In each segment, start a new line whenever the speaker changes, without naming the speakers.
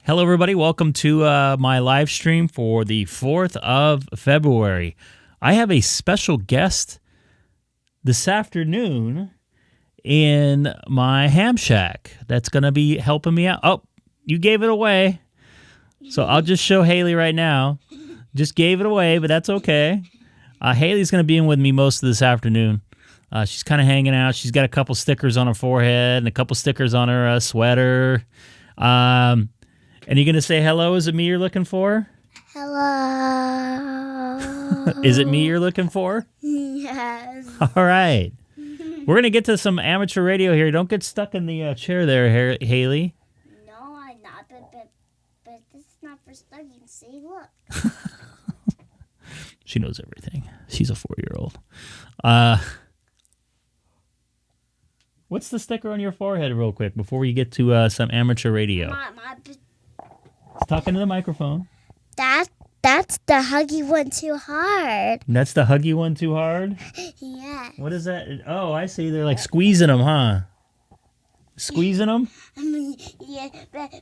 Hello, everybody. Welcome to my live stream for the 4th of February. I have a special guest this afternoon in my ham shack that's going to be helping me out. Oh, you gave it away. So I'll just show Haley right now. Just gave it away, but that's okay. Haley's going to be in with me most of this afternoon. She's kind of hanging out. She's got a couple stickers on her forehead and a couple stickers on her sweater. And you're going to say hello? Is it me you're looking for?
Hello.
Is it me you're looking for?
Yes.
All right. We're going to get to some amateur radio here. Don't get stuck in the chair there, Haley.
No, I'm not. But this is not for studying. See, look.
She knows everything. She's a 4-year-old. What's the sticker on your forehead real quick before we get to some amateur radio? Talking to the microphone.
That's the huggy one too hard.
That's the huggy one too hard?
Yeah.
What is that? Oh, I see. They're like squeezing them, huh? Squeezing them?
I mean, yeah, but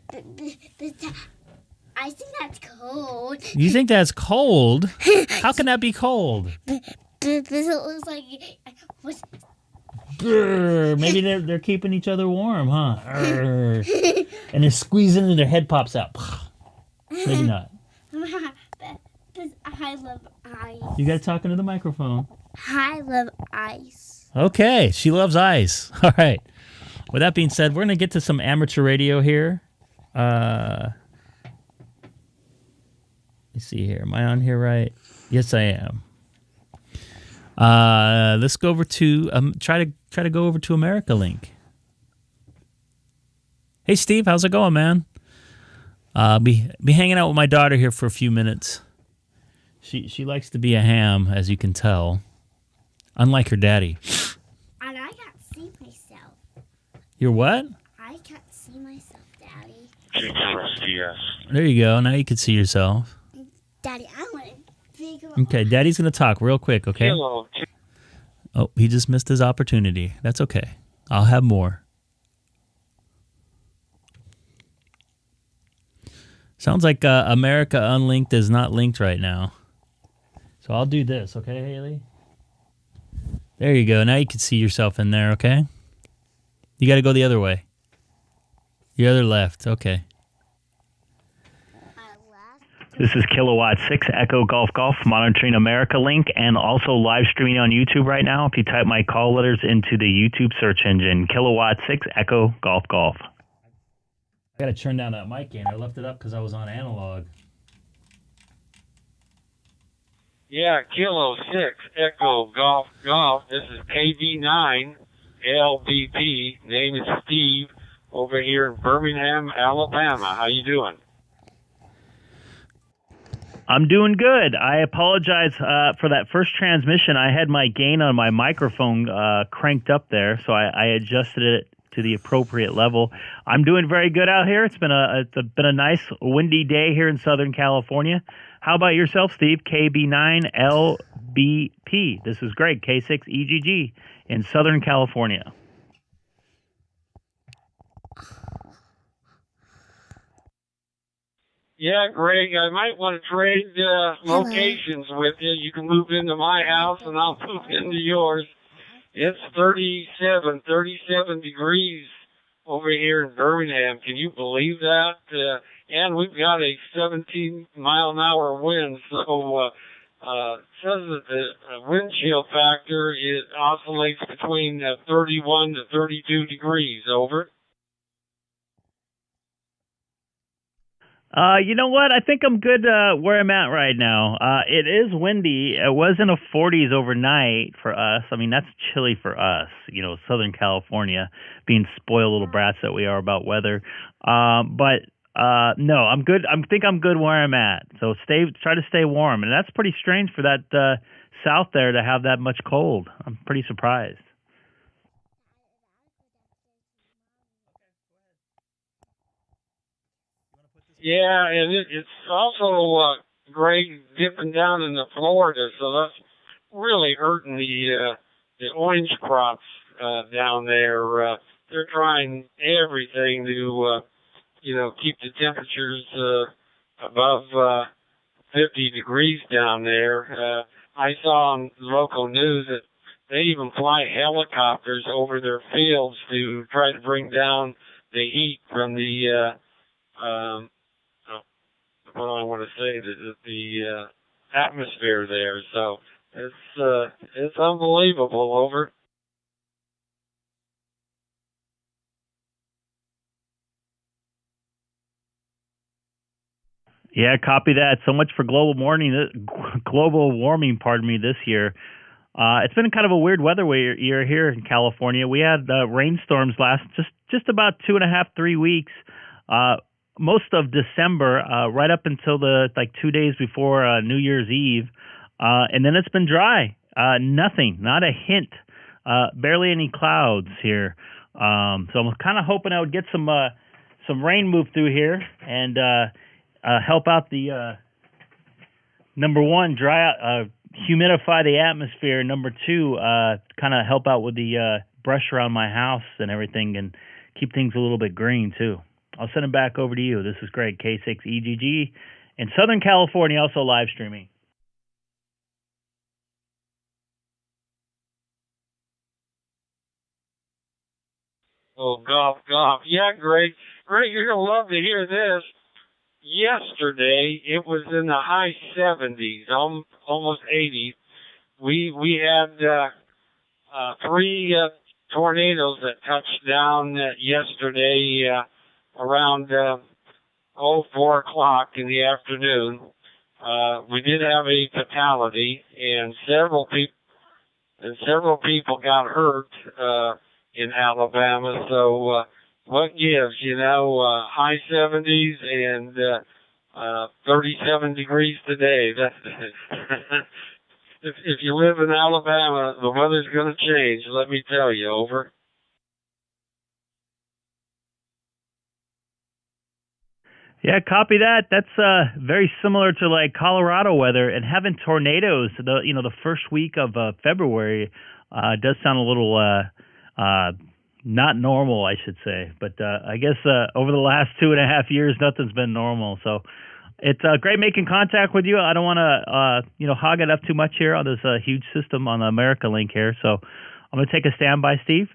I think that's cold.
You think that's cold? How can that be cold?
This looks like
Grr, maybe they're keeping each other warm, huh? And they're squeezing and their head pops out. Maybe not.
I love ice.
You got to talk into the microphone.
I love ice.
Okay, she loves ice. All right. With that being said, we're going to get to some amateur radio here. Let's see here. Am I on here right? Yes, I am. Let's go over to try to go over to America Link. Hey Steve, how's it going, man? Be hanging out with my daughter here for a few minutes. She likes to be a ham, as you can tell. Unlike her daddy.
And I can't see myself.
You're what?
I can't see myself, Daddy.
Yes.
There you go. Now you can see yourself.
Daddy, I want a bigger.
Okay, Daddy's going to talk real quick, okay?
Hello.
Oh, he just missed his opportunity. That's okay. I'll have more. Sounds like America Unlinked is not linked right now. So I'll do this, okay, Haley? There you go. Now you can see yourself in there, okay? You got to go the other way. The other left, okay. This is Kilowatt 6 Echo Golf Golf monitoring America Link and also live streaming on YouTube right now. If you type my call letters into the YouTube search engine, Kilowatt 6 Echo Golf Golf. I got to turn down that mic gain. I left it up because I was on analog.
Yeah, Kilo 6 Echo Golf Golf. This is KB9 LVP. Name is Steve over here in Birmingham, Alabama. How you doing?
I'm doing good. I apologize for that first transmission. I had my gain on my microphone cranked up there, so I adjusted it to the appropriate level. I'm doing very good out here. It's been a nice windy day here in Southern California. How about yourself, Steve? KB9LBP. This is Greg, K6EGG in Southern California.
Yeah, Greg, I might want to trade locations with you. You can move into my house and I'll move into yours. It's 37 degrees over here in Birmingham. Can you believe that? And we've got a 17-mile-an-hour wind, so it says that the wind chill factor oscillates between 31 to 32 degrees. Over.
You know what? I think I'm good where I'm at right now. It is windy. It was in the 40s overnight for us. I mean, that's chilly for us, Southern California, being spoiled little brats that we are about weather. But no, I'm good. I think I'm good where I'm at. So try to stay warm. And that's pretty strange for that south there to have that much cold. I'm pretty surprised.
Yeah, and it's also great dipping down in the Florida, so that's really hurting the orange crops down there. They're trying everything to keep the temperatures above 50 degrees down there. I saw on local news that they even fly helicopters over their fields to try to bring down the heat from the what do I want to say, the atmosphere there. So it's unbelievable. Over.
Yeah, copy that. So much for global warming. Pardon me. This year, it's been kind of a weird weather year here in California. We had rainstorms last just about 2.5, 3 weeks. Most of December, right up until the 2 days before New Year's Eve, and then it's been dry. Nothing, not a hint, barely any clouds here. So I'm kind of hoping I would get some rain move through here and help out the number one, humidify the atmosphere. Number two, kind of help out with the brush around my house and everything, and keep things a little bit green too. I'll send it back over to you. This is Greg, K6EGG in Southern California, also live streaming.
Oh, golf. Yeah, Greg. Greg, you're going to love to hear this. Yesterday, it was in the high 70s, almost 80s. We had 3 tornadoes that touched down yesterday around 4 o'clock in the afternoon. We did have a fatality, and several people got hurt in Alabama. So what gives? High 70s and 37 degrees today. If you live in Alabama, the weather's going to change. Let me tell you. Over.
Yeah, copy that. That's very similar to Colorado weather, and having tornadoes. The first week of February does sound a little not normal, I should say. But I guess over the last 2.5 years, nothing's been normal. So it's great making contact with you. I don't want to hog it up too much here on this huge system on the America Link here. So I'm going to take a standby, Steve.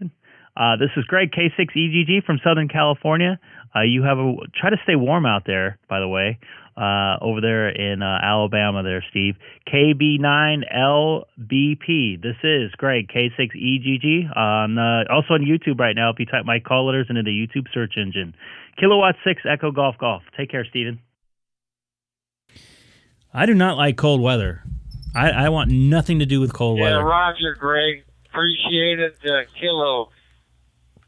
This is Greg, K6EGG from Southern California. Try to stay warm out there, by the way, over there in Alabama there, Steve. KB9LBP. This is Greg, K6EGG. Also on YouTube right now if you type my call letters into the YouTube search engine. Kilowatt 6 Echo Golf. Take care, Steven. I do not like cold weather. I want nothing to do with cold weather.
Yeah, Roger, Greg. Appreciate it. Kilo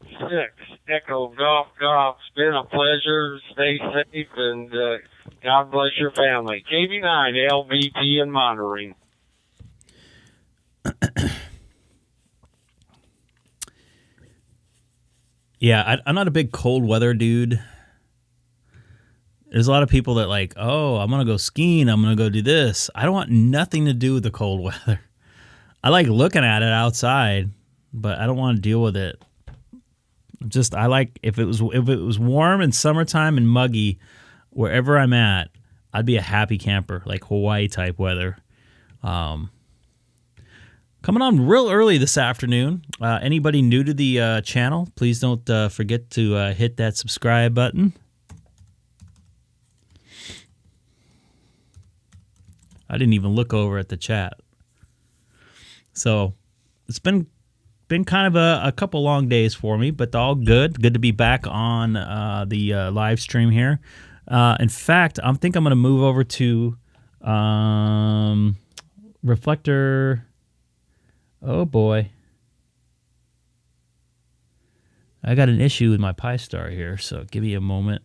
6 Echo Golf. It's been a pleasure. Stay safe and God bless your family. KB9 LVP in monitoring.
Yeah, I'm not a big cold weather dude. There's a lot of people that I'm going to go skiing. I'm going to go do this. I don't want nothing to do with the cold weather. I like looking at it outside, but I don't want to deal with it. I like if it was warm and summertime and muggy, wherever I'm at, I'd be a happy camper, like Hawaii type weather. Coming on real early this afternoon. Anybody new to the channel, please don't forget to hit that subscribe button. I didn't even look over at the chat. So it's been kind of a couple long days for me, but all good. Good to be back on the live stream here. In fact, I think I'm going to move over to reflector. Oh boy, I got an issue with my PiStar here, so give me a moment.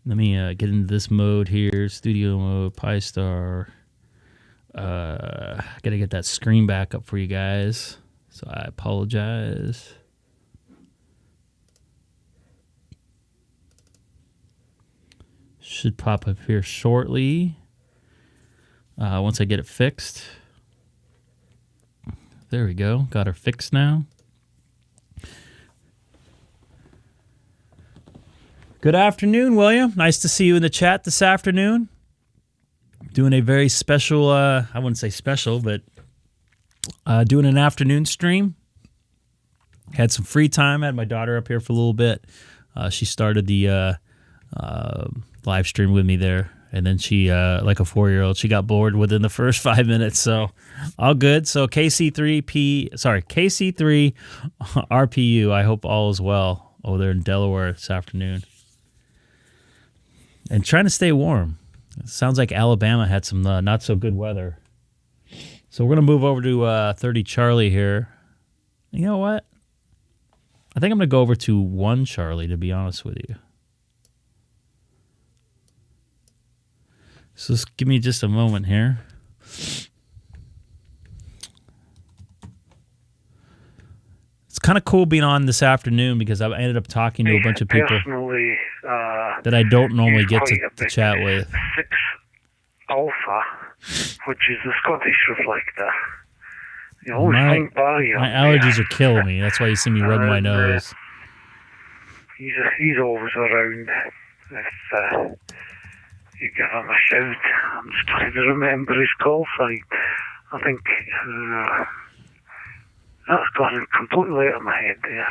Let me get into this mode here, studio mode, PiStar. I got to get that screen back up for you guys, so I apologize. Should pop up here shortly once I get it fixed. There we go. Got her fixed now. Good afternoon, William. Nice to see you in the chat this afternoon. Doing a very special, I wouldn't say special, but doing an afternoon stream. Had some free time. Had my daughter up here for a little bit. She started the live stream with me there. And then she, like a 4-year-old, she got bored within the first 5 minutes. So all good. So KC3 RPU. I hope all is well over there in Delaware this afternoon. And trying to stay warm. It sounds like Alabama had some not so good weather. So we're going to move over to 30 Charlie here. You know what? I think I'm going to go over to 1 Charlie, to be honest with you. So just give me just a moment here. It's kind of cool being on this afternoon because I ended up talking to a bunch of people that I don't normally get to chat with.
6 Alpha, which is the Scottish reflector. You always think Barry
my allergies are killing me. That's why you see me rubbing my nose.
He's always around. If you give him a shout, I'm just trying to remember his call sign. I think that's gone completely out of my head there.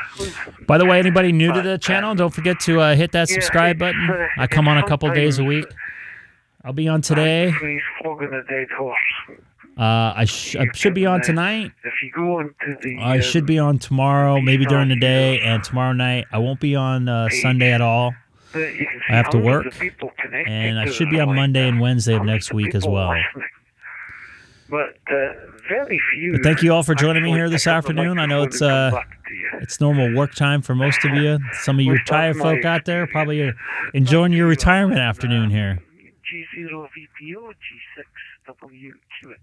By the way, anybody new to the channel, don't forget to hit that subscribe button. I come on a couple days a week. I'll be on today.
He's flogging a dead horse.
I should be on tonight.
If you go into the,
I should be on tomorrow, maybe during the day, and tomorrow night. I won't be on Sunday at all.
I
have to work, and I should be on Monday and Wednesday of next week as well.
But very few.
But thank you all for joining me here this afternoon. I know it's normal work time for most of you. Some of you tired folk out there probably are enjoying your retirement afternoon here.
G0VPO, G6WQH.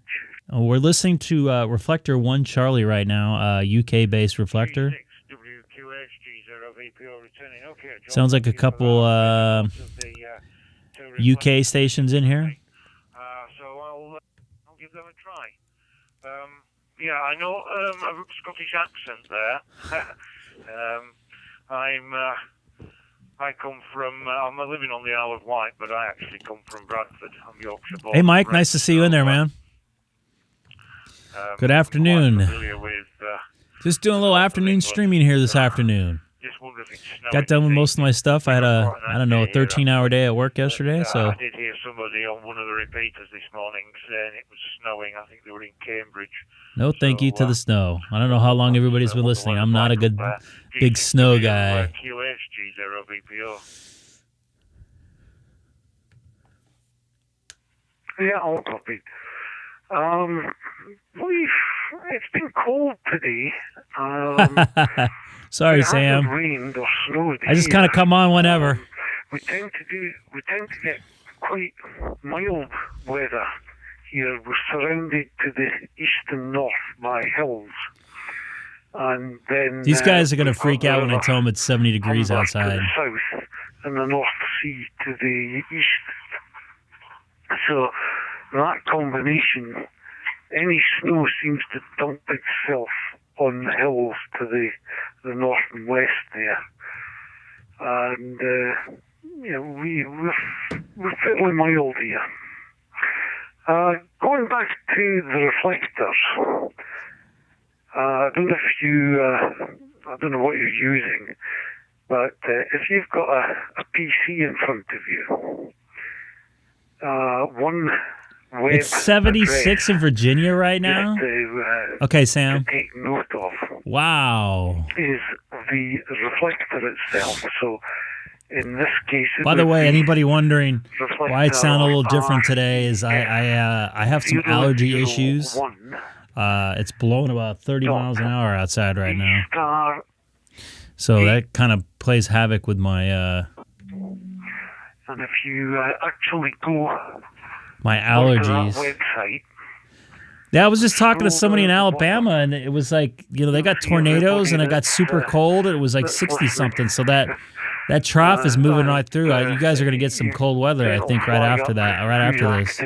Oh, we're listening to Reflector 1 Charlie right now, UK-based Reflector. Sounds like a couple UK stations in here.
So I'll give them a try. Yeah, I know a Scottish accent there. I come from, I'm living on the Isle of Wight, but I actually come from Bradford. I'm Yorkshire born.
Hey, Mike, nice to see you in there, man. Good afternoon. Just doing a little afternoon streaming here this afternoon. Got done with most of my stuff. I had a 13-hour day at work yesterday. So
I did hear somebody on one of the repeaters this morning saying it was snowing. I think they were in Cambridge.
No thank you to the snow. I don't know how long everybody's been listening. I'm not a good big snow guy.
Yeah, all copy. It's been cold today.
Sorry, Sam.
Rained or snowed
I just kind of come on whenever.
We tend to get quite mild weather here. We're surrounded to the east and north by hills, and then
these guys are going to freak out when I tell them it's 70 degrees outside.
To the south and the North Sea to the east. So that combination, any snow seems to dump itself on the hills to the north and west there, and we're fairly mild here. Going back to the reflectors, I don't know if you, I don't know what you're using, but if you've got a PC in front of you, one web
it's 76 in Virginia right now. Okay, Sam.
To take note of.
Wow.
Is the reflector itself. So in this case,
by the way, anybody wondering why it sounded a little different today is I have some allergy issues. It's blowing about 30 miles an hour outside right now. So that kind of plays havoc with my
and if you actually go
my allergies.
Website,
yeah, I was just talking to somebody in Alabama, and it was like, they got tornadoes, and it got super cold. It was like 60-something, so that trough is moving right through. You guys are going to get some cold weather, I think, right after this.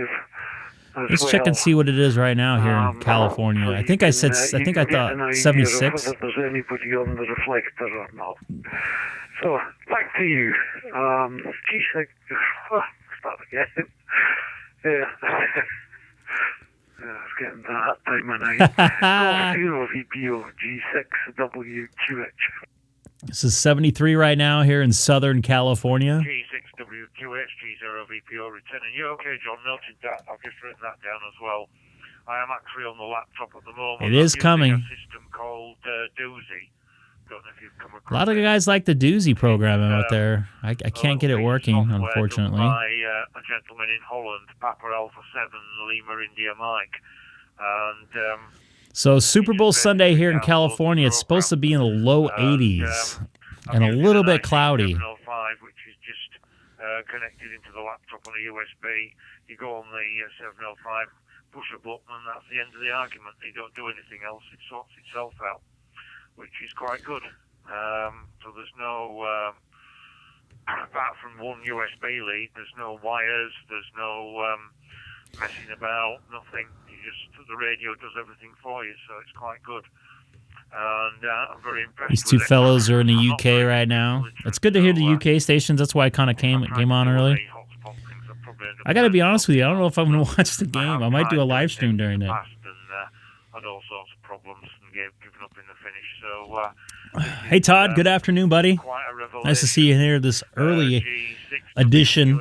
Let's check and see what it is right now here in California. I think I thought 76.
Whether there's anybody on the reflector or not. So, back to you. G6, start again. Yeah. Yeah, it's getting to that time of night. Zero VPO, G6WQH.
This is 73 right now here in Southern California.
K6WQH, G0 VPO returning. You okay, John? Noted that. I've just written that down as well. I am actually on the laptop at the moment.
It is coming.
A system called Doozy. Don't know if you've come across
A lot of guys like the Doozy program out there. I can't get it working, unfortunately.
By a gentleman in Holland, Papa Alpha 7 Lima India Mike. And
so Super Bowl Sunday here in California, it's supposed to be in the low 80s and a little bit cloudy.
705, which is just connected into the laptop on a USB. You go on the 705, push a button, and that's the end of the argument. You don't do anything else. It sorts itself out, which is quite good. So there's no, apart from one USB lead, there's no wires, there's no messing about, nothing. The radio does everything for you, so it's quite good. And I'm very impressed.
These two fellows are in the UK right now. It's good to hear the UK stations. That's why I kind of came on early. I got to be honest with you. I don't know if I'm going to watch the game. I might do a live stream during it.
Had all sorts of problems and given up in the finish. So,
hey, Todd. Good afternoon, buddy. Nice to see you here this early edition.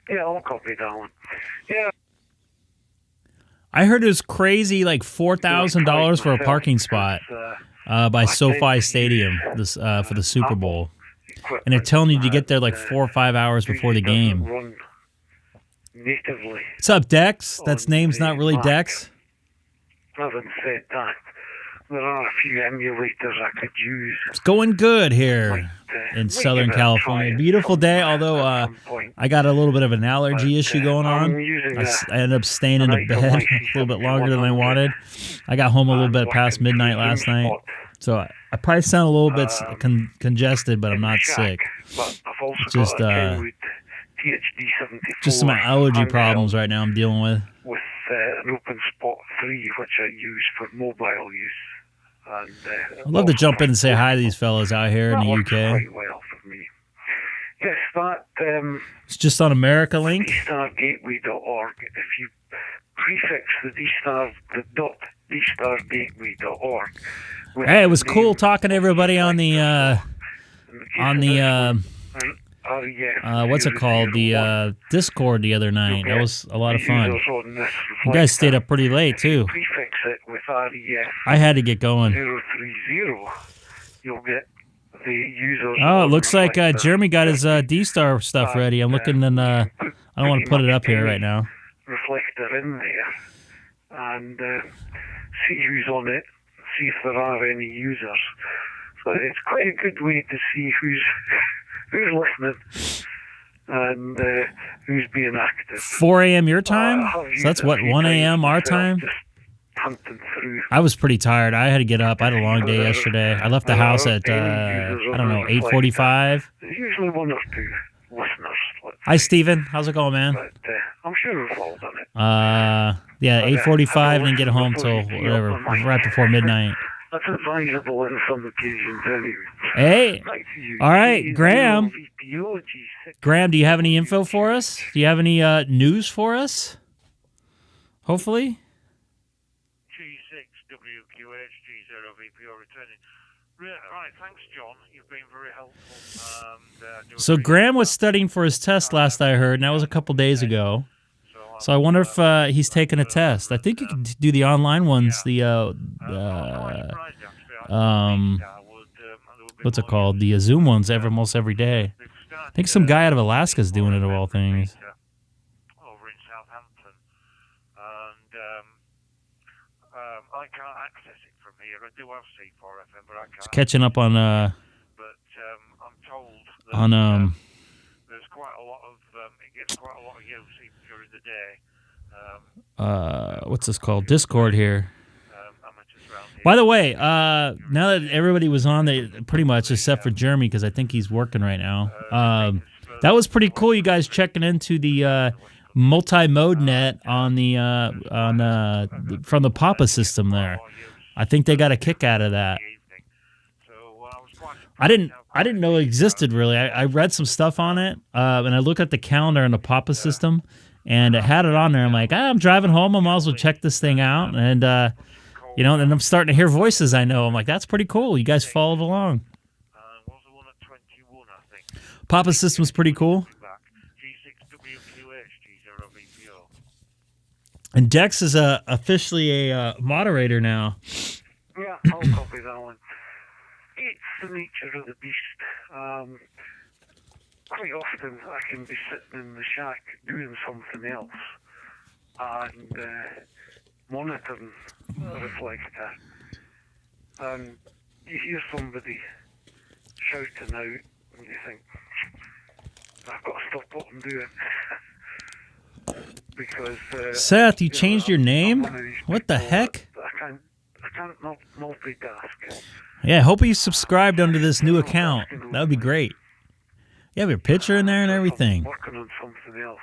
Yeah, I'll copy that one. Yeah.
I heard it was crazy, like $4,000 for a parking spot by SoFi Stadium for the Super Bowl. And they're telling you to get there like 4 or 5 hours before the game. What's up, Dex? That's name's not really Dex.
Having said that, there are a few emulators I could use.
It's going good here in Southern California. Beautiful day, although I got a little bit of an allergy issue going on. I ended up staying in the bed a little bit longer than I wanted. I got home a little bit past midnight last night. So I probably sound a little bit congested, but I'm not sick. Just some allergy problems right now I'm dealing with.
With an open spot 3, which I use for mobile use. And,
I'd love to jump in and say hi to these fellas out here in the UK.
Quite well for me. Yes, that
it's just on America Link.
DStarGateway.org. If you prefix the dot DStarGateway.org.
Hey, it was cool talking to everybody on the what's it called? The Discord the other night. That was a lot of fun. You guys stayed up pretty late too.
Prefix it with REF.
I had to get going.
030. You'll get the users.
Oh, it looks like Jeremy got his DStar stuff ready. I'm looking and I don't want to put it up here right now.
Reflector in there and see who's on it. See if there are any users. So it's quite a good way to see who's listening and who's being active.
4 a.m. your time? So that's what, 1 a.m. our time?
Just hunting through.
I was pretty tired. I had to get up. I had a long day yesterday. I left the house at, 8:45.
There's usually 1 or 2 listeners.
Hi, Steven. How's it going, man?
But I'm sure we've all done it.
Yeah, 8:45 and then get home till whatever, right before midnight.
That's advisable on some occasions anyway.
Hey, all right, Graham. Graham, do you have any info for us? Do you have any news for us? Hopefully.
G6WQH, G0VPO returning. Right, thanks, John. You've been very helpful.
So Graham was studying for his test last I heard, and that was a couple days ago. So I wonder if he's taking a test. I think you can do the online ones. What's it called? The Zoom ones almost every day. I think some guy out of Alaska is doing it of all things.
Over in Southampton, and I can't access it from here. I do have C4FM, but I can't.
It's catching up on.
But I'm told that there's quite a lot of it gets quite a lot of use during the day.
What's this called? Discord here. By the way, now that everybody was on, they pretty much except for Jeremy because I think he's working right now. That was pretty cool. You guys checking into the multi-mode net on the from the Papa system there. I think they got a kick out of that.
So I was quite
I didn't know it existed really. I read some stuff on it, and I looked at the calendar in the Papa system, and it had it on there. I'm like, I'm driving home. I might as well check this thing out, and and I'm starting to hear voices I know. I'm like, that's pretty cool. You guys followed along.
was the one at 21, I think.
Papa system's pretty cool.
G6WQH-G0VPO.
And Dex is officially a moderator now.
Yeah, I'll copy that one. It's the nature of the beast. Quite often I can be sitting in the shack doing something else and monitoring a reflector, and you hear somebody shouting out and you think, I've got to stop what I'm doing. Because
Seth, you changed your name? What the heck?
I can't multitask.
Yeah, I hope you subscribed under this new account. That would be great. You have your picture in there and everything.
I'm working on something else.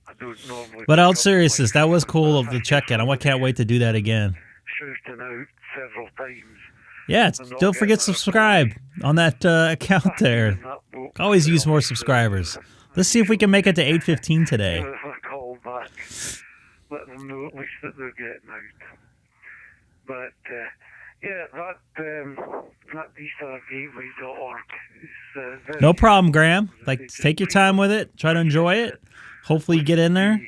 I don't normally.
But all seriousness, that was cool of the check-in. I can't wait to do that again.
Shouting out several times.
Yeah, don't forget to subscribe on that account there. Always use more subscribers. Let's see if we can make it to 815 today.
If I call back, let them know at least that they're getting out. But yeah, that DStarGateway.org is very
No problem, Graham. Take your time with it. Try to enjoy it. Hopefully you get in there.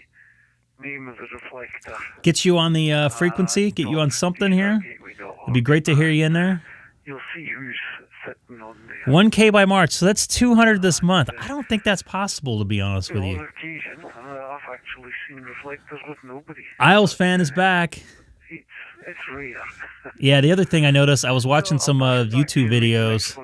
Name of the reflector.
Get you on the frequency. Get you on something here. It'd be great to hear you in there.
You'll see who's sitting on there.
1K by March, so that's 200 this month. I don't think that's possible, to be honest with
On
you.
occasion, I've actually seen reflectors with nobody.
Isles fan is back.
It's rare.
Yeah, the other thing I noticed, I was watching some YouTube videos,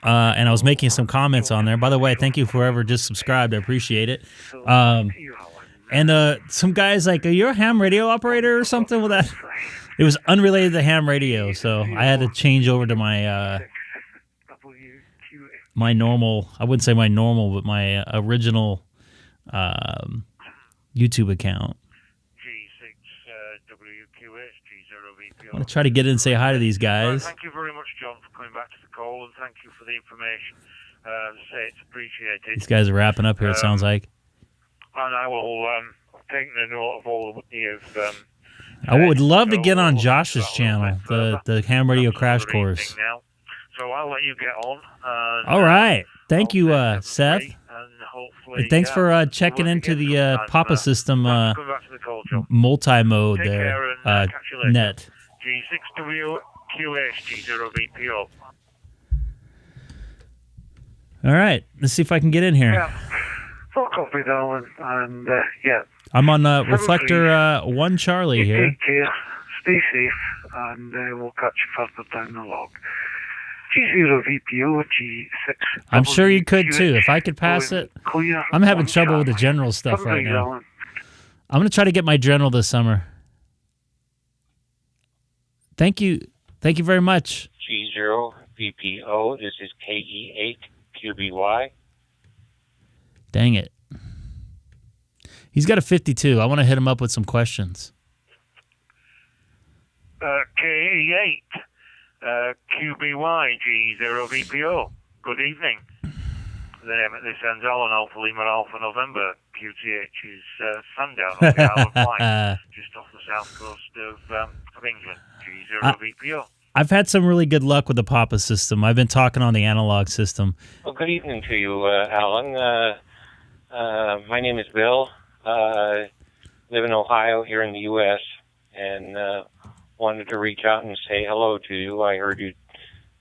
and I was making some comments on there. By the way, thank you for whoever just subscribed. I appreciate it. And some guys like, are you a ham radio operator or something with that? It was unrelated to ham radio, so I had to change over to my my normal, I wouldn't say my normal, but my original YouTube account.
G6WQH-G0VPO.
I'm going to try to get in and say hi to these guys.
Thank you very much, John, for coming back to the call, and thank you for the information. Say it's appreciated.
These guys are wrapping up here, it sounds like.
And I will take the note of all that you've...
I would love to get on Josh's channel, the ham radio crash course.
Now. So I'll let you get on.
All right. Thank you, Seth.
And
thanks for checking into the Papa system multi-mode there, net.
G6WQH-G0VPO.
All right. Let's see if I can get in here.
Yeah. I'll copy that one. And yeah.
I'm on Reflector 1 Charlie here.
Take care, stay safe, and we'll catch you further down the log. G0VPO, G6.
I'm sure you could too. If I could pass it. I'm having trouble with the general stuff right now. I'm going to try to get my general this summer. Thank you. Thank you very much.
G0VPO, this is K6EGG.
Dang it. He's got a 52. I want to hit him up with some questions.
K8 QBY G0VPO. Good evening. The name of this ends Alan Alpha Lima Alpha November. QTH is sundown on the Isle of Wight, just off the south coast of England. G0VPO.
I've had some really good luck with the Papa system. I've been talking on the analog system.
Well, good evening to you, Alan. My name is Bill. Live in Ohio here in the U.S. and wanted to reach out and say hello to you. I heard you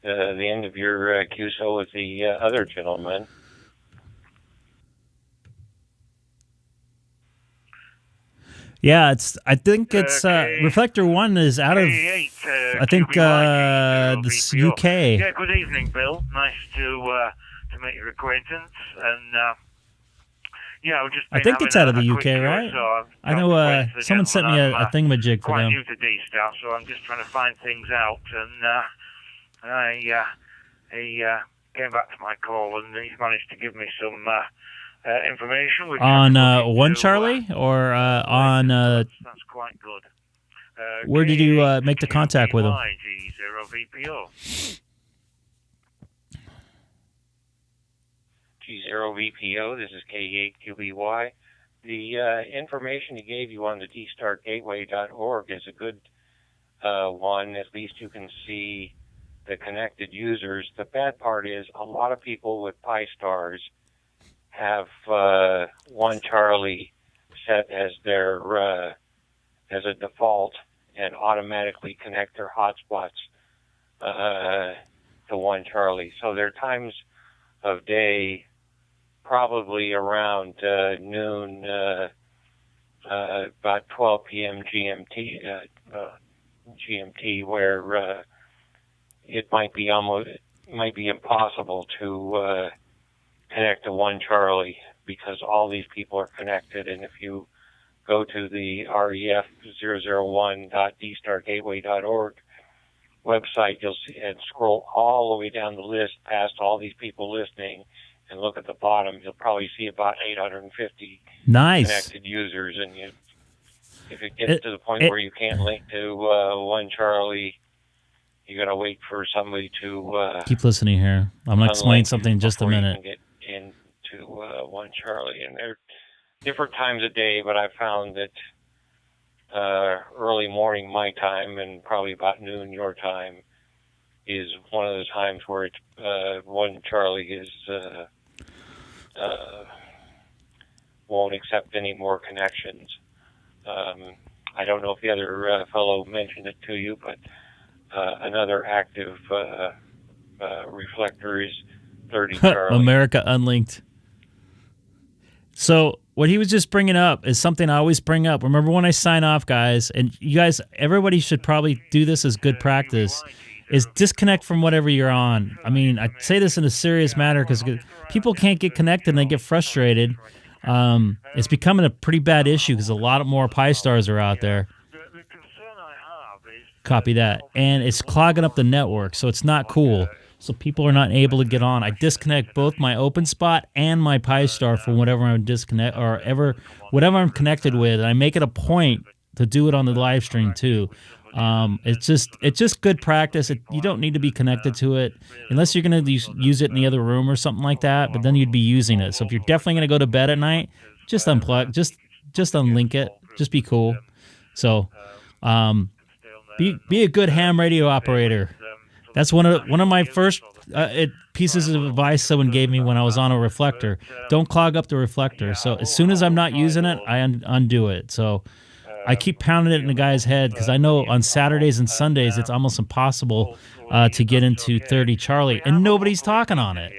the end of your QSO with the other gentleman.
Yeah, I think it's Reflector 1 is out of I think this UK.
Yeah, good evening, Bill. Nice to make your acquaintance, and yeah, I've just
I think it's out of the UK, right? I know someone sent me a thingamajig for
quite
them.
new to DStar, so I'm just trying to find things out, and he came back to my call, and he's managed to give me some information. Which
On 1 Charlie or on
that's quite good.
Where did you make the contact with him?
K6EGG
0VPO, this is K8QBY. The information he gave you on the DStarGateway.org is a good one. At least you can see the connected users. The bad part is a lot of people with Pi stars have one Charlie set as their as a default and automatically connect their hotspots to one Charlie. So there are times of day, probably around noon, about 12 p.m. GMT, where it might be impossible to connect to one Charlie because all these people are connected. And if you go to the ref001.dstargateway.org website, you'll see and scroll all the way down the list past all these people listening and look at the bottom. You'll probably see about 850 connected users. And if it gets to the point where you can't link to one Charlie, you got to wait for somebody to
keep listening here. I'm going to explain something in just a minute.
You can get into one Charlie, and there are different times of day, but I found that early morning my time and probably about noon your time is one of the times where it's one Charlie is won't accept any more connections. I don't know if the other fellow mentioned it to you, but another active reflector is 30 Charlie.
America Unlinked. So what he was just bringing up is something I always bring up. Remember when I sign off, guys, and you guys, everybody should probably do this as good practice, is disconnect from whatever you're on. I mean, I say this in a serious matter because people can't get connected and they get frustrated. It's becoming a pretty bad issue because a lot of more Pi stars are out there. Copy that. And it's clogging up the network, so it's not cool. So people are not able to get on. I disconnect both my OpenSpot and my Pi star from whatever I'm whatever I'm connected with, and I make it a point to do it on the live stream too. It's just good practice. You don't need to be connected to it unless you're going to use it in the other room or something like that. But then you'd be using it. So if you're definitely going to go to bed at night, just unplug, just unlink it. Just be cool. So be a good ham radio operator. That's one of my first pieces of advice someone gave me when I was on a reflector. Don't clog up the reflector. So as soon as I'm not using it, I undo it. So I keep pounding it in the guy's head because I know on Saturdays and Sundays it's almost impossible to get into 30 Charlie, and nobody's talking on it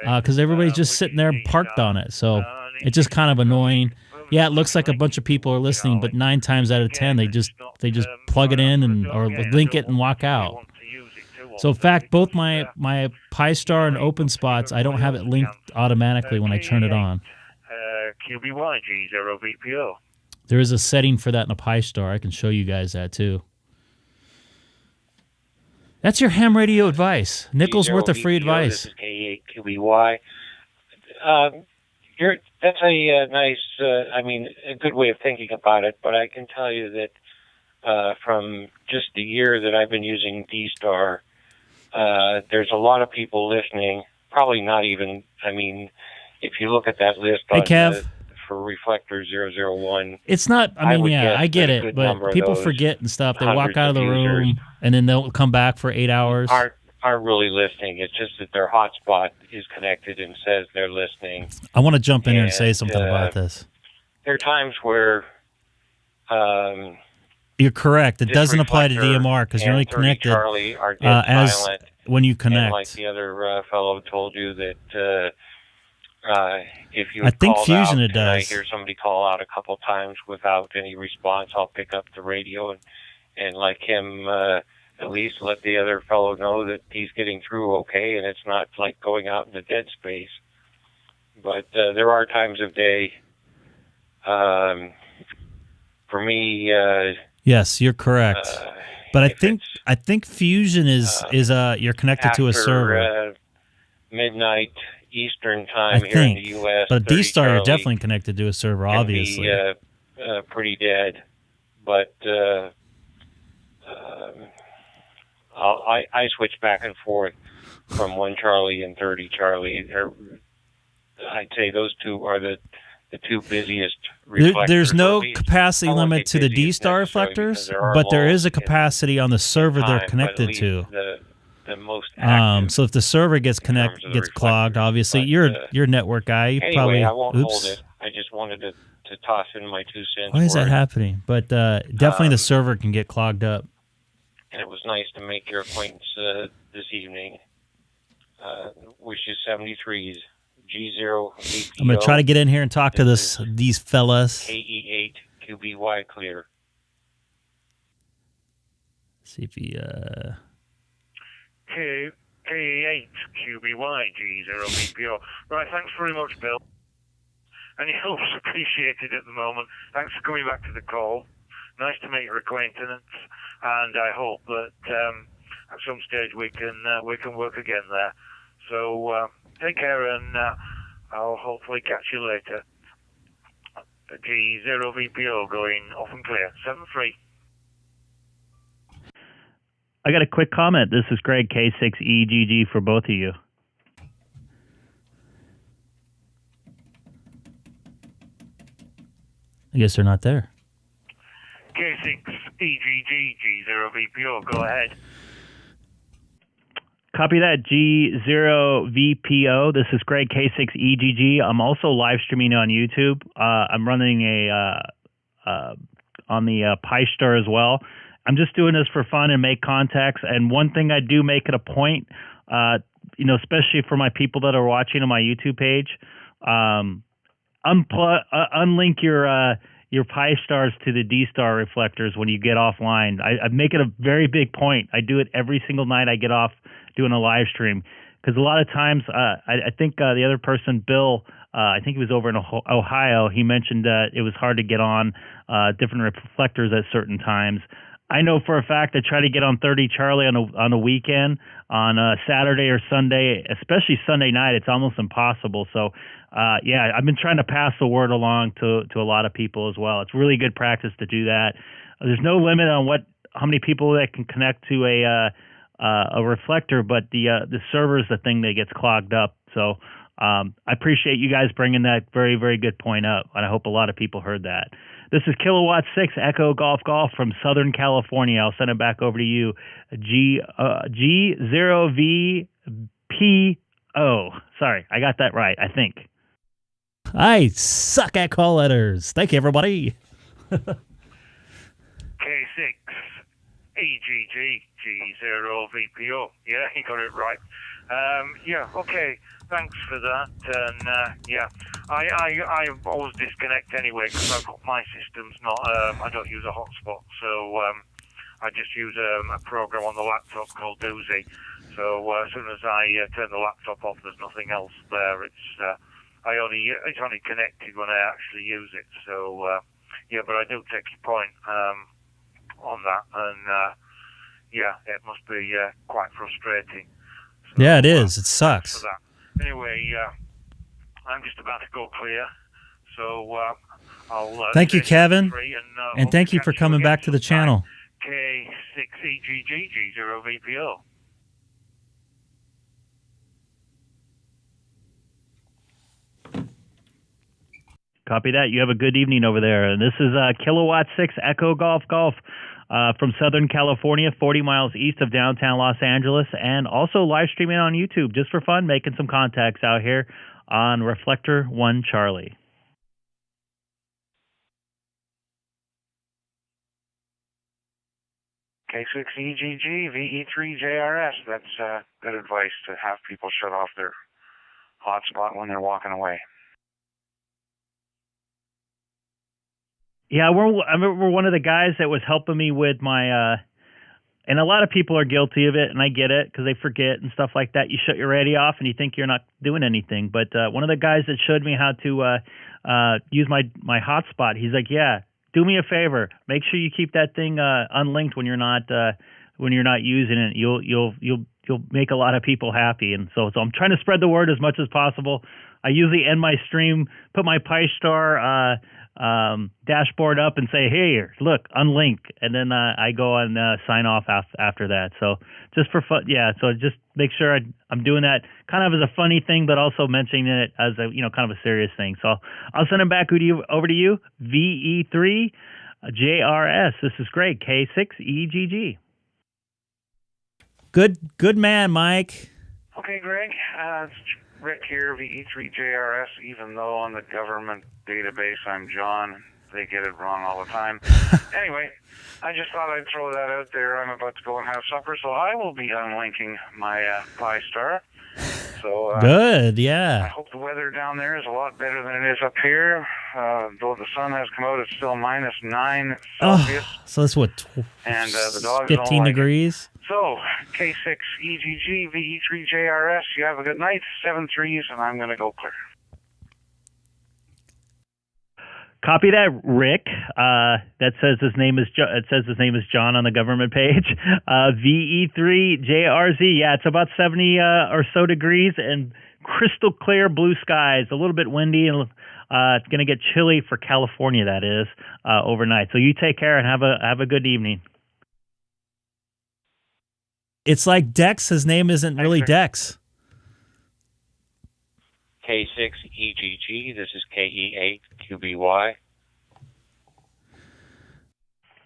because everybody's just sitting there parked on it. So it's just kind of annoying. Yeah, it looks like a bunch of people are listening, but 9 times out of 10 they just plug it in or link it and walk out. So in fact, both my Pi star and OpenSpots, I don't have it linked automatically when I turn it on.
QBYG 0VPO.
There is a setting for that in a Pi star. I can show you guys that too. That's your ham radio advice. Nickel's worth of free advice.
This is K8QBY. That's a nice, a good way of thinking about it, but I can tell you that from just the year that I've been using DStar, there's a lot of people listening, probably not even, if you look at that list
hey, Kev.
For Reflector 001.
It's not, I get it, but people forget and stuff. They walk out of the room, and then they'll come back for 8 hours.
Aren't really listening. It's just that their hotspot is connected and says they're listening.
I want to jump in here and say something about this.
There are times where...
you're correct. It doesn't apply to DMR because you're only connected as when you connect.
And like the other fellow told you that if you
I think
called
Fusion
out,
it does.
I hear somebody call out a couple times without any response, I'll pick up the radio and like him at least let the other fellow know that he's getting through okay and it's not like going out into dead space. But there are times of day for me...
yes, you're correct. But I think Fusion is you're connected to a server.
Midnight Eastern time here in the U.S.
But DStar, you're definitely connected to a server, obviously.
Be, pretty dead. But I switch back and forth from 1 Charlie and 30 Charlie. I'd say those two are the two busiest reflectors.
There's no capacity limit to the DStar reflectors, but there is a capacity on the server they're connected to.
The most active.
So if the server gets clogged, obviously you're a network guy. You
anyway,
probably
I won't hold it. I just wanted to toss in my 2 cents.
Why is that happening? But definitely the server can get clogged up.
And it was nice to make your acquaintance this evening. Wish you 73s. G0 VPO.
I'm going to try to get in here and talk to these fellas.
KE8 QBY clear.
See if he...
K8 QBY G0 VPO. Right, thanks very much, Bill. Any help's appreciated at the moment. Thanks for coming back to the call. Nice to make your acquaintance, and I hope that at some stage we can work again there. So take care, and I'll hopefully catch you later. G0 VPO going off and clear. 7-3.
I got a quick comment. This is Greg, K6EGG for both of you.
I guess they're not there.
K6EGG G0 VPO. Go ahead.
Copy that, G0VPO. This is Greg, K6EGG. I'm also live streaming on YouTube. I'm running on the PyStar as well. I'm just doing this for fun and make contacts. And one thing I do make it a point, especially for my people that are watching on my YouTube page, unlink your PyStars to the DStar reflectors when you get offline. I make it a very big point. I do it every single night I get off doing a live stream, because a lot of times I think the other person, Bill, I think he was over in Ohio, he mentioned that it was hard to get on different reflectors at certain times. I know for a fact I try to get on 30 Charlie on a weekend, on a Saturday or Sunday, especially Sunday night. It's almost impossible. So, I've been trying to pass the word along to a lot of people as well. It's really good practice to do that. There's no limit on how many people that can connect to a reflector, but the server is the thing that gets clogged up. So I appreciate you guys bringing that very, very good point up, and I hope a lot of people heard that. This is Kilowatt 6 Echo Golf Golf from Southern California. I'll send it back over to you. G0VPO. Sorry, I got that right, I think.
I suck at call letters. Thank you, everybody.
K6EGG G0 VPO. Yeah, he got it right. Okay. Thanks for that. And I always disconnect anyway because I've got my systems not. I don't use a hotspot, so I just use a program on the laptop called Doozy. So as soon as I turn the laptop off, there's nothing else there. It's only connected when I actually use it. So but I do take your point on that, and it must be quite frustrating. So,
yeah, it is. It sucks.
For that. Anyway, I'm just about to go clear, so I'll...
thank you, Kevin, and thank you for coming back to the channel.
K6EGG G0VPO.
Copy that. You have a good evening over there. And this is Kilowatt 6 Echo Golf Golf from Southern California, 40 miles east of downtown Los Angeles, and also live streaming on YouTube just for fun, making some contacts out here on Reflector 1 Charlie.
K6EGG VE3JRS. That's good advice to have people shut off their hotspot when they're walking away.
Yeah, we're one of the guys that was helping me with my, and a lot of people are guilty of it, and I get it because they forget and stuff like that. You shut your radio off and you think you're not doing anything. But one of the guys that showed me how to use my hotspot, he's like, "Yeah, do me a favor. Make sure you keep that thing unlinked when you're not using it. You'll make a lot of people happy." And so I'm trying to spread the word as much as possible. I usually end my stream, put my PyStar dashboard up and say, "Hey, look, unlink," and then I go and sign off after that. So just for fun, yeah. So just make sure I'm doing that kind of as a funny thing, but also mentioning it as a kind of a serious thing. So I'll send it back over to you. VE3 JRS. This is great. K6EGG.
Good man, Mike.
Okay, Greg. It's Rick here, VE3JRS, even though on the government database I'm John. They get it wrong all the time. Anyway, I just thought I'd throw that out there. I'm about to go and have supper, so I will be unlinking my Pi-Star. So
good,
I
yeah.
hope the weather down there is a lot better than it is up here. Though the sun has come out, it's still -9 Celsius.
So that's what,
and the dogs
15
don't like
degrees?
it. So, K6EGG, VE3JRS, you have a good night. 7 threes, and I'm going to go clear.
Copy that, Rick. That says his name is John on the government page. VE3JRZ. Yeah, it's about 70 or so degrees and crystal clear blue skies. A little bit windy and it's going to get chilly for California. That is overnight. So you take care and have a good evening.
It's like Dex. His name isn't really Dex.
K6EGG. This is KE8QBY.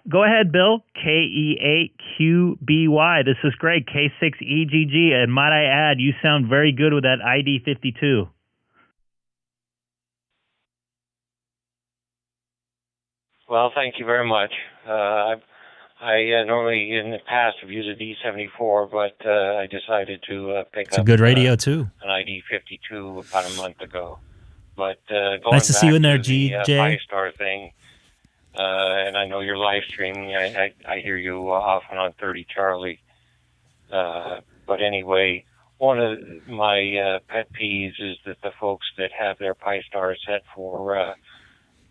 Go ahead, Bill. KE8QBY. This is great. K6EGG. And might I add, you sound very good with that ID 52.
Well, thank you very much. I normally in the past have used a D74, but I decided to pick up.
It's a good radio too.
An ID52 about a month ago. But going
nice to see you in there,
the
GJ.
Pi-Star thing, and I know you're live streaming. I hear you often on 30 Charlie. But anyway, one of my pet peeves is that the folks that have their Pi-Star set for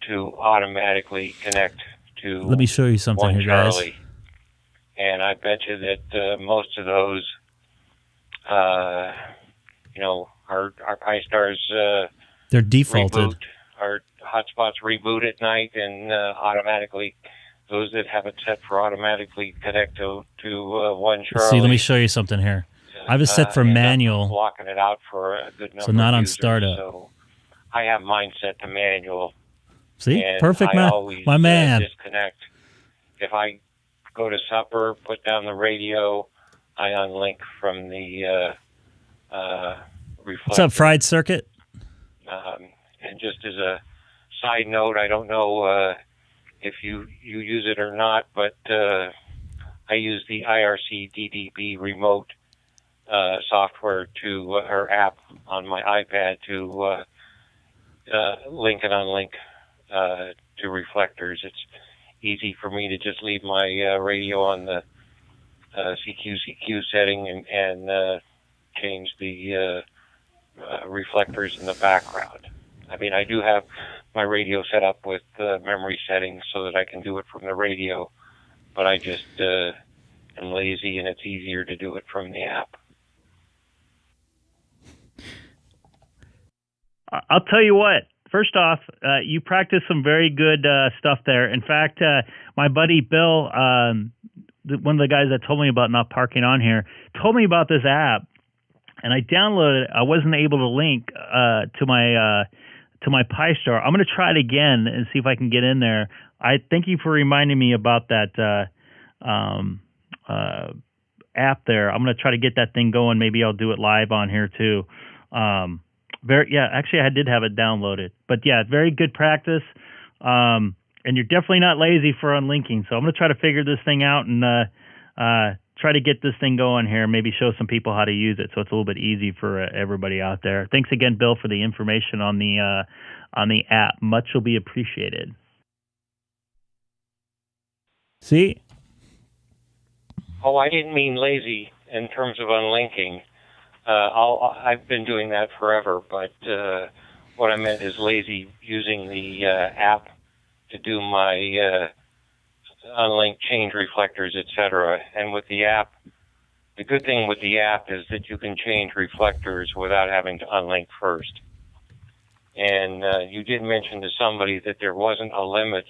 to automatically connect to.
Let me show you something here, guys.
Charlie. And I bet you that most of those, our Pi-Stars.
They're defaulted.
Reboot, our hotspots reboot at night, and automatically, those that have it set for automatically connect to one Charlie.
See, let me show you something here. I have it set for manual.
Blocking it out for a good number.
So not
of
on
users,
startup.
So I have mine set to manual.
See,
and
perfect,
I always,
my man.
Disconnect. If I go to supper, put down the radio, I unlink from the reflector.
What's up, Fried Circuit?
And just as a side note, I don't know if you use it or not, but I use the IRC DDB remote software or app on my iPad to link and unlink to reflectors. It's easy for me to just leave my radio on the CQ setting and change the reflectors in the background. I mean, I do have my radio set up with memory settings so that I can do it from the radio, but I just am lazy and it's easier to do it from the app.
I'll tell you what. First off, you practiced some very good stuff there. In fact, my buddy Bill, one of the guys that told me about not parking on here, told me about this app, and I downloaded it. I wasn't able to link to my Pi-Star. I'm going to try it again and see if I can get in there. I thank you for reminding me about that app there. I'm going to try to get that thing going. Maybe I'll do it live on here too. Actually, I did have it downloaded. But yeah, very good practice. And you're definitely not lazy for unlinking. So I'm going to try to figure this thing out and try to get this thing going here. Maybe show some people how to use it so it's a little bit easy for everybody out there. Thanks again, Bill, for the information on the app. Much will be appreciated.
See?
Oh, I didn't mean lazy in terms of unlinking. I've been doing that forever, but what I meant is lazy using the app to do my unlink, change reflectors, etc. And with the app, the good thing with the app is that you can change reflectors without having to unlink first. And you did mention to somebody that there wasn't a limit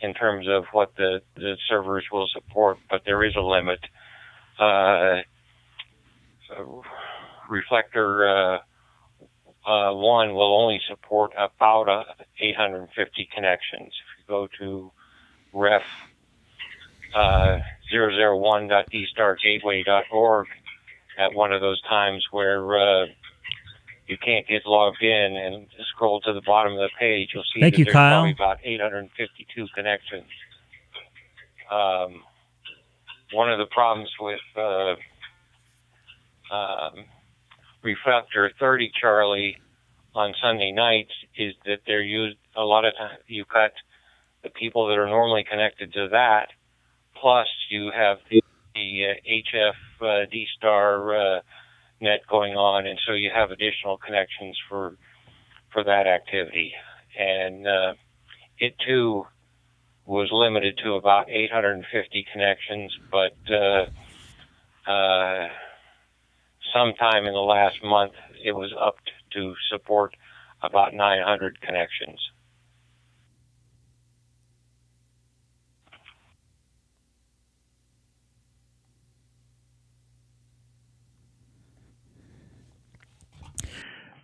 in terms of what the servers will support, but there is a limit. Reflector 1 will only support about 850 connections. If you go to ref 001.dstargateway.org at one of those times where you can't get logged in and scroll to the bottom of the page, you'll see
Thank
that
you,
there's
Kyle.
probably about 852 connections. One of the problems with Reflector 30 Charlie on Sunday nights is that they're used a lot of times. You've got the people that are normally connected to that, plus you have the HF DStar net going on, and so you have additional connections for that activity. And it too was limited to about 850 connections, but sometime in the last month it was up to support about 900 connections.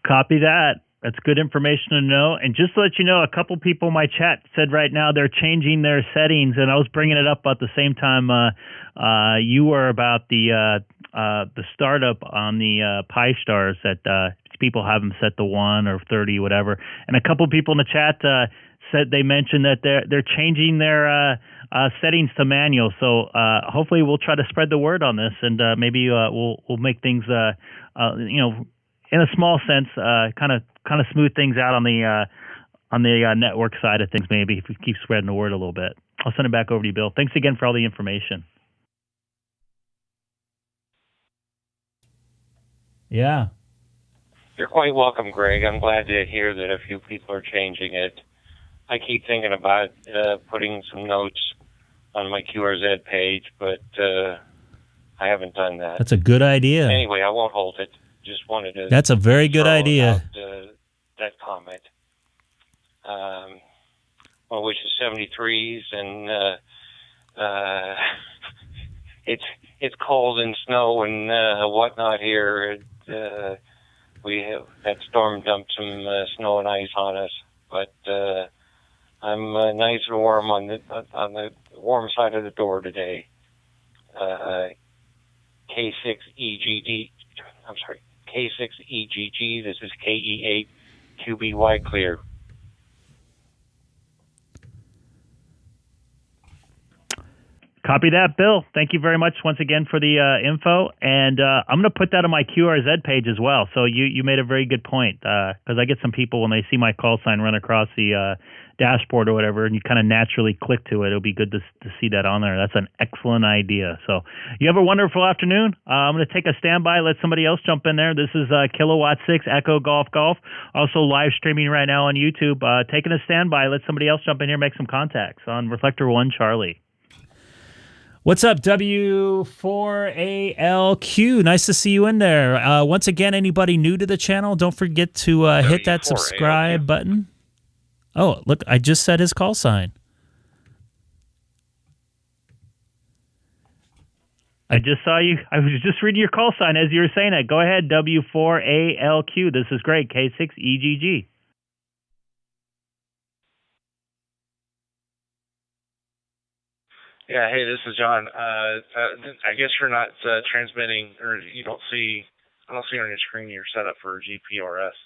Copy that. That's good information to know. And just to let you know, a couple people in my chat said right now they're changing their settings, and I was bringing it up at the same time you were about the startup on the Pi stars that people have them set to 1 or 30, whatever. And a couple people in the chat said they mentioned that they're changing their settings to manual. So hopefully we'll try to spread the word on this, and maybe we'll make things in a small sense, kind of smooth things out on the network side of things. Maybe if we keep spreading the word a little bit. I'll send it back over to you, Bill. Thanks again for all the information.
Yeah.
You're quite welcome, Greg. I'm glad to hear that a few people are changing it. I keep thinking about putting some notes on my QRZ page, but I haven't done that.
That's a good idea.
Anyway, I won't hold it. Just wanted to.
That's a very good idea.
Out, that comment. Well, which is 73s, and it's cold and snow and whatnot here. We have that storm dumped some snow and ice on us, but I'm nice and warm on the warm side of the door today. K6EGG. I'm sorry. K6EGG. This is KE8QBY clear.
Copy that, Bill. Thank you very much once again for the info. And I'm going to put that on my QRZ page as well. So you made a very good point, because I get some people when they see my call sign run across the dashboard or whatever, and you kind of naturally click to it. It'll be good to see that on there. That's an excellent idea. So you have a wonderful afternoon. I'm going to take a standby, let somebody else jump in there. This is Kilowatt 6 Echo Golf Golf, also live streaming right now on YouTube. Taking a standby, let somebody else jump in here, make some contacts on Reflector 1 Charlie.
What's up, W4ALQ? Nice to see you in there. Once again, anybody new to the channel, don't forget to hit that subscribe button. Oh, look, I just said his call sign.
I just saw you. I was just reading your call sign as you were saying it. Go ahead, W4ALQ. This is great. K6EGG.
Yeah, hey, this is John. I guess you're not transmitting, or I don't see on your screen your setup for GPRS,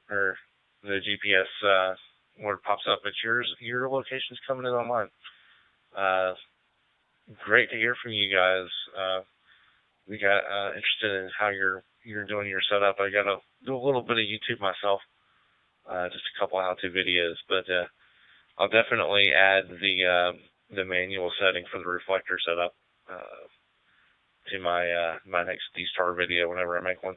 or the GPS where it pops up. But your location's coming in online. Great to hear from you guys. We got interested in how you're doing your setup. I got to do a little bit of YouTube myself, just a couple how-to videos, but I'll definitely add the manual setting for the reflector setup to my my next DStar video whenever I make one.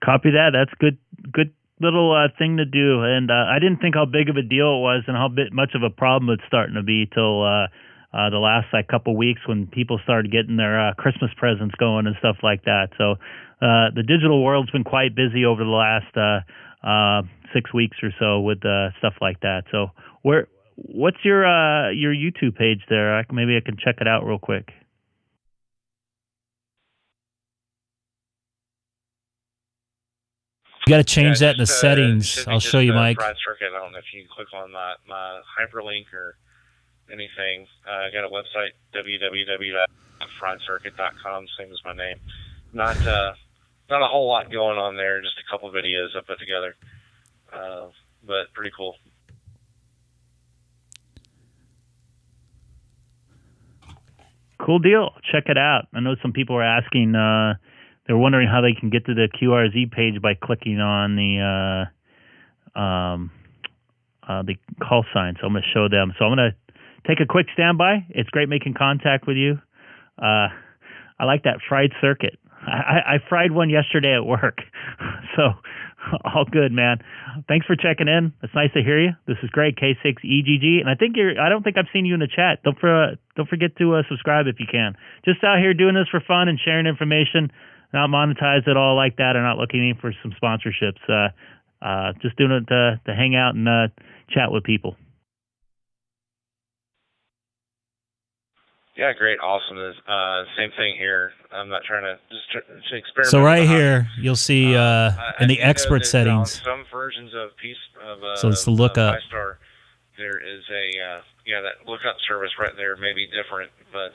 Copy that. That's good little thing to do. And I didn't think how big of a deal it was and how much of a problem it's starting to be till the last couple weeks when people started getting their Christmas presents going and stuff like that. So the digital world's been quite busy over the last 6 weeks or so with stuff like that. So what's your YouTube page there? Maybe I can check it out real quick.
You got to change that in the settings. I'll show you, Mike.
Fried Circuit. I don't know if you click on my hyperlink or anything. I got a website, www.friedcircuit.com, same as my name. Not a whole lot going on there, just a couple videos I put together. But pretty cool.
Cool deal. Check it out. I know some people are asking, they're wondering how they can get to the QRZ page by clicking on the call sign. So I'm going to show them. So I'm going to take a quick standby. It's great making contact with you. I like that fried circuit. I fried one yesterday at work. So all good, man. Thanks for checking in. It's nice to hear you. This is great, K6EGG. And I don't think I've seen you in the chat. Don't forget to subscribe if you can. Just out here doing this for fun and sharing information. Not monetized at all like that, or not looking for some sponsorships. Just doing it to hang out and chat with people.
Yeah, great, awesome. Same thing here. I'm not trying to just experiment.
So right here, you'll see in the expert settings.
Some versions of
so it's the lookup.
DStar, there is that lookup service right there may be different, but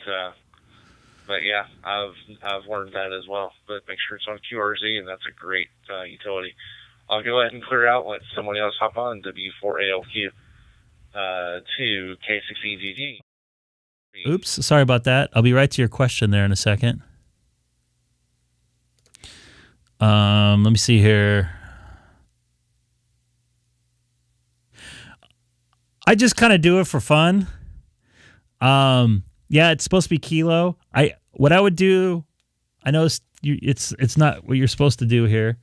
yeah, I've learned that as well. But make sure it's on QRZ, and that's a great utility. I'll go ahead and clear out. Let someone else hop on W4ALQ to K6EGG.
Oops, sorry about that. I'll be right to your question there in a second. Let me see here. I just kind of do it for fun. Yeah, it's supposed to be kilo. What I would do, I know it's not what you're supposed to do here.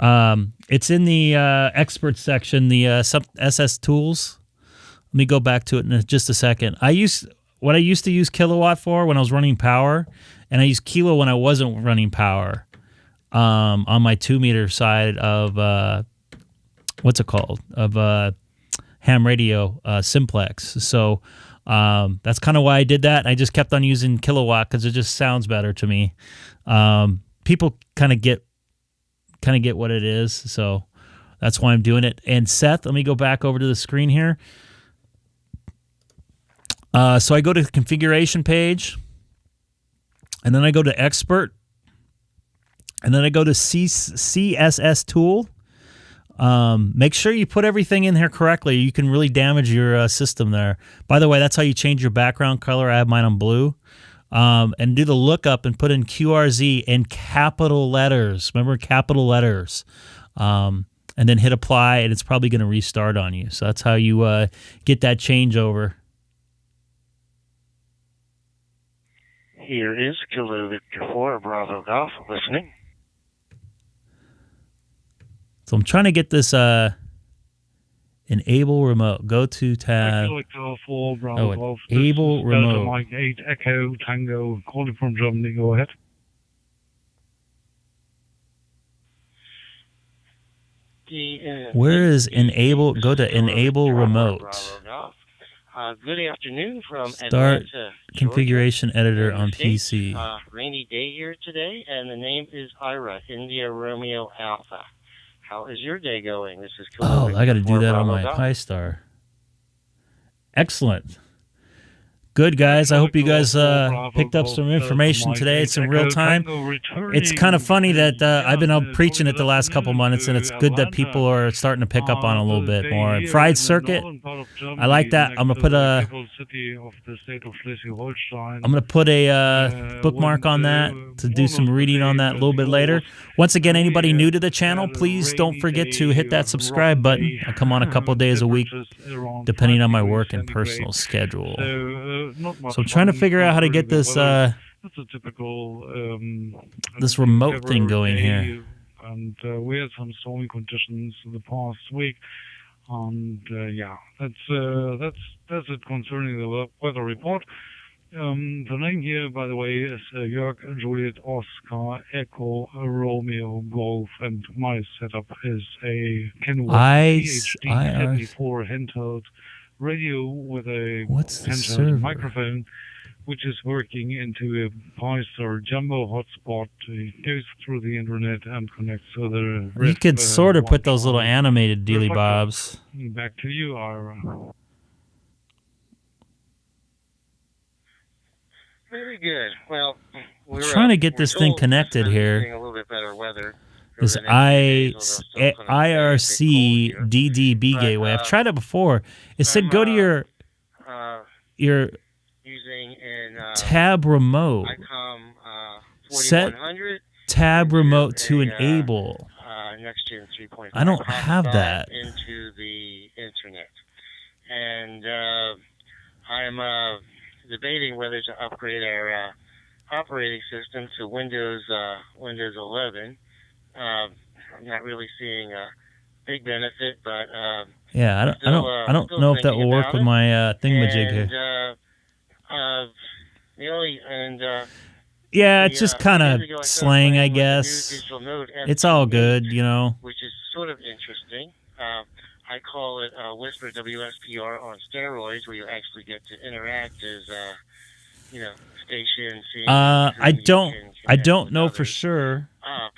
It's in the expert section, the SS tools. Let me go back to it in just a second. What I used to use kilowatt for when I was running power, and I use kilo when I wasn't running power on my 2-meter side of, what's it called, of ham radio simplex. So that's kind of why I did that. I just kept on using kilowatt because it just sounds better to me. People kind of get what it is, so that's why I'm doing it. And Seth, let me go back over to the screen here. So I go to the configuration page, and then I go to expert, and then I go to CSS tool. Make sure you put everything in here correctly. You can really damage your system there. By the way, that's how you change your background color. I have mine on blue. And do the lookup and put in QRZ in capital letters. Remember, capital letters. And then hit apply, and it's probably going to restart on you. So that's how you get that changeover.
Here is Kilo Victor 4 Bravo Golf listening.
So I'm trying to get this enable remote. Go to tab. Enable remote.
Mike 8 Echo Tango calling from Germany. Go ahead.
Where is enable? Go to enable remote.
Good afternoon from
Start
Atlanta,
configuration
Georgia,
editor on
States.
PC.
Rainy day here today, and the name is Ira, India Romeo Alpha. How is your day going? This is
Oh, I got to do that on my Pi-Star. Excellent. Good, guys. I hope you guys picked up some information today. It's in real time. It's kind of funny that I've been out preaching it the last couple months, and it's good that people are starting to pick up on it a little bit more. And fried circuit, I like that. I'm gonna put a bookmark on that to do some reading on that a little bit later. Once again, anybody new to the channel, please don't forget to hit that subscribe button. I come on a couple days a week, depending on my work and personal schedule. So I'm trying to figure out how to get this
that's a typical
this remote thing going here.
And we had some stormy conditions in the past week, and yeah, that's that's it concerning the weather report. The name here, by the way, is Jörg Juliet Oscar Echo Romeo Golf, and my setup is a Kenwood PHD-74 handheld radio with a handheld microphone, which is working into a Pi-Star Jumbo hotspot. It goes through the internet and connects to the
You could sort of put those little animated dealy
reflector.
bobs.
Back to you, Ira.
Very good. Well, we're
trying to get this thing connected here.
A little bit better weather.
This IRC DDB gateway. I've tried it before. It said go to your
using in
tab remote.
Icom
Set
4100
tab remote to enable.
Next Gen 3.5.
I don't have that.
Into the internet, and I'm debating whether to upgrade our operating system to Windows 11. I'm not really seeing a big benefit, but
yeah, I don't know if that will work with my thingamajig here. Yeah, it's just kind of slang, I guess. It's all good, you know.
Which is sort of interesting. I call it Whisper WSPR on steroids, where you actually get to interact as, station.
I don't know for sure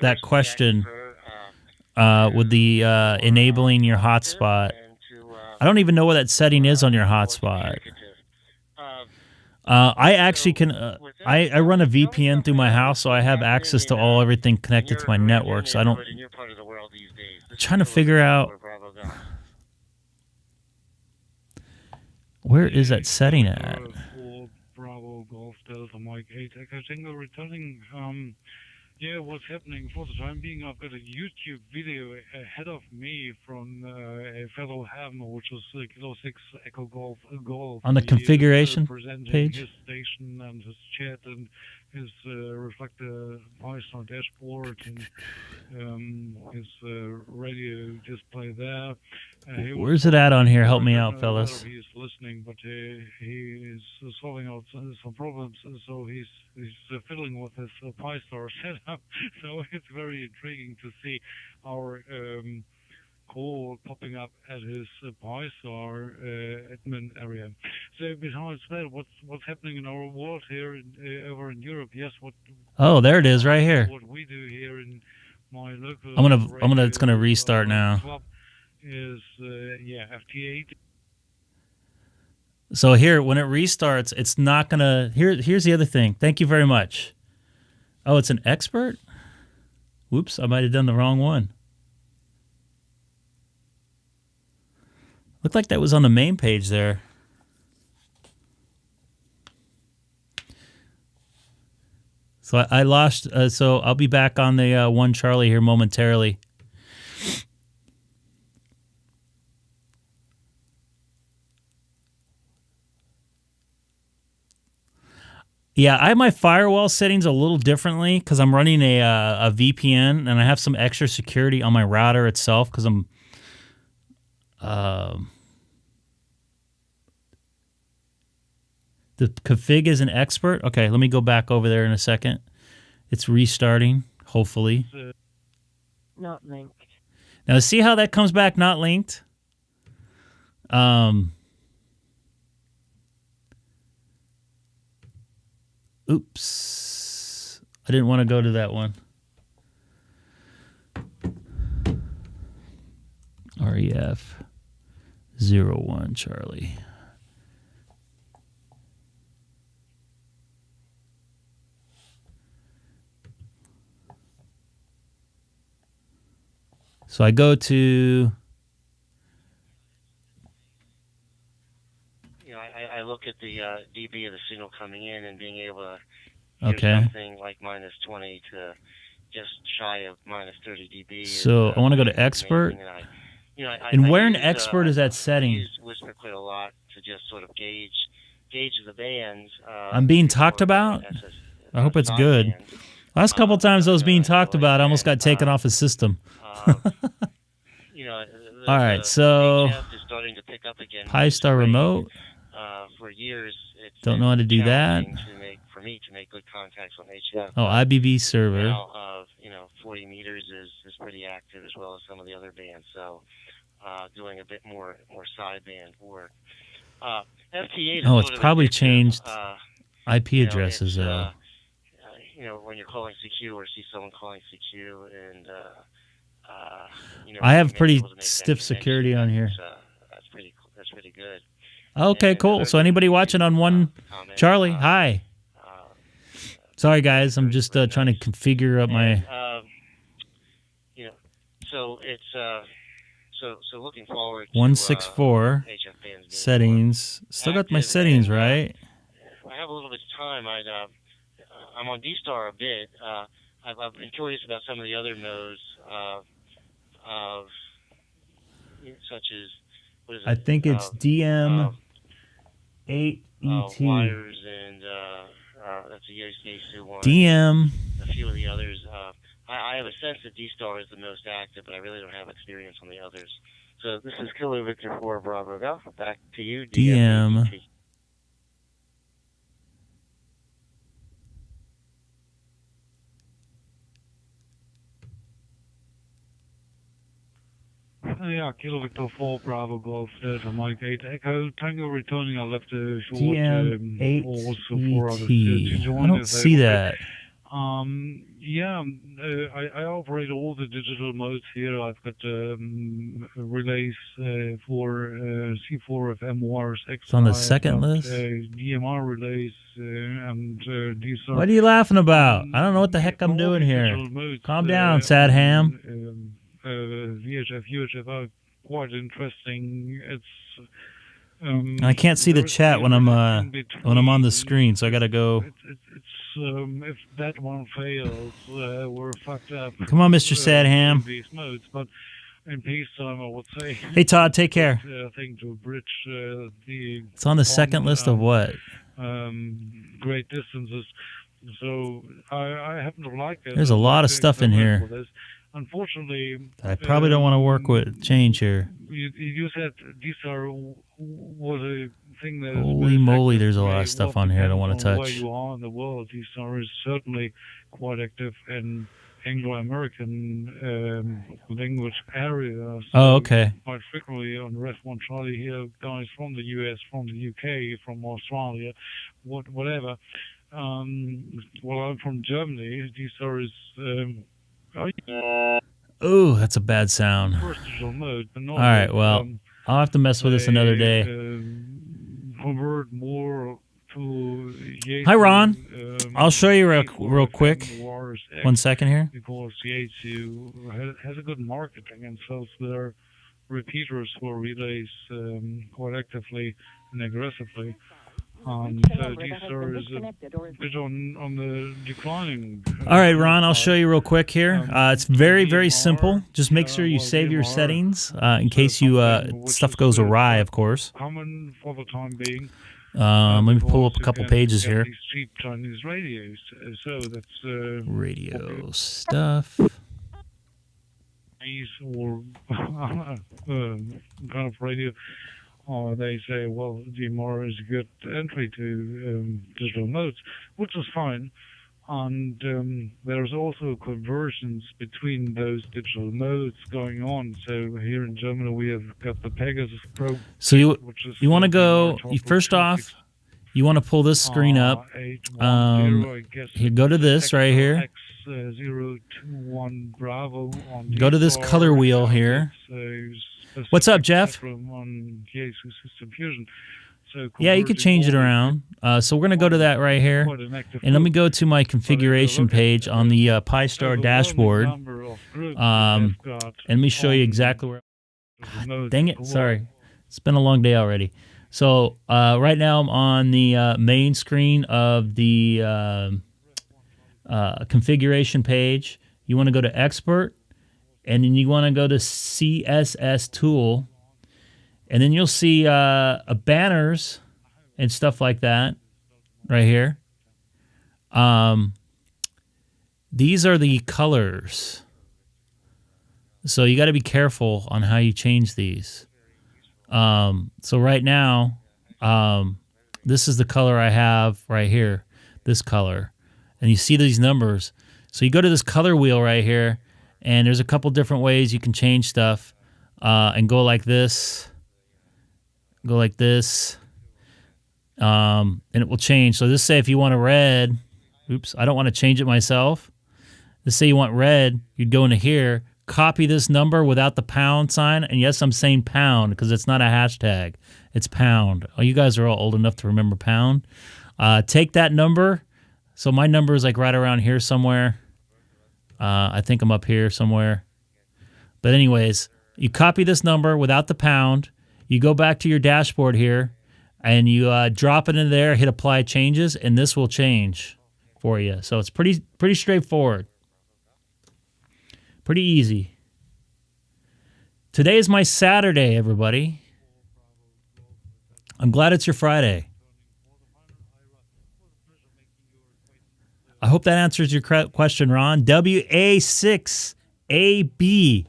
that question with the enabling your hotspot. I don't even know what that setting is on your hotspot. I actually can. I run a VPN through my house, so I have access to everything connected to my network. So I don't. I'm trying to figure out where is that setting at.
Bravo Golf Delta Mike 8 Echo Tango returning. Yeah, what's happening for the time being? I've got a YouTube video ahead of me from a fellow ham, which is Kilo 6 Echo Golf.
On the configuration page?
His station and his chat and his reflector Pi-Star dashboard and his radio display there.
Where's it at on here? Help me out, fellas.
He's listening, but he is solving out some problems, so he's fiddling with his Pi-Star setup. So it's very intriguing to see our call popping up at his Pi-Star admin area. So besides that, what's happening in our world here over in Europe? Yes,
oh, there it is, right here.
What we do here in my local.
It's gonna restart now.
Club is FT8.
So here, when it restarts, it's not gonna. Here's the other thing. Thank you very much. Oh, it's an expert? Whoops, I might have done the wrong one. Looked like that was on the main page there. So I lost, so I'll be back on the 1 Charlie here momentarily. Yeah, I have my firewall settings a little differently because I'm running a VPN and I have some extra security on my router itself because I'm the config is an expert. Okay, let me go back over there in a second. It's restarting, hopefully.
Not linked.
Now see how that comes back not linked? Oops. I didn't want to go to that one. REF 01 Charlie. So I go to...
I look at the dB of the signal coming in and being able to hear something like -20 to just shy of -30 dB.
So I want to go to expert. And where in expert is that setting?
I use Whisper quite a lot to just sort of gauge the bands.
I'm being talked about? I hope it's good. Last couple times I was being talked about, I almost got taken off his system.
All
right, so
starting to pick up again.
Pi-Star remote.
for years, it's
Don't
been
know how to do that.
challenging for me to make good contacts on HF.
Oh, IBV server.
Now, 40 meters is pretty active as well as some of the other bands. So, doing a bit more sideband work. FT8 is
Oh, it's probably changed IP addresses.
When you're calling CQ or see someone calling CQ, and
I have pretty stiff security on here.
That's pretty good.
Okay,
and
cool. So anybody watching on one, Charlie, hi. Sorry guys, I'm just trying to configure up my.
So it's so looking forward to
164
HF bands
settings. Still got my settings right.
I have a little bit of time. I'm on DStar a bit. I've been curious about some of the other nodes such as what is it?
I think it's DM8ET.
Wires and that's a Yaesu one.
DM.
A few of the others. I have a sense that DStar is the most active, but I really don't have experience on the others. So this is Kilo Victor 4 Bravo Golf. Back to you,
DM.
Yeah, Kilo Victor 4 Bravo Golf Delta Mike 8 Echo Tango returning. I left a short
DM8ET. I don't see that.
I operate all the digital modes here. I've got relays for C4 FM wires.
It's on the second list.
DMR relays and DStar.
What are you laughing about? I don't know what the heck I'm doing here. Calm down, sad ham.
VHF, UHF are quite interesting. It's
I can't see the chat when I'm on the screen, so I gotta go.
If that one fails, we're fucked up.
Come on, Mr. Sadham.
These modes, but in peacetime, I would say.
Hey, Todd, take care.
Thing to bridge the.
It's on the second list of what?
Great distances. So I happen to like it.
There's a lot of stuff in here.
Unfortunately,
I probably don't want to work with change here.
You said DStar was a thing that.
Holy moly, there's a lot of stuff on here I don't want to touch.
Where you are in the world, DStar is certainly quite active in Anglo-American language areas.
Oh, okay.
Quite frequently on Ref 1 Charlie here, guys from the US, from the UK, from Australia, whatever. Well, I'm from Germany. DStar is.
Oh, that's a bad sound.
Mode,
all right, well, I'll have to mess with this another day.
Convert more to Yaesu,
hi, Ron. I'll show you real quick. 1 second here.
Because Yaesu has a good marketing and sells their repeaters for relays quite actively and aggressively. DStar is a bit on the declining.
All right, Ron, I'll show you real quick here. It's very, very simple. Just make sure you save your settings in case stuff goes awry, of course.
Common for the time being.
Let me pull up a couple pages here.
These cheap Chinese radios, so that's
radio stuff.
Or kind of radio. They say, well, DMR is a good entry to digital modes, which is fine. And there's also conversions between those digital modes going on. So here in Germany, we have got the Pegasus Pro.
So you want to go, first off, you want to pull this screen up. Here, go to this right here.
X021 Bravo on
go to this color wheel here. What's up, Jeff? Yeah, you could change it around. So we're going to go to that right here. And let me go to my configuration page on the PiStar dashboard. And let me show you exactly where... Dang it, sorry. It's been a long day already. So right now I'm on the main screen of the configuration page. You want to go to Expert. And then you want to go to CSS Tool, and then you'll see banners and stuff like that right here. These are the colors. So you got to be careful on how you change these. So right now, This is the color I have right here, this color. And you see these numbers. So you go to this color wheel right here, and there's a couple different ways you can change stuff. And go like this. Go like this. And it will change. So this say if you want a red, oops, I don't want to change it myself. Let's say you want red, you'd go into here, copy this number without the pound sign, and yes, I'm saying pound because it's not a hashtag. It's pound. Oh, you guys are all old enough to remember pound. Take that number. So my number is like right around here somewhere. I think I'm up here somewhere. But anyways, you copy this number without the pound. You go back to your dashboard here, and you drop it in there, hit apply changes, and this will change for you. So it's pretty straightforward. Pretty easy. Today is my Saturday, everybody. I'm glad it's your Friday. I hope that answers your question, Ron. WA6AB.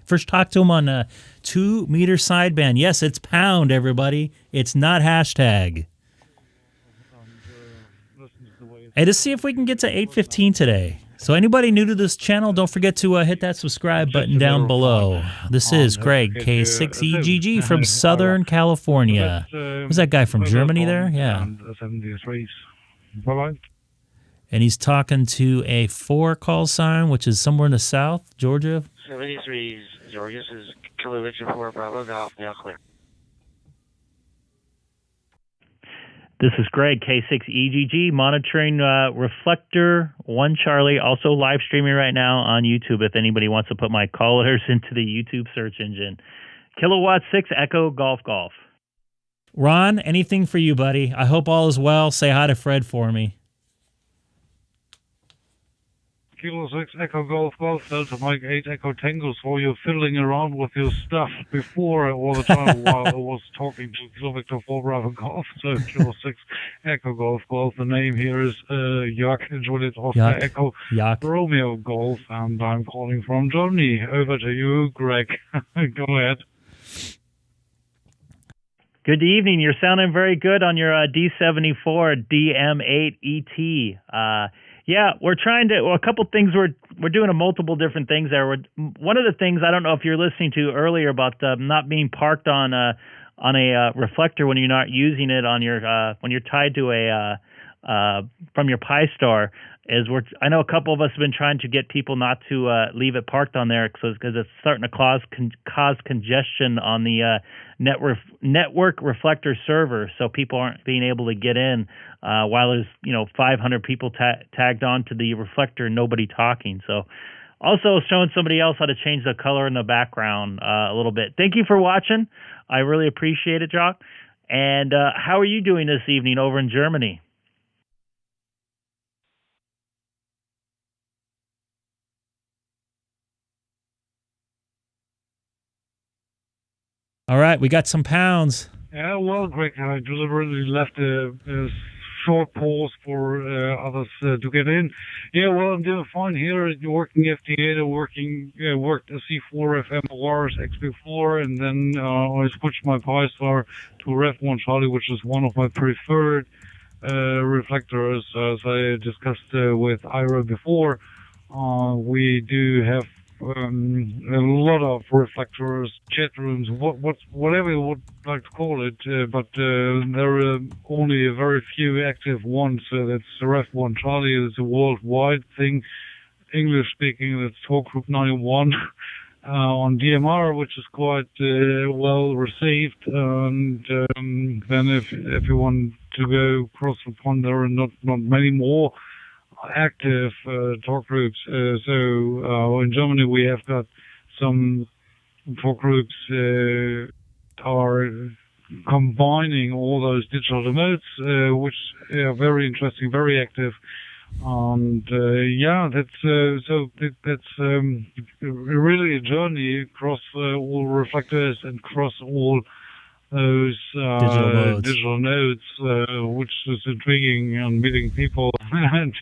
First talk to him on a 2-meter sideband. Yes, it's pound, everybody. It's not hashtag. Hey, let's see if we can get to 8:15 today. So anybody new to this channel, don't forget to hit that subscribe button down below. This is Greg, K6EGG from Southern California. Was that guy from Germany there? Yeah.
Bye-bye.
And he's talking to a 4 call sign, which is somewhere in the south, Georgia.
73, Georgia, this is Kilo Victor 4, Bravo Golf, now clear.
This is Greg, K6EGG, monitoring Reflector 1 Charlie, also live streaming right now on YouTube if anybody wants to put my callers into the YouTube search engine. Kilowatt 6 Echo Golf Golf.
Ron, anything for you, buddy. I hope all is well. Say hi to Fred for me.
Kilo 6 Echo Golf Golf Delta Mike 8 Echo Tango. So you're fiddling around with your stuff before all the time while I was talking to Kilo Victor 4 Bravo Golf. So Kilo 6 Echo Golf Golf. The name here is Jörg Juliet Oscar Echo Romeo Golf, and I'm calling from Germany. Over to you, Greg. Go ahead.
Good evening. You're sounding very good on your D74 DM8 ET. Yeah, we're trying to. Well, a couple things we're doing multiple different things there. One of the things I don't know if you're listening to earlier about not being parked on a reflector when you're not using it on your when you're tied to a from your Pi-Star is I know a couple of us have been trying to get people not to leave it parked on there because it's starting to cause congestion on the network reflector server, so people aren't being able to get in while there's 500 people tagged on to the reflector and nobody talking. So also showing somebody else how to change the color in the background a little bit. Thank you for watching. I really appreciate it, Jock. And how are you doing this evening over in Germany?
All right, we got some pounds.
Yeah, well, Greg, I deliberately left a short pause for others to get in. Yeah, well, I'm doing fine here. Working FT8, worked a C4 FMORs XP4, and then I switched my Pi-Star to Ref1 Charlie, which is one of my preferred reflectors, as I discussed with Ira before. We do have a lot of reflectors, chat rooms, whatever you would like to call it, but there are only a very few active ones. That's Ref1 Charlie. It's a worldwide thing. English speaking, that's Talk Group 91 on DMR, which is quite well received. And then if you want to go across the pond, there are not many more active talk groups. So in Germany we have got some talk groups are combining all those digital modes, which are very interesting, very active. And yeah, that's really a journey across all reflectors and across all those digital nodes, which is intriguing, and meeting people and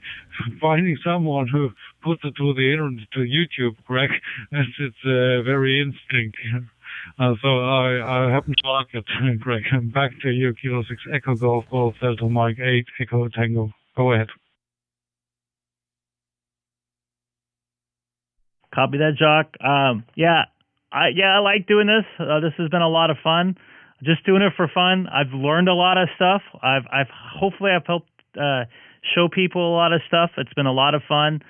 finding someone who puts it to the internet, to YouTube, Greg. It's very interesting. So I happen to like it, Greg. Back to you, Kilo 6 Echo Golf Golf Delta Mike 8 Echo Tango. Go ahead.
Copy that, Jock. I like doing this. This has been a lot of fun. Just doing it for fun. I've learned a lot of stuff. Hopefully I've helped show people a lot of stuff. It's been a lot of fun.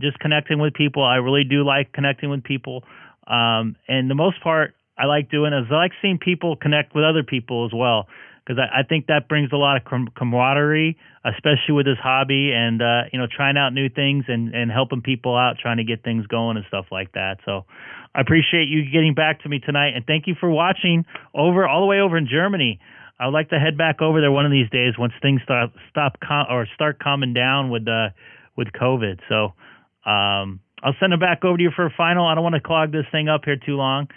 Just connecting with people. I really do like connecting with people. And the most part I like doing is I like seeing people connect with other people as well, because I think that brings a lot of camaraderie, especially with this hobby, and trying out new things and helping people out, trying to get things going and stuff like that. So I appreciate you getting back to me tonight, and thank you for watching all the way over in Germany. I would like to head back over there one of these days once things start calming down with COVID. So I'll send it back over to you for a final. I don't want to clog this thing up here too long.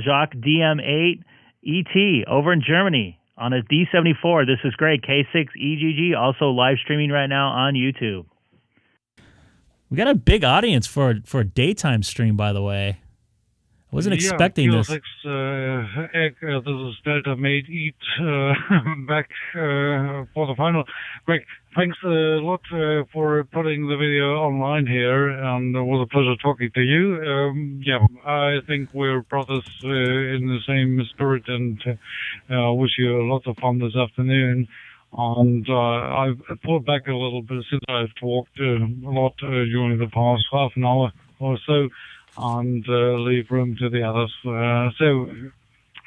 Jacques DM8ET over in Germany on a D74. This is great. K6EGG, also live streaming right now on YouTube.
We got a big audience for a daytime stream, by the way. I wasn't expecting this.
K6 Egg, this is Delta Mate Eat back for the final. Greg, thanks a lot for putting the video online here, and it was a pleasure talking to you. I think we're brothers in the same spirit, and wish you lots of fun this afternoon. And I've pulled back a little bit since I've talked a lot during the past half an hour or so, and leave room to the others. So,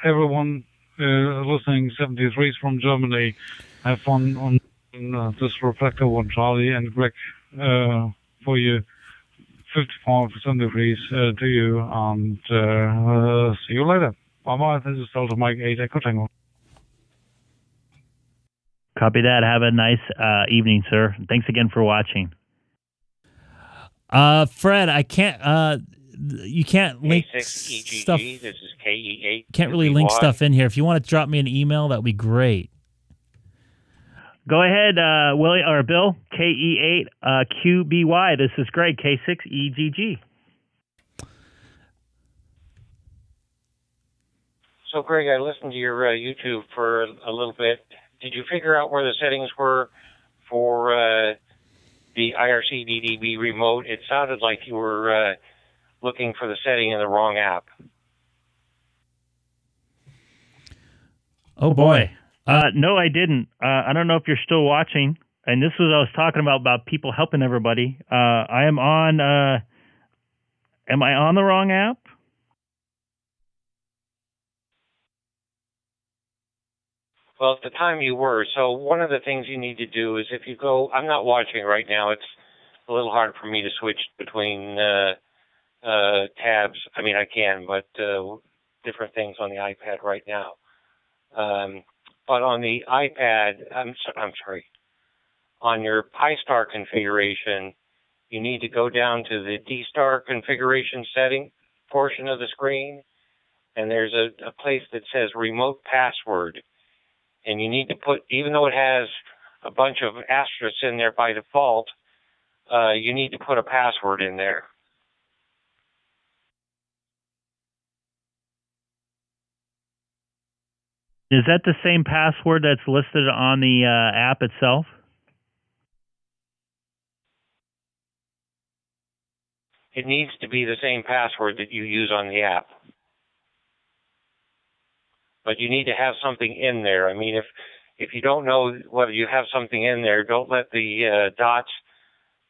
everyone listening, 73s from Germany, have fun on this reflector one, Charlie, and Greg, for you, 55% degrees to you, and see you later. Bye-bye. This is Delta Mike 8 Echo Tango.
Copy that. Have a nice evening, sir. Thanks again for watching.
Fred, I can't. You can't link
K6EGG,
stuff.
this is KE8.
Can't really link stuff in here. If you want to drop me an email, that would be great.
Go ahead, Willie or Bill. KE8QBY. This is Greg. K6EGG.
So, Greg, I listened to your YouTube for a little bit. Did you figure out where the settings were for the IRC DDB remote? It sounded like you were looking for the setting in the wrong app.
Oh boy.
No, I didn't. I don't know if you're still watching. And this was I was talking about people helping everybody. I am on. Am I on the wrong app?
Well, at the time you were. So one of the things you need to do is if you go, I'm not watching right now. It's a little hard for me to switch between tabs. I mean, I can, but different things on the iPad right now. But on the iPad, I'm sorry, on your PiStar configuration, you need to go down to the DStar configuration setting portion of the screen, and there's a place that says remote password. And you need to put, even though it has a bunch of asterisks in there by default, you need to put a password in there.
Is that the same password that's listed on the app itself?
It needs to be the same password that you use on the app. But you need to have something in there. I mean, if you don't know whether you have something in there, don't let the dots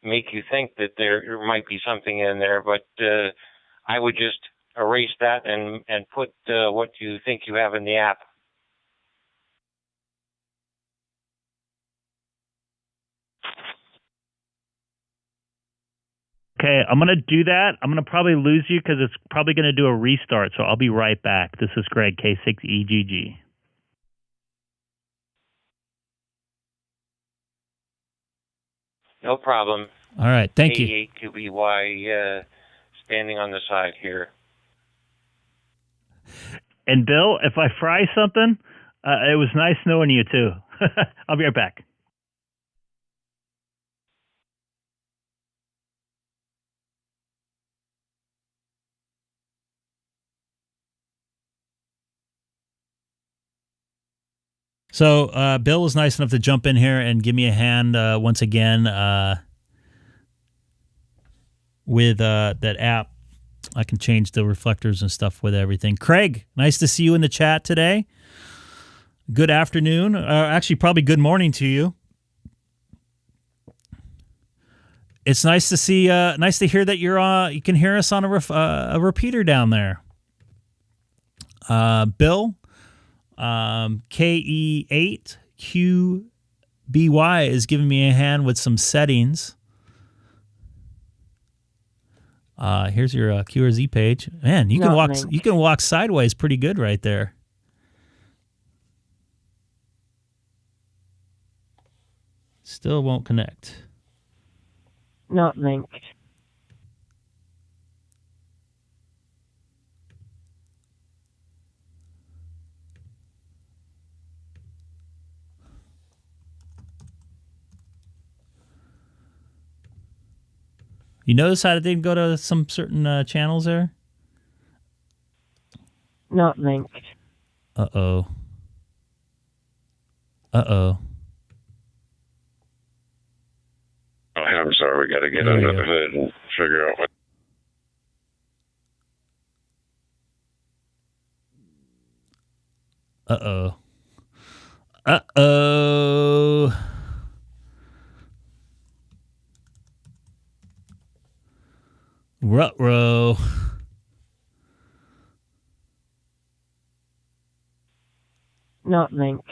make you think that there might be something in there. But I would just erase that and put what you think you have in the app.
Okay, I'm going to do that. I'm going to probably lose you because it's probably going to do a restart, so I'll be right back. This is Greg, K6EGG.
No problem.
All right, thank you.
K8QBY standing on the side here.
And Bill, if I fry something, it was nice knowing you too. I'll be right back.
So Bill was nice enough to jump in here and give me a hand once again with that app. I can change the reflectors and stuff with everything. Craig, nice to see you in the chat today. Good afternoon. Actually, probably good morning to you. It's nice to see. Nice to hear that you can hear us on a repeater down there. Bill, K6EGG is giving me a hand with some settings. Here's your QRZ page. Man, you can walk sideways pretty good right there. Still won't connect.
Not linked.
You notice how it didn't go to some certain channels there?
Not linked.
Uh-oh. Uh-oh.
Oh, I'm sorry. We got to get under the hood and figure out what.
Uh-oh. Uh-oh. Ruh-roh.
Not linked.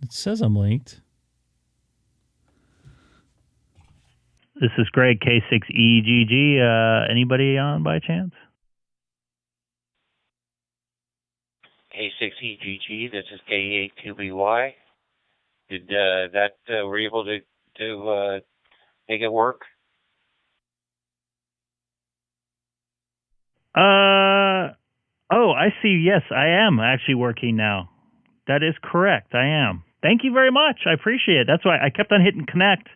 It says I'm linked.
This is Greg, K6EGG. Anybody on by chance?
K6EGG, this is K8QBY. Did were you able to make it work?
Oh, I see. Yes, I am actually working now. That is correct. I am. Thank you very much. I appreciate it. That's why I kept on hitting connect,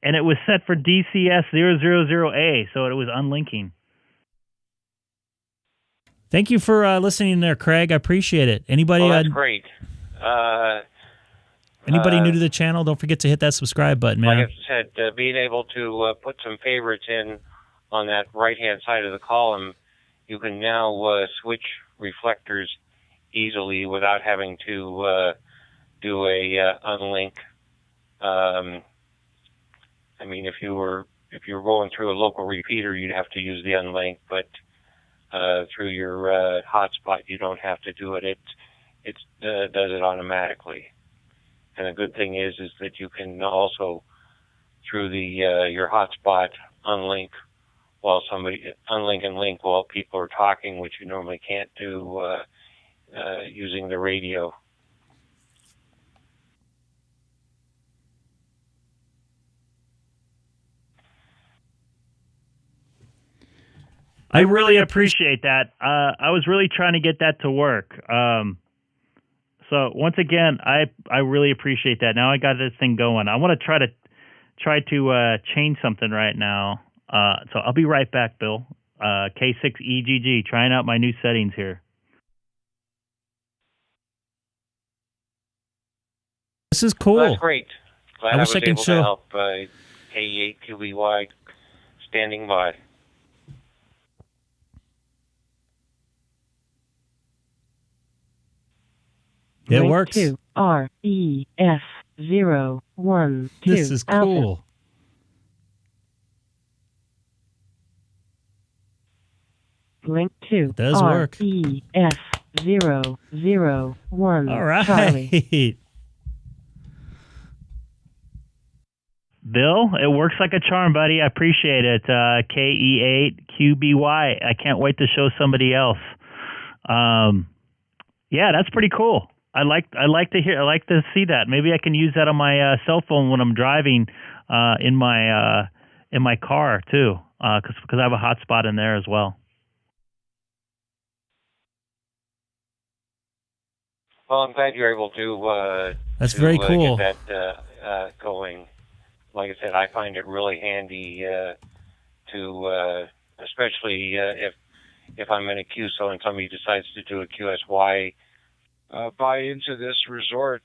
and it was set for DCS000A, so it was unlinking.
Thank you for listening there, Craig. I appreciate it. Anybody?
That's great.
Anybody new to the channel? Don't forget to hit that subscribe button, man.
Like I said, being able to put some favorites in on that right-hand side of the column, you can now switch reflectors easily without having to do a unlink. I mean, if you were going through a local repeater, you'd have to use the unlink, but through your hotspot, you don't have to do it. It does it automatically. And the good thing is that you can also, through the your hotspot, unlink and link while people are talking, which you normally can't do using the radio.
I really appreciate that. I was really trying to get that to work. So once again, I really appreciate that. Now I got this thing going. I want to try to change something right now. So I'll be right back, Bill. K6EGG, trying out my new settings here.
This is cool.
Well, that's great. Glad
I wish I could
able
show.
to help. K8QBY standing by.
It works.
To REF012.
This is cool.
Link to
It does work.
REF001.
All right.
Charlie.
Bill, it works like a charm, buddy. I appreciate it. K6EGG. I can't wait to show somebody else. Yeah, that's pretty cool. I like to see that. Maybe I can use that on my cell phone when I'm driving in my car too, because I have a hotspot in there as well.
Well, I'm glad you're able to.
That's very cool.
Get that going. Like I said, I find it really handy to, especially if I'm in a QSO and somebody decides to do a QSY.
Buy into this resort.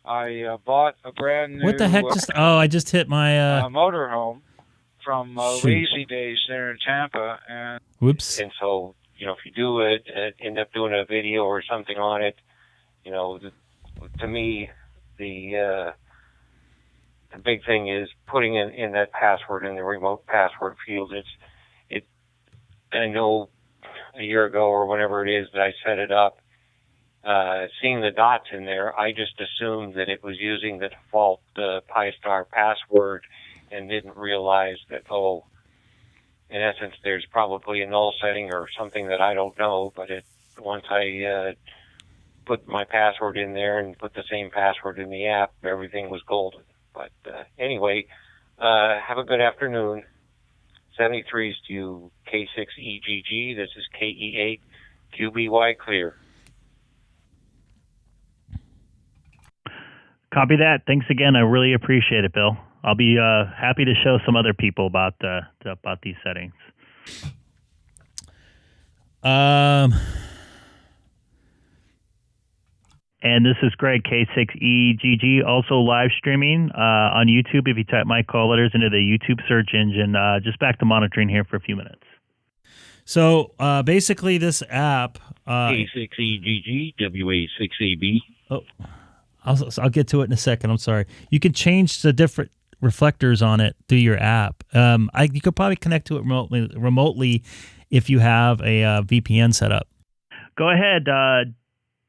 I bought a brand new
What the heck? I just hit my.
motorhome from
Shoot.
Lazy Days there in Tampa, and
Whoops.
And so, if you do it, end up doing a video or something on it, to me, the big thing is putting in that password in the remote password field. I know a year ago or whenever it is that I set it up, seeing the dots in there, I just assumed that it was using the default PyStar password and didn't realize that, in essence, there's probably a null setting or something that I don't know, but once I put my password in there and put the same password in the app, everything was golden. But anyway, have a good afternoon. 73s to K6EGG. This is KE8QBY clear.
Copy that. Thanks again. I really appreciate it, Bill. I'll be happy to show some other people about these settings. And this is Greg, K6EGG, also live streaming on YouTube. If you type my call letters into the YouTube search engine, just back to monitoring here for a few minutes.
So basically, this app
K6EGG WA6AB.
Oh, I'll get to it in a second. I'm sorry. You can change the different reflectors on it through your app. You could probably connect to it remotely if you have a VPN set up.
Go ahead.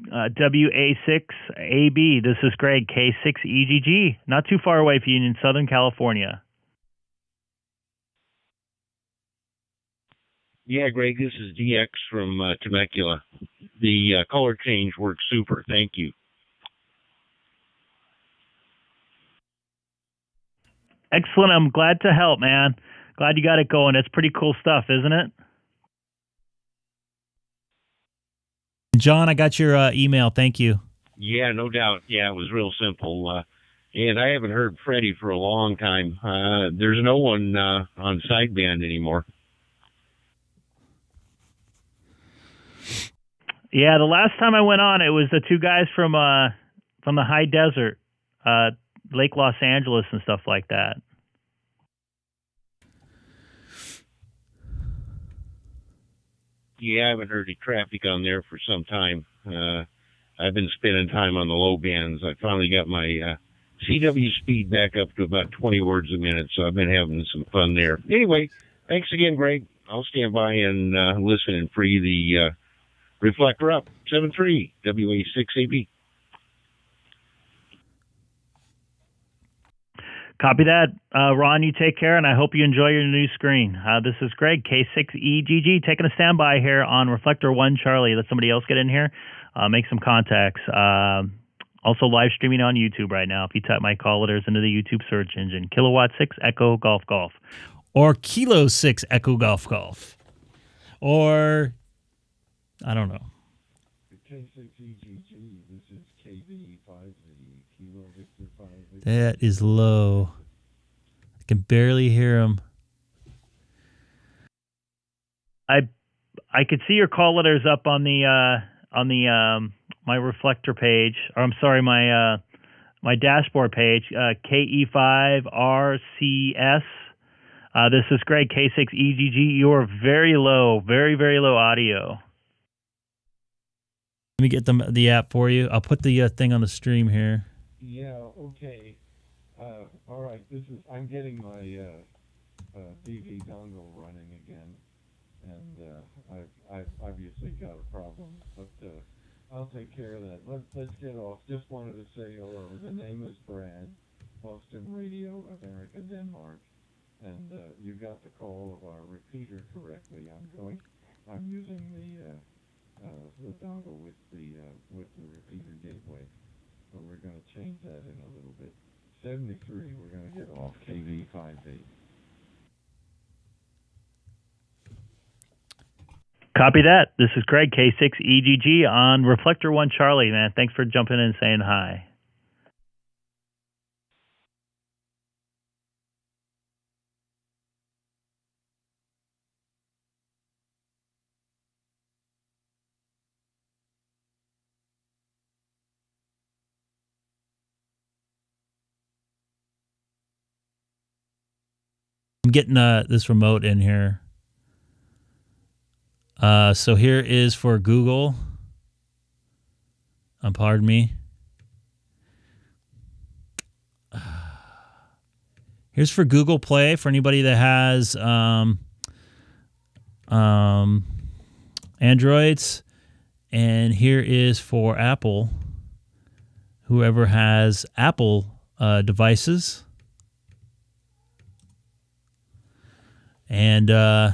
WA6AB. This is Greg, K6EGG. Not too far away from you in Southern California.
Yeah, Greg, this is DX from Temecula. The color change works super. Thank you.
Excellent. I'm glad to help, man. Glad you got it going. That's pretty cool stuff, isn't it?
John, I got your email. Thank you.
Yeah, no doubt. Yeah, it was real simple. And I haven't heard Freddie for a long time. There's no one on sideband anymore.
Yeah, the last time I went on, it was the two guys from the high desert, Lake Los Angeles and stuff like that.
Yeah, I haven't heard any traffic on there for some time. I've been spending time on the low bands. I finally got my CW speed back up to about 20 words a minute, so I've been having some fun there. Anyway, thanks again, Greg. I'll stand by and listen and free the reflector up. 73 WA6AB.
Copy that. Ron, you take care, and I hope you enjoy your new screen. This is Greg, K6EGG, taking a standby here on Reflector 1 Charlie. Let somebody else get in here, make some contacts. Also live streaming on YouTube right now. If you type my call letters into the YouTube search engine, Kilowatt 6 Echo Golf Golf.
Or Kilo 6 Echo Golf Golf. Or, I don't know.
K6EGG, this is KB5Z, Kilo Victor 5.
That is low. I can barely hear him.
I could see your call letters up on the my reflector page, or I'm sorry, my dashboard page, KE5RCS. This is Greg, K6EGG. You are very low, very, very low audio.
Let me get the app for you. I'll put the thing on the stream here.
Yeah, okay. All right, I'm getting my DV dongle running again, and I've obviously got a problem, but I'll take care of that. Let's get off. Just wanted to say hello. The name is Brad, Boston Radio, America, Denmark, and you got the call of our repeater correctly. I'm using the dongle with the repeater gateway. But we're going to change that in a little bit. 73, we're going to get off KV58.
Copy that. This is Greg, K6EGG on Reflector 1 Charlie, man. Thanks for jumping in and saying hi.
I'm getting this remote in here. So here is for Google. Pardon me. Here's for Google Play for anybody that has Androids. And here is for Apple. Whoever has Apple devices. And there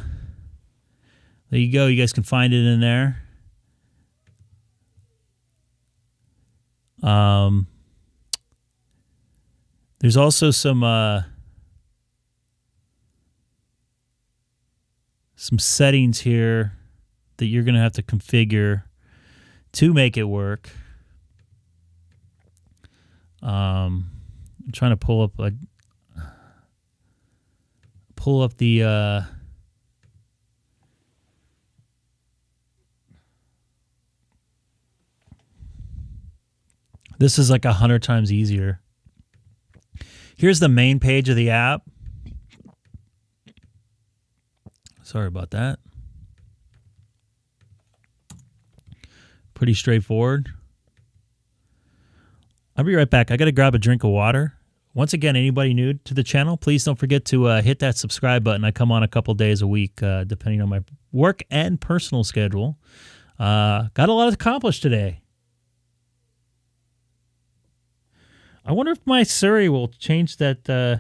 you go. You guys can find it in there. There's also some settings here that you're going to have to configure to make it work. I'm trying to pull up the this is like 100 times easier. Here's the main page of the app. Sorry about that. Pretty straightforward. I'll be right back. I got to grab a drink of water. Once again, anybody new to the channel, please don't forget to hit that subscribe button. I come on a couple days a week, depending on my work and personal schedule. Got a lot accomplished today. I wonder if my Siri will change that. How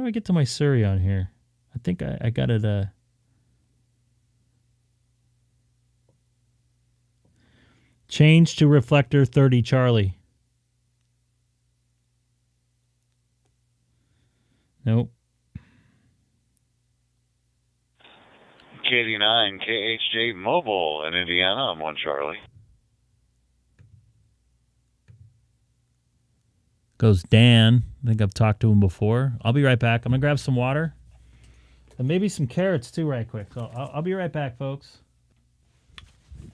do I get to my Siri on here? I think I got it. Change to reflector 30 Charlie. Nope.
K89 KHJ Mobile in Indiana. I'm 1 Charlie.
Goes Dan. I think I've talked to him before. I'll be right back. I'm going to grab some water. And maybe some carrots too right quick. So I'll be right back, folks. Do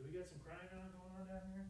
we got some crying going on down here?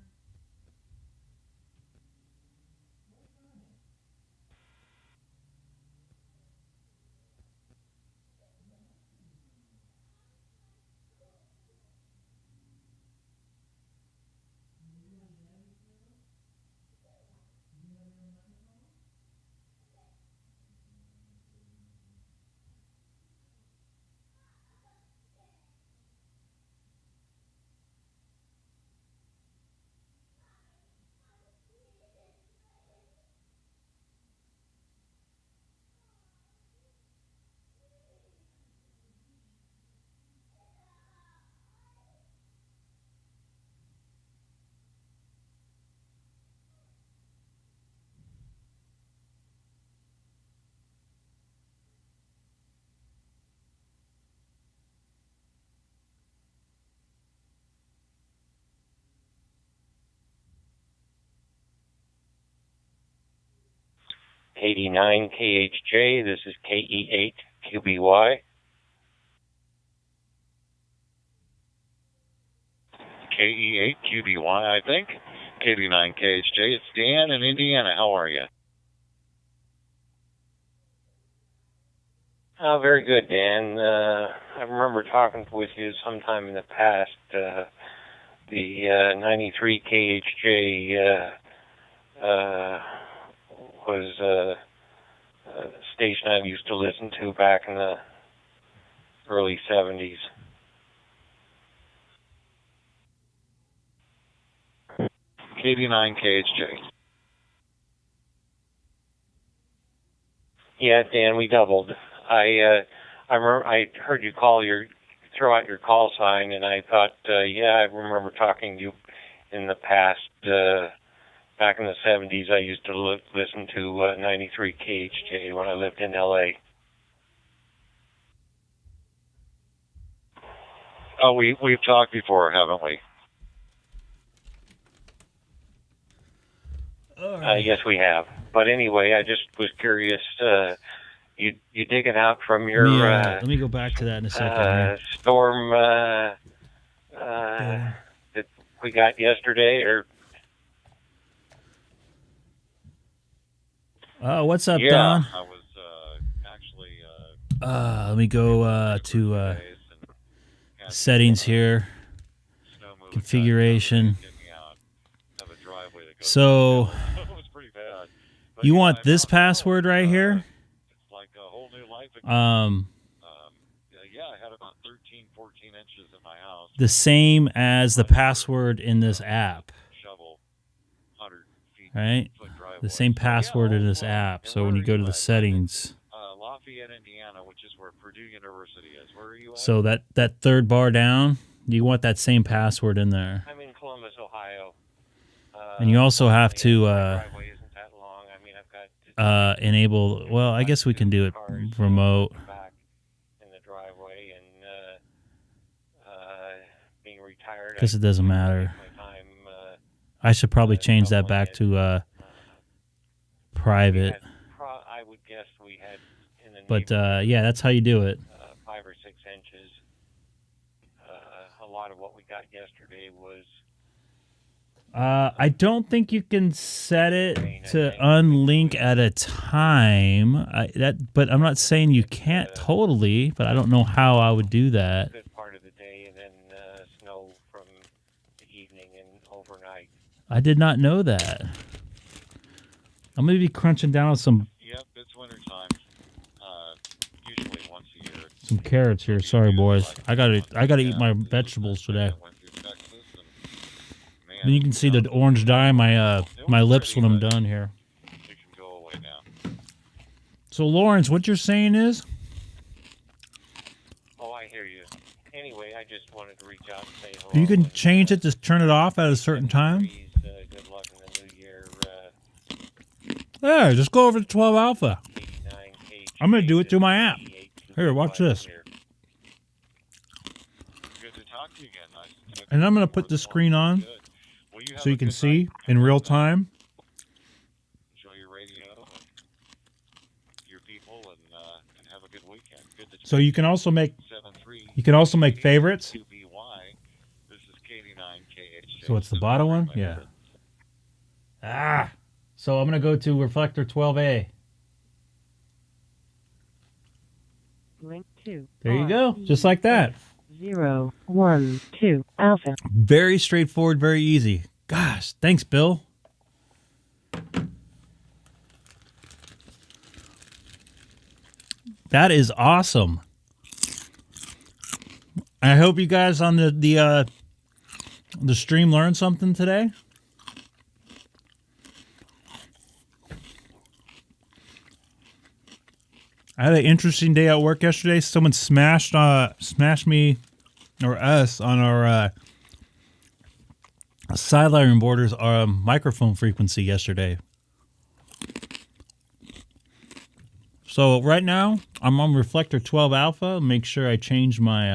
K89 KHJ, this is KE8 QBY.
KE8 QBY, I think. K89 KHJ. It's Dan in Indiana. How are you?
Oh, very good, Dan. I remember talking with you sometime in the past. The 93 KHJ was a station I used to listen to back in the early 70s.
K89 KHJ.
Yeah, Dan, we doubled. I remember I heard you throw out your call sign, and I thought, yeah, I remember talking to you in the past. Back in the 70s, I used to listen to 93 KHJ when I lived in L.A.
Oh, we've talked before, haven't we?
Yes, we have. But anyway, I just was curious. You dig it out from your
let me go back to that in a second.
storm that we got yesterday, or
what's up,
yeah,
Don?
I was actually
Let me go to settings here, configuration. So you want this password right here?
Yeah, I had about 13, 14 inches in my house.
The same as the password in this app, right? The same password in this app. So when you go to the settings,
Lafayette, Indiana, which is where Purdue University is. Where are you at?
so that third bar down, you want that same password in there.
I'm in Columbus, Ohio.
And you also have to
Driveway isn't that long. I mean, I've got
enable. Well, I guess we can do it remote.
back in the driveway, and being retired,
Because it doesn't matter. I should probably change that back to private.
I would guess we had in the
But yeah, that's how you do it.
5 or 6 inches. A lot of what we got yesterday was.
I don't think you can set it to unlink at a time. But I'm not saying you can't totally. But I don't know how I would do that.
Good part of the day, and then snow from the evening and overnight.
I did not know that. I'm gonna be crunching down on some.
Yep, it's winter time. Usually once a year.
Some carrots here. Sorry, boys. I gotta eat my vegetables today. Then you can see the orange dye in my lips when I'm done here. So Lawrence, what you're saying is?
Oh, I hear you. Anyway, I just wanted to reach out and say hello.
You can change it to turn it off at a certain time.
Good luck in the new year.
Yeah, just go over to 12 Alpha. I'm going to do it through my app. Here, watch this.
Good to talk to you again. Nice to
And I'm going to put the screen on so you can see in real time.
enjoy your radio and your people, and have a good weekend. Good to
So you can also make favorites.
This is K6EGG.
So it's the bottom one? Yeah. So I'm going to go to reflector 12A.
Link 2.
There you go. Just like that.
0, 1, 2, Alpha.
Very straightforward, very easy. Gosh, thanks, Bill. That is awesome. I hope you guys on the stream learned something today. I had an interesting day at work yesterday. Someone smashed me or us on our sideline borders microphone frequency yesterday. So right now I'm on reflector 12 alpha. Make sure I change my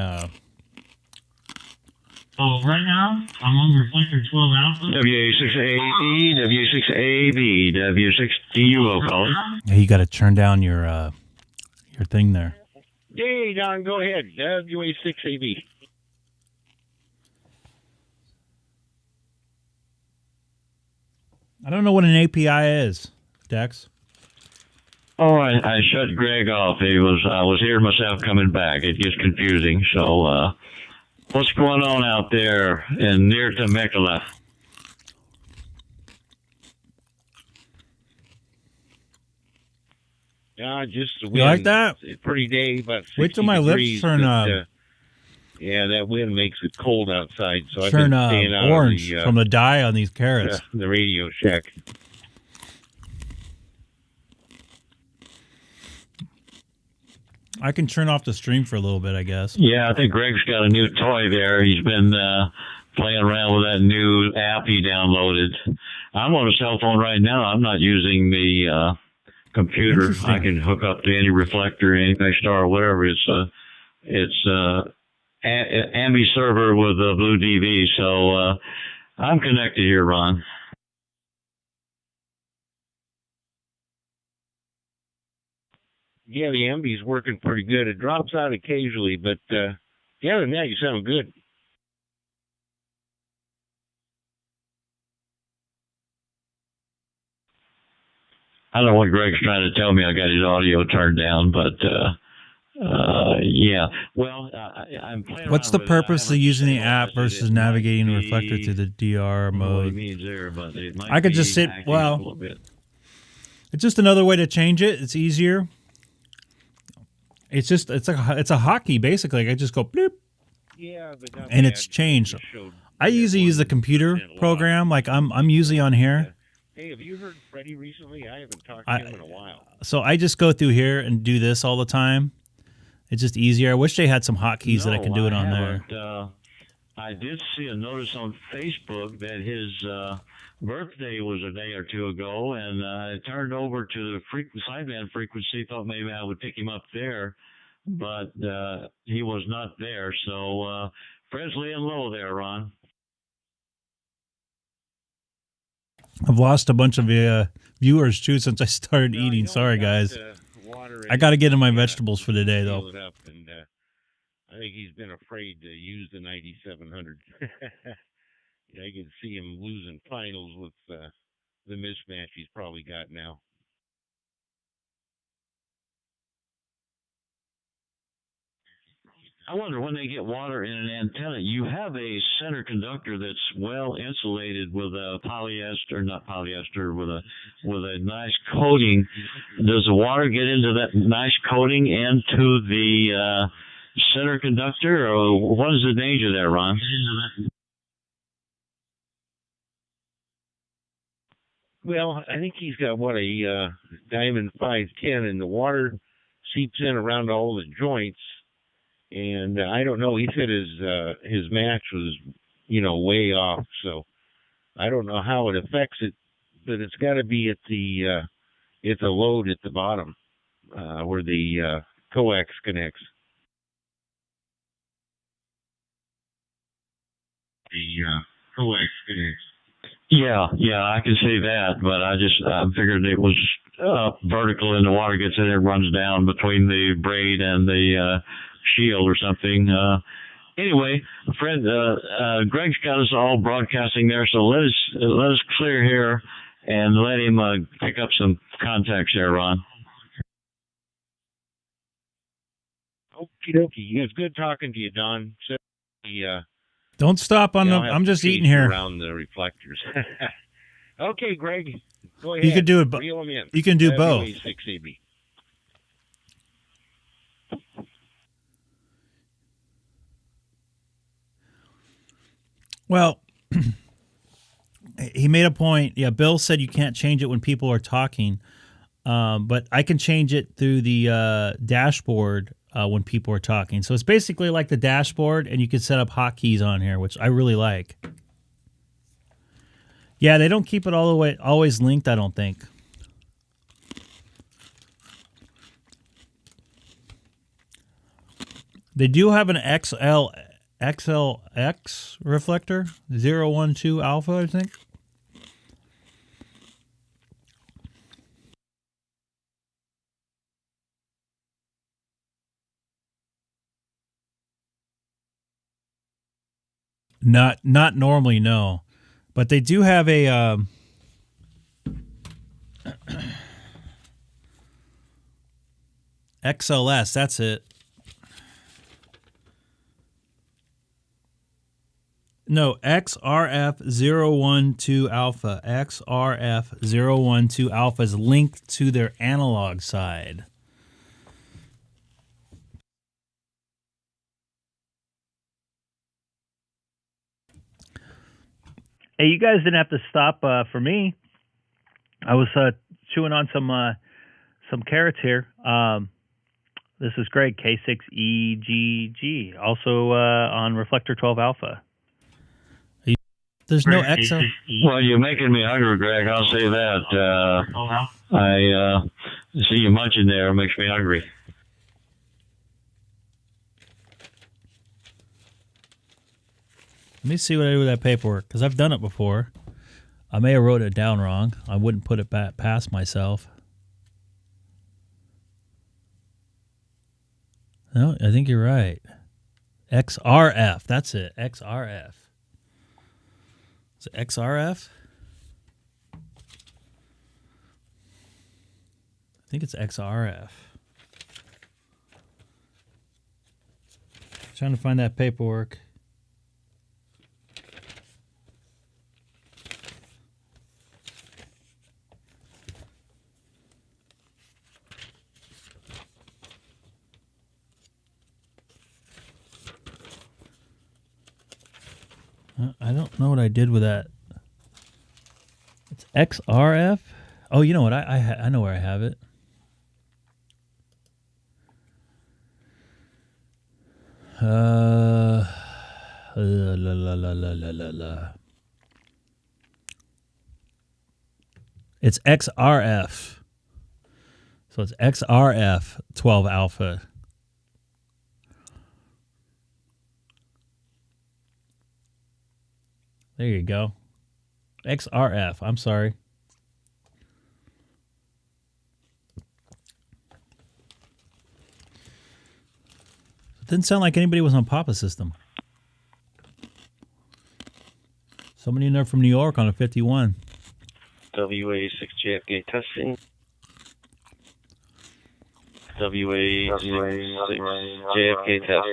right now I'm on reflector 12 alpha.
W6AE, W6AB, W6DU call it.
Yeah, you got to turn down your thing there.
Hey, Don, go ahead. WA6AB.
I don't know what an API is, Dex.
Oh, I shut Greg off. I was here myself coming back. It gets confusing. So, what's going on out there in near Temecula?
Yeah, just the wind.
You like that?
It's a pretty day, about 60
Wait till my lips
degrees,
turn
but, yeah, that wind makes it cold outside, so I've
turn
been staying out
orange
of the,
from the dye on these carrots.
the Radio Shack.
I can turn off the stream for a little bit, I guess.
Yeah, I think Greg's got a new toy there. He's been playing around with that new app he downloaded. I'm on a cell phone right now. I'm not using the computer. I can hook up to any reflector, any DStar, whatever. It's Ambi server with a Blue DV. So I'm connected here, Ron.
Yeah, the Ambi's working pretty good. It drops out occasionally, but other than that, you sound good.
I don't know what Greg's trying to tell me. I got his audio turned down, but yeah. Well, I'm playing
What's
around
the
with it. I
purpose of
haven't
using the
stabilized
app
it.
versus
It might
navigating the reflector
be-
through the DR
I don't know what he
mode?
means there, but it might
I could just
be
sit.
acting up a
Well,
little bit.
it's just another way to change it. It's easier. It's a hotkey basically. I just go bloop,
Yeah, but not
and
bad.
it's changed.
It showed
I usually use the computer program. Like I'm usually on here.
Hey, have you heard Freddie recently? I haven't talked to him in a while.
So I just go through here and do this all the time. It's just easier. I wish they had some hotkeys that I can do it on there.
haven't. I did see a notice on Facebook that his birthday was a day or two ago, and I turned over to the sideband frequency. Thought maybe I would pick him up there, but he was not there. So Fred's laying low there, Ron.
I've lost a bunch of viewers too since I started eating. Sorry, guys. I got to get in my vegetables for today, though.
Fill it up, and I think he's been afraid to use the 9700. Yeah, I can see him losing finals with the mismatch he's probably got now.
I wonder when they get water in an antenna. You have a center conductor that's well insulated with a with a nice coating. Does the water get into that nice coating into the center conductor, or what is the danger there, Ron?
Well, I think he's got a diamond 510, and the water seeps in around all the joints. And I don't know. He said his match was, way off. So I don't know how it affects it, but it's got to be at the load at the bottom where the coax connects. The coax connects.
Yeah, I can see that, but I figured it was vertical and the water gets in, it runs down between the braid and the shield or something. Anyway, Fred, Greg's got us all broadcasting there, so let us clear here and let him pick up some contacts there, Ron.
Okie dokie. It's good talking to you, Don. So,
Don't stop on the. I'm just eating here.
Around the reflectors. Okay, Greg. Go ahead.
You could do it.
Reel 'em in.
You can do both.
K6EGG.
Well, he made a point. Yeah, Bill said you can't change it when people are talking, but I can change it through the dashboard when people are talking. So it's basically like the dashboard, and you can set up hotkeys on here, which I really like. Yeah, they don't keep it all the way always linked, I don't think. They do have an XLX reflector, 012 alpha, I think. Not normally, no. But they do have a XLS, that's it. No, XRF012 alpha. XRF012 alpha is linked to their analog side.
Hey, you guys didn't have to stop for me. I was chewing on some carrots here. This is Greg, K6EGG, also on Reflector 12 Alpha.
There's no XL.
Well, you're making me hungry, Greg. I'll say that. I see you munching there. It makes me hungry.
Let me see what I do with that paperwork, because I've done it before. I may have wrote it down wrong. I wouldn't put it back past myself. No, I think you're right. XRF. That's it. XRF. Is it XRF? think it's XRF. Trying to find that paperwork. I don't know what I did with that. It's XRF. Oh, you know what? I know where I have it. It's XRF. So it's XRF 12 alpha. There you go. XRF. I'm sorry. It didn't sound like anybody was on Papa system. Somebody in there from New York on a 51.
WA6JFK testing. WA6JFK test.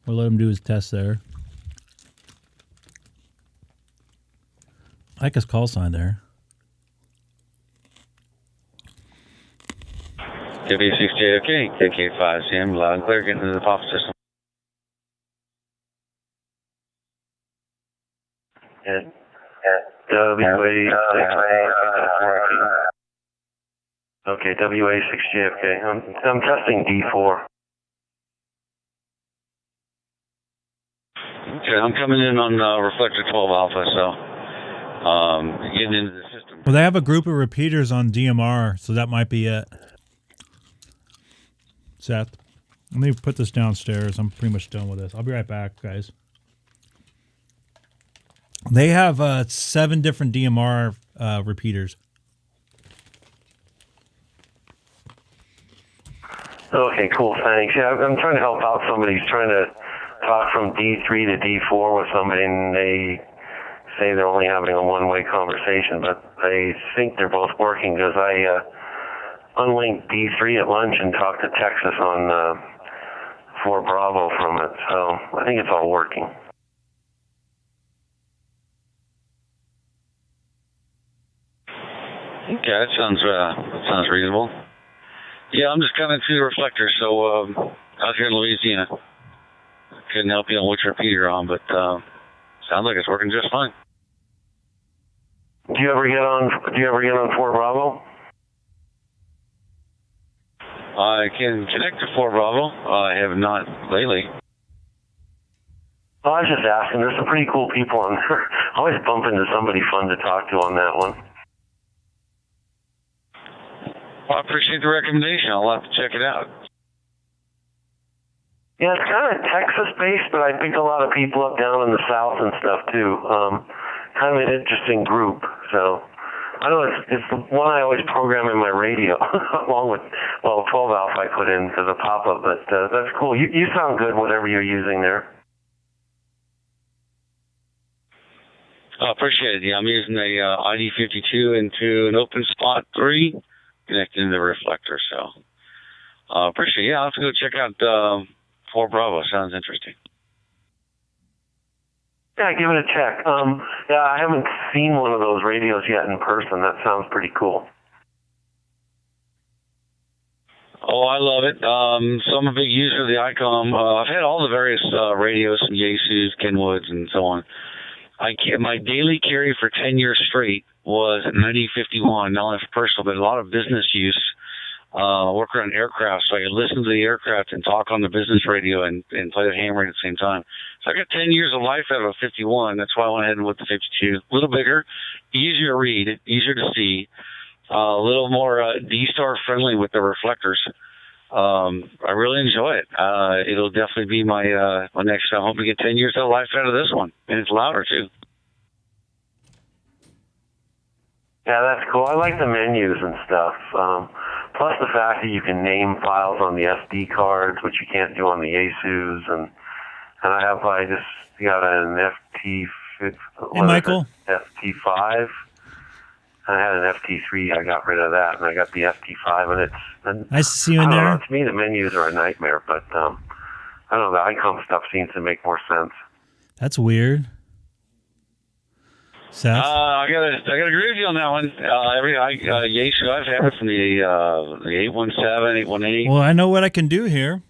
We'll let him do his test there. I like his call sign there.
WA6JFK, KK5CM, loud and clear, getting into the pop system. Okay, WA6JFK. I'm testing D4. Okay, I'm coming in on reflector 12 alpha, so getting into the system.
Well, they have a group of repeaters on DMR, so that might be it. Seth, let me put this downstairs. I'm pretty much done with this. I'll be right back, guys. They have 7 different DMR repeaters.
Okay, cool, thanks. Yeah, I'm trying to help out somebody who's trying to talk from D3 to D4 with somebody, and they say they're only having a one-way conversation, but I think they're both working because I unlinked D3 at lunch and talked to Texas on 4 Bravo from it, so I think it's all working.
Okay, that sounds reasonable. Yeah, I'm just coming to the reflector, so out here in Louisiana. Couldn't help you on which repeater you're on, but sounds like it's working just fine.
Do you ever get on 4 Bravo?
I can connect to 4 Bravo. I have not lately.
Oh, I was just asking. There's some pretty cool people on there. I always bump into somebody fun to talk to on that one.
Well, I appreciate the recommendation. I'll have to check it out.
Yeah, it's kind of Texas-based, but I think a lot of people up down in the south and stuff, too. Kind of an interesting group. So, I don't know, it's the one I always program in my radio, along with, 12 alpha I put in as a pop-up, but that's cool. You sound good, whatever you're using there.
I appreciate it. Yeah, I'm using a ID52 into an open spot 3, connected to the reflector, so appreciate it. Yeah, I'll have to go check out 4 Bravo. Sounds interesting.
Yeah, give it a check. Yeah, I haven't seen one of those radios yet in person. That sounds pretty cool.
Oh, I love it. So I'm a big user of the Icom. I've had all the various radios from Yaesu's, Kenwoods, and so on. My daily carry for 10 years straight was an ID51, not only for personal, but a lot of business use. I work around aircraft, so I could listen to the aircraft and talk on the business radio and play the hammer at the same time. So I got 10 years of life out of a 51. That's why I went ahead and went with the 52. A little bigger, easier to read, easier to see, a little more DStar friendly with the reflectors. I really enjoy it. It'll definitely be my next. I hope to get 10 years of life out of this one, and it's louder too.
Yeah, that's cool. I like the menus and stuff. Plus the fact that you can name files on the SD cards, which you can't do on the Yaesu's, and I just got an FT.
Hey, Michael.
FT5. I had an FT3. I got rid of that, and I got the FT5, and it's.
Nice to see you in
I don't
there.
know, to me, the menus are a nightmare, but I don't know. The ICOM stuff seems to make more sense.
That's weird. Seth?
I gotta agree with you on that one. Yaesu, I've had it from the 817, 818.
Well, I know what I can do here.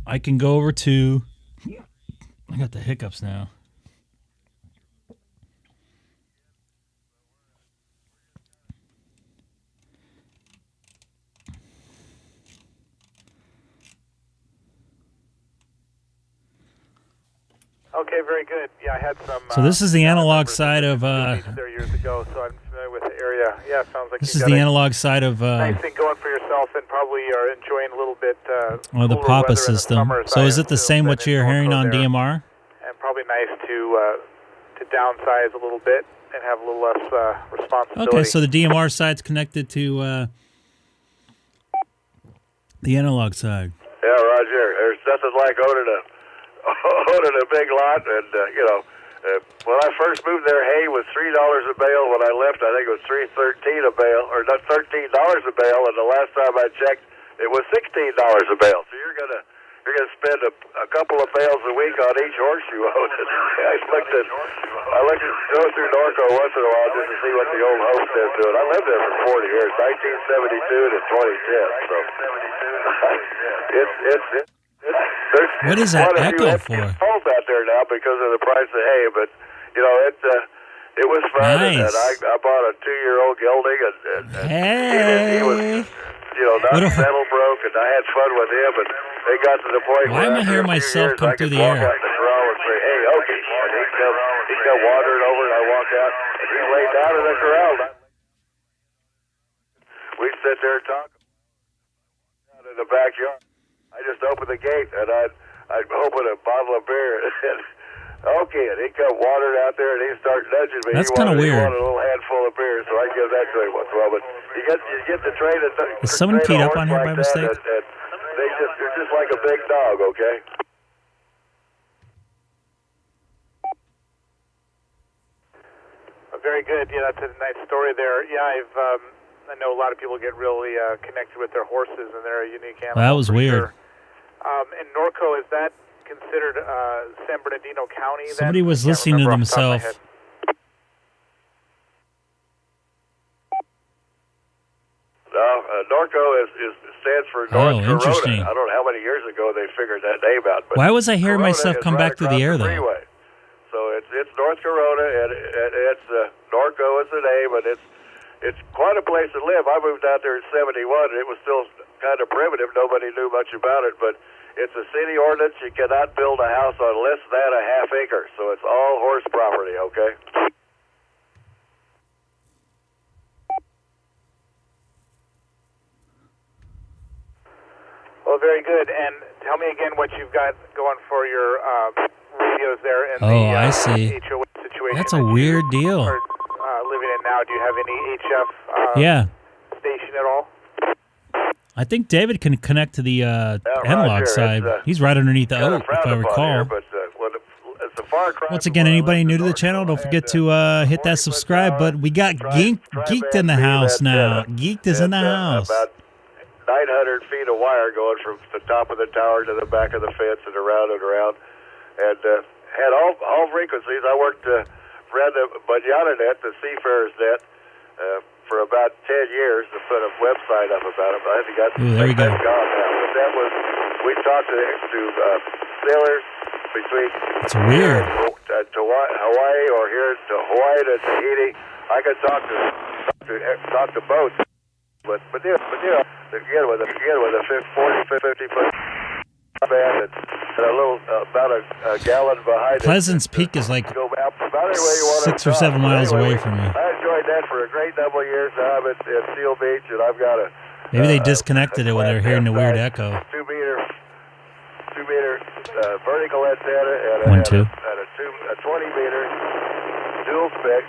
I can go over to... I got the hiccups now.
Okay, very good. Yeah, I had some...
So this is the analog side of...
there years ago, so I'm familiar with the area. Yeah, it sounds like
This
you've
is
got
the
a
analog side of...
nice thing going for yourself, and probably are enjoying a little bit
the
cooler
Papa
weather
system.
in the summer.
So is it the same what you're hearing on DMR?
And probably nice to downsize a little bit and have a little less responsibility.
Okay, so the DMR side's connected to the analog side.
Yeah, Roger. There's nothing like owning a big lot, and when I first moved there, hay was $3 a bale. When I left, I think it was $3.13 a bale, or not $13 a bale. And the last time I checked, it was $16 a bale. So you're gonna spend a couple of bales a week on each horse you own. I looked at go through Norco once in a while just to see what the old homestead's doing. I lived there for 40 years, 1972 to 2010. So it's
What is that echo for?
Falls out there now because of the price of hay, but it was fun.
Nice.
And I bought a 2-year-old gelding, and he was not settle broke, and I had fun with him. And they got to the point
Why
where
am I
after
hearing
a few
myself
years,
come
I
through
could
the
walk
air?
out in the corral and say, "Hey, okay," and he'd come wandering over, and I walk out, and he laid down in the corral. We'd sit there and talk out in the backyard. I just opened the gate, and I'd open a bottle of beer, and and he'd come wandering out there, and he'd start nudging me.
That's kinda
He
weird.
wanted a little handful of beer, so I give that to him once in a while. But you get to train a
Is someone keyed up on here by mistake?
and they're just like a big dog, okay?
Very good. Yeah, that's a nice story there. Yeah, I know a lot of people get really connected with their horses, and they're a unique animal.
That was
for
weird.
Sure. In Norco, is that considered San Bernardino County?
Somebody
then?
was
I can't
listening to
remember off the top of my
themselves.
Norco stands for North Corona.
interesting.
I don't know how many years ago they figured that name out. But
Why was I hearing
Corona
myself
is
come
right
back through the
across
air, though?
freeway. So it's North Corona, and it's Norco is the name, and it's quite a place to live. I moved out there in '71, and it was still kind of primitive. Nobody knew much about it, but it's a city ordinance. You cannot build a house on less than a half acre, so it's all horse property, okay?
Well, very good. And tell me again what you've got going for your radios there in
Oh,
the
I see.
HOA situation.
That's a weird deal.
Are living in now. Do you have any HF
Yeah.
station at all?
I think David can connect to the analog
Roger.
side.
It's,
He's right underneath the
kinda
oak, if
frowned
I
upon
recall.
here, but, it's a far cry
Once again, anybody new to the channel, don't forget to hit that subscribe button. We got Geeked in the house now. Geeked is in the house.
About 900 feet of wire going from the top of the tower to the back of the fence and around, and had all frequencies. I worked ran the Manana Net, the Seafarers Net, for about 10 years to put a website up about it. But I think that's
Ooh, there we go.
that's gone now. But that was, we talked to sailors between
It's weird.
to Hawaii or here to Hawaii to Tahiti. I could talk to boats, but you know, again with a 40-50 foot band and a little about a gallon behind
Pleasant's
it.
Peak is like
Go about anywhere you want
6 or 7 miles away from me.
I enjoyed that for a great number of years. Now I'm at Seal Beach, and I've got a
Maybe they disconnected it when they were hearing the weird echo.
2 meter vertical antenna and
One, two.
a 20 meter dual stick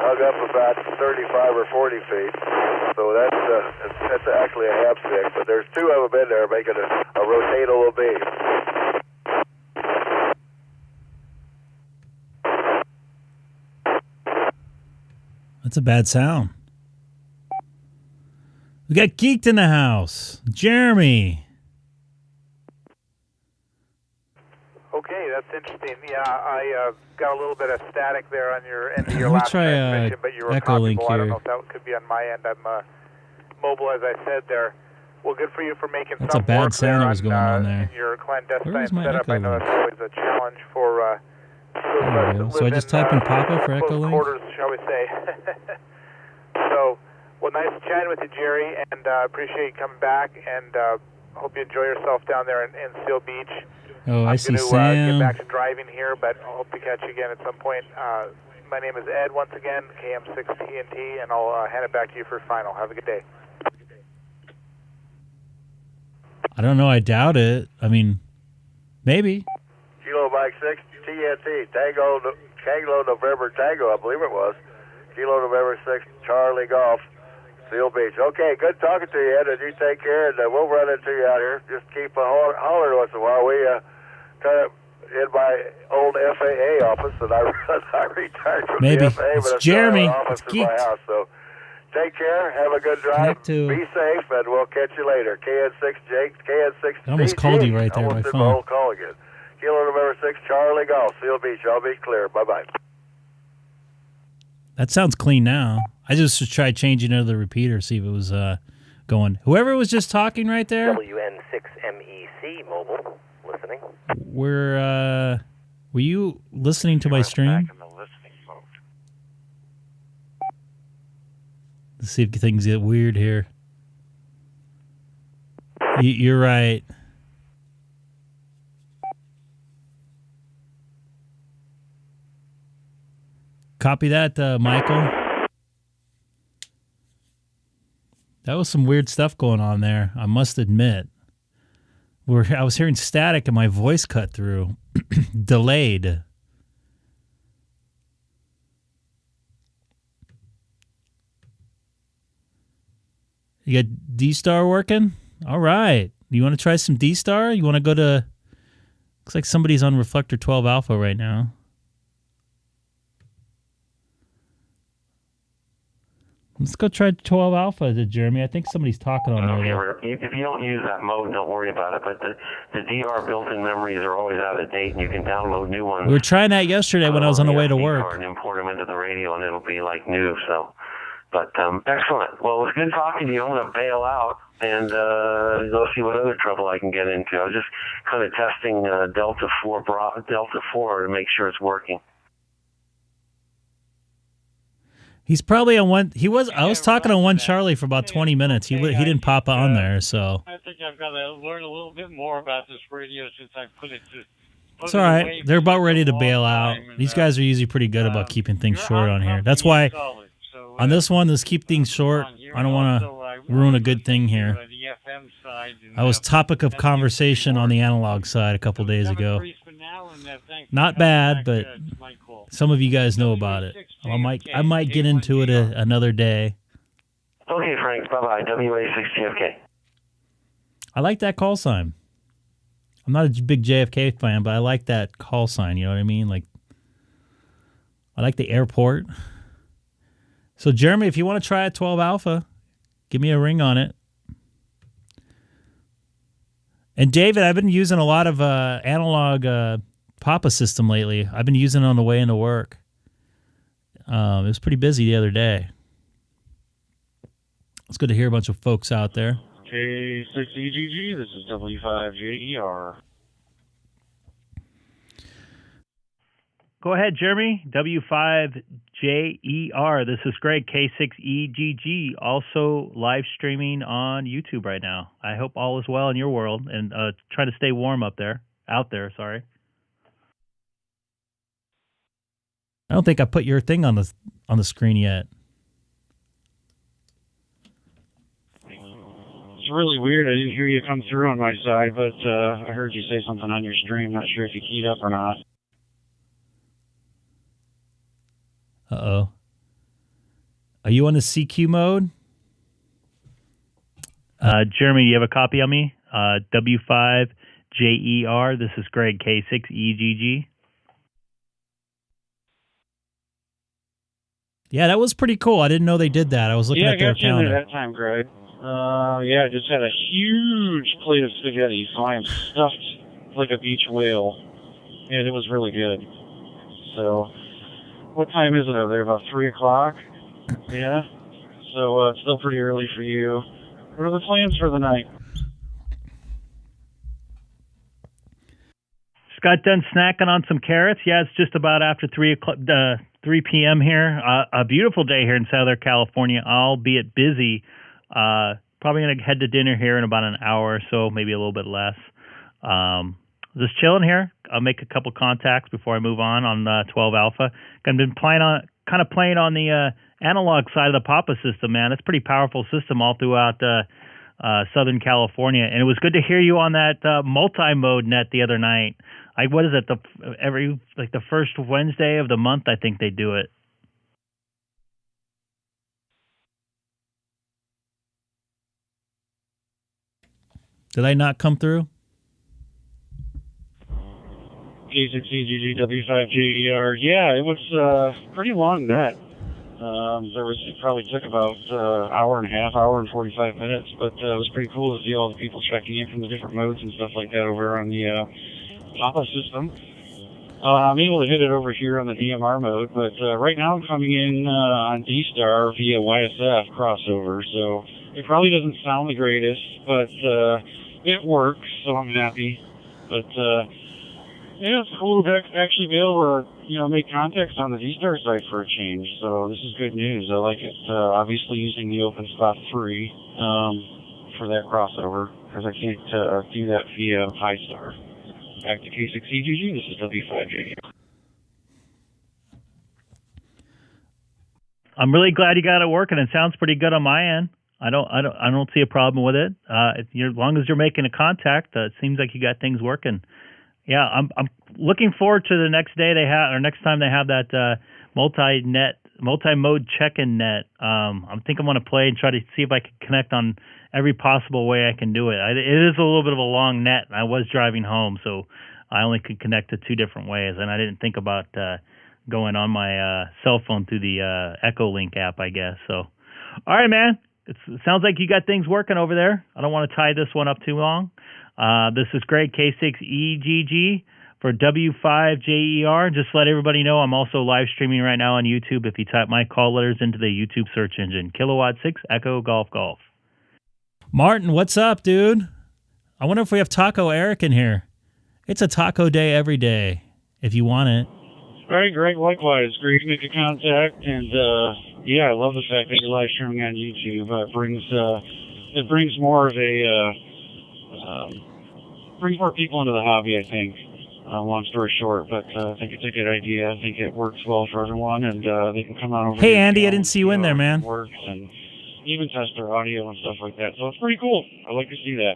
hung up about 35 or 40 feet. So that's actually a half stick, but there's 2 of them in there making a rotatable beam.
That's a bad sound. We got Geeked in the house. Jeremy.
Okay, that's interesting. Yeah, I got a little bit of static there on your end of your
Let me
last
try
transmission, but you were
Echo Link
copyable. I don't
here.
know if that could be on my end. I'm mobile, as I said there. Well, good for you for making
That's a
some
bad
work
sound
there
that was going on there.
in your clandestine
Where is my
setup.
Echo
I know
Link?
that's always a challenge for those of
There
us
we go.
that
So I
live
just
in
type in Papa for Echo
close
Link?
quarters, shall we say. So, well, nice chatting with you, Jerry, and appreciate you coming back, and hope you enjoy yourself down there in Seal Beach.
Oh, I see
I'm going to get
Sam.
back to driving here, but I hope to catch you again at some point. My name is Ed, once again, KM6TNT, and I'll hand it back to you for final. Have a good day.
I don't know. I doubt it. I mean, maybe.
Kilo Mike 6, TNT, Tango November Tango, I believe it was. Kilo November 6, Charlie Golf, Seal Beach. Okay, good talking to you, Ed, and you take care, and we'll run into you out here. Just keep hollering once in a while. We kind of in my old FAA office, and I retired from
Maybe.
the FAA,
It's
but
Jeremy.
still have an office
It's
in my
geeked.
house. So take care, have a good drive,
Connect to-
be safe, and we'll catch you later. KN6J, KN6
I almost called you right there,
almost
my
did
phone.
my whole call again. Kilo November 6, Charlie Golf, Seal Beach. I'll be clear. Bye-bye.
That sounds clean now. I just should try changing it to the repeater, see if it was going. Whoever was just talking right there,
WN6MEC mobile, listening.
were you listening to my stream? Let's see if things get weird here. You're right. Copy that, Michael. That was some weird stuff going on there, I must admit. I was hearing static and my voice cut through. Delayed. You got DStar working? All right. You want to try some DStar? You want to go to... Looks like somebody's on Reflector 12 Alpha right now. Let's go try 12 Alpha, Jeremy. I think somebody's talking on there.
If you don't use that mode, don't worry about it. But the DR built-in memories are always out of date, and you can download new ones.
We were trying that yesterday when I was on the way to work.
And import them into the radio, and it'll be like new. So, but excellent. Well, it was good talking to you. I'm going to bail out and go see what other trouble I can get into. I was just kind of testing Delta 4 to make sure it's working.
He's probably on one. I was talking on one Charlie for about 20 minutes. He didn't pop on there, so.
I think I've got to learn a little bit more about this radio since I put it to.
It's all right. They're about ready to bail out. These guys are usually pretty good about keeping things short on here. That's why on this one, let's keep things short. I don't want to ruin a good thing here. I was topic of conversation on the analog side a couple days ago. Not bad, but some of you guys know about it. I might get into it another day.
Okay, Frank. Bye-bye. WA6GFK.
I like that call sign. I'm not a big JFK fan, but I like that call sign. You know what I mean? Like, I like the airport. So, Jeremy, if you want to try a 12 Alpha, give me a ring on it. And David, I've been using a lot of analog Papa system lately. I've been using it on the way into work. It was pretty busy the other day. It's good to hear a bunch of folks out there.
K6EGG, this is W5JER.
Go ahead, Jeremy. W5JER. This is Greg, K6EGG, also live streaming on YouTube right now. I hope all is well in your world, and try to stay warm out there. Sorry.
I don't think I put your thing on the screen yet.
It's really weird. I didn't hear you come through on my side, but I heard you say something on your stream. Not sure if you keyed up or not.
Uh-oh. Are you on the CQ mode?
Jeremy, you have a copy on me? W5JER. This is Greg, K6EGG.
Yeah, that was pretty cool. I didn't know they did that. I was looking
Yeah, I
at their
got you in there
calendar.
that time, Greg. Yeah, I just had a huge plate of spaghetti, so I am stuffed like a beach whale. And it was really good. So, what time is it over there? About 3 o'clock? Yeah? So, it's still pretty early for you. What are the plans for the night?
Just got done snacking on some carrots. Yeah, it's just about after 3 p.m. here. A beautiful day here in Southern California, albeit busy. Probably going to head to dinner here in about an hour or so, maybe a little bit less. Just chilling here. I'll make a couple contacts before I move on 12 Alpha. I've been playing on the analog side of the Papa system, man. It's a pretty powerful system all throughout Southern California, and it was good to hear you on that multi-mode net the other night. Like, what is it? The first Wednesday of the month, I think they do it.
Did I not come through?
K6EGG W5GER. Yeah, it was pretty long net. It probably took about hour and a half, hour and 45 minutes, but it was pretty cool to see all the people checking in from the different modes and stuff like that over on the Papa system. I'm able to hit it over here on the DMR mode, but right now I'm coming in on DStar via YSF crossover, so it probably doesn't sound the greatest, but it works, so I'm happy. But yeah, it's cool to actually be able to, make contacts on the DStar site for a change. So this is good news. I like it. Obviously using the OpenSpot 3 for that crossover, because I can't do that via HiStar. Back to K6EGG. This is W5J.
I'm really glad you got it working. It sounds pretty good on my end. I don't see a problem with it. As long as you're making a contact, it seems like you got things working. Yeah, I'm looking forward to the next day they have, or next time they have that multi-mode check-in net. I think I'm going to play and try to see if I can connect on every possible way I can do it. It is a little bit of a long net. I was driving home, so I only could connect to 2 different ways, and I didn't think about going on my cell phone through the Echo Link app, I guess. So, all right, man. It sounds like you got things working over there. I don't want to tie this one up too long. This is Greg, K6EGG for W5JER. Just let everybody know I'm also live streaming right now on YouTube. If you type my call letters into the YouTube search engine, Kilowatt 6 Echo Golf Golf.
Martin, what's up, dude? I wonder if we have Taco Eric in here. It's a taco day every day, if you want it.
All right, Greg, likewise. Great to make a contact, and yeah, I love the fact that you're live streaming on YouTube. It brings more of a brings more people into the hobby, I think. Long story short, but I think it's a good idea. I think it works well for everyone, and they can come on over.
Hey, Andy, I didn't see you in there, man.
It works, and even test their audio and stuff like that. So it's pretty cool. I like to see that.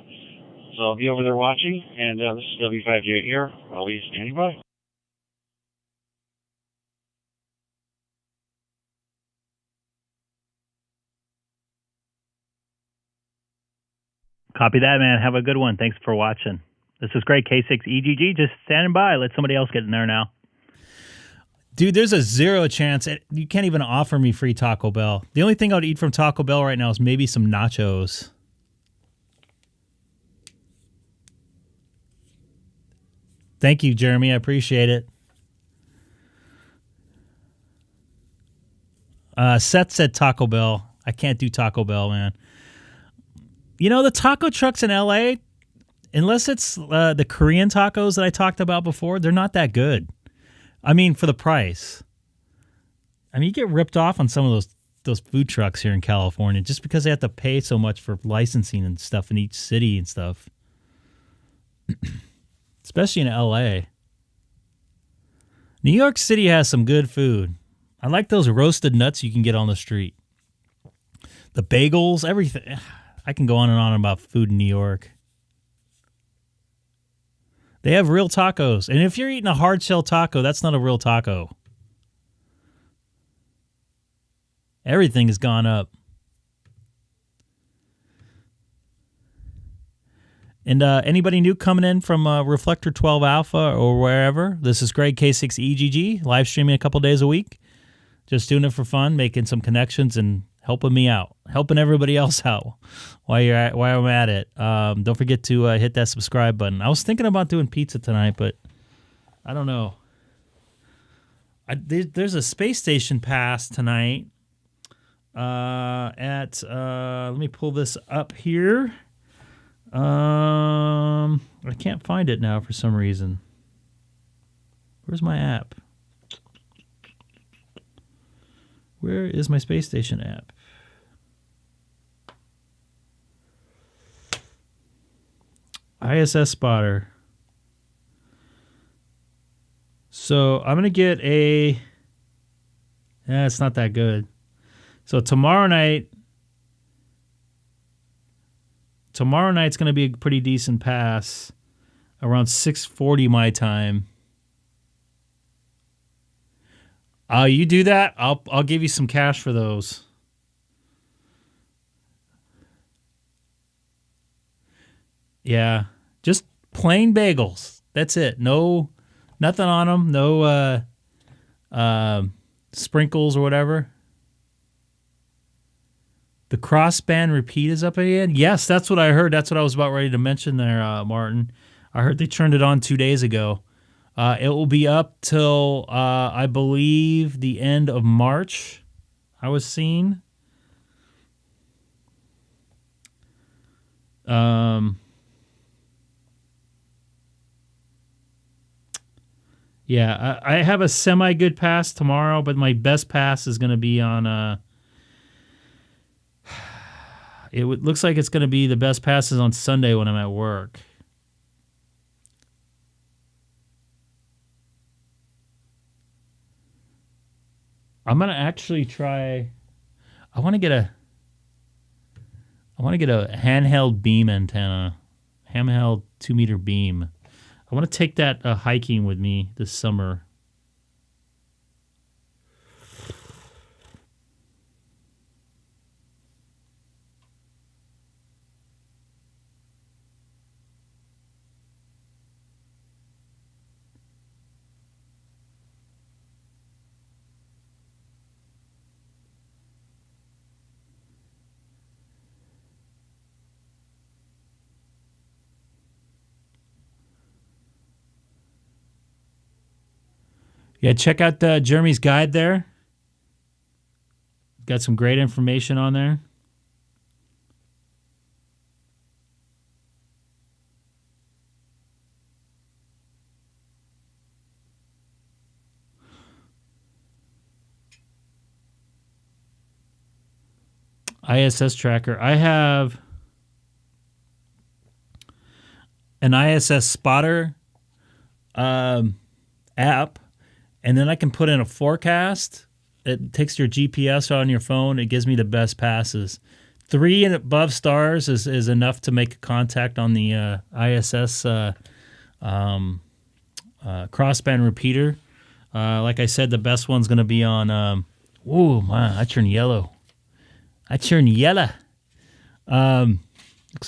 So I'll be over there watching, and this is W5J here. I'll be standing by.
Copy that, man. Have a good one. Thanks for watching. This is Greg, K6EGG. Just standing by. Let somebody else get in there now.
Dude, there's a 0 chance. You can't even offer me free Taco Bell. The only thing I would eat from Taco Bell right now is maybe some nachos. Thank you, Jeremy. I appreciate it. Seth said Taco Bell. I can't do Taco Bell, man. You know, the taco trucks in L.A., unless it's the Korean tacos that I talked about before, they're not that good. I mean, for the price. I mean, you get ripped off on some of those food trucks here in California just because they have to pay so much for licensing and stuff in each city and stuff. Especially in L.A. New York City has some good food. I like those roasted nuts you can get on the street. The bagels, everything. I can go on and on about food in New York. They have real tacos. And if you're eating a hard shell taco, that's not a real taco. Everything has gone up. And anybody new coming in from Reflector 12 Alpha or wherever, this is Greg, K6EGG, live streaming a couple days a week. Just doing it for fun, making some connections and helping me out, helping everybody else out while I'm at it. Don't forget to hit that subscribe button. I was thinking about doing pizza tonight, but I don't know. There's a space station pass tonight let me pull this up here. I can't find it now for some reason. Where's my app? Where is my space station app? ISS spotter. So I'm going to get it's not that good. So tomorrow night's going to be a pretty decent pass around 6:40 my time. You do that, I'll give you some cash for those. Yeah, just plain bagels. That's it. No, nothing on them. No sprinkles or whatever. The crossband repeat is up again. Yes, that's what I heard. That's what I was about ready to mention there, Martin. I heard they turned it on 2 days ago. It will be up till, I believe, the end of March, I was seeing. Yeah, I have a semi-good pass tomorrow, but my best pass is going to be on... looks like it's going to be the best passes on Sunday when I'm at work. I'm going to actually try... I want to get a handheld beam antenna. Handheld 2-meter beam. I want to take that hiking with me this summer. Yeah, check out Jeremy's guide there. Got some great information on there. ISS tracker. I have an ISS spotter app. And then I can put in a forecast. It takes your GPS on your phone. It gives me the best passes. 3 and above stars is enough to make a contact on the ISS crossband repeater. Like I said, the best one's going to be on... oh, man, I turned yellow. Looks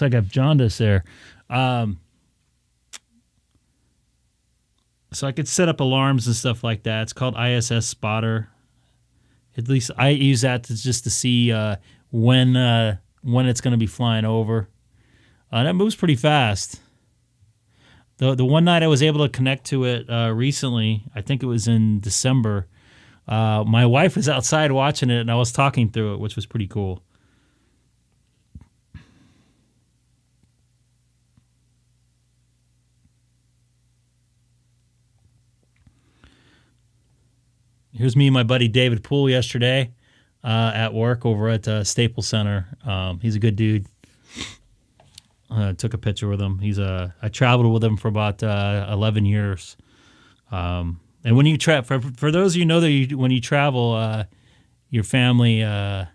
like I have jaundice there. So I could set up alarms and stuff like that. It's called ISS Spotter. At least I use that just to see when it's going to be flying over. That moves pretty fast. The one night I was able to connect to it recently, I think it was in December, my wife was outside watching it, and I was talking through it, which was pretty cool. Here's me and my buddy David Poole yesterday at work over at Staples Center. He's a good dude. Took a picture with him. I traveled with him for about 11 years. And when you for those of you know that when you travel, your family on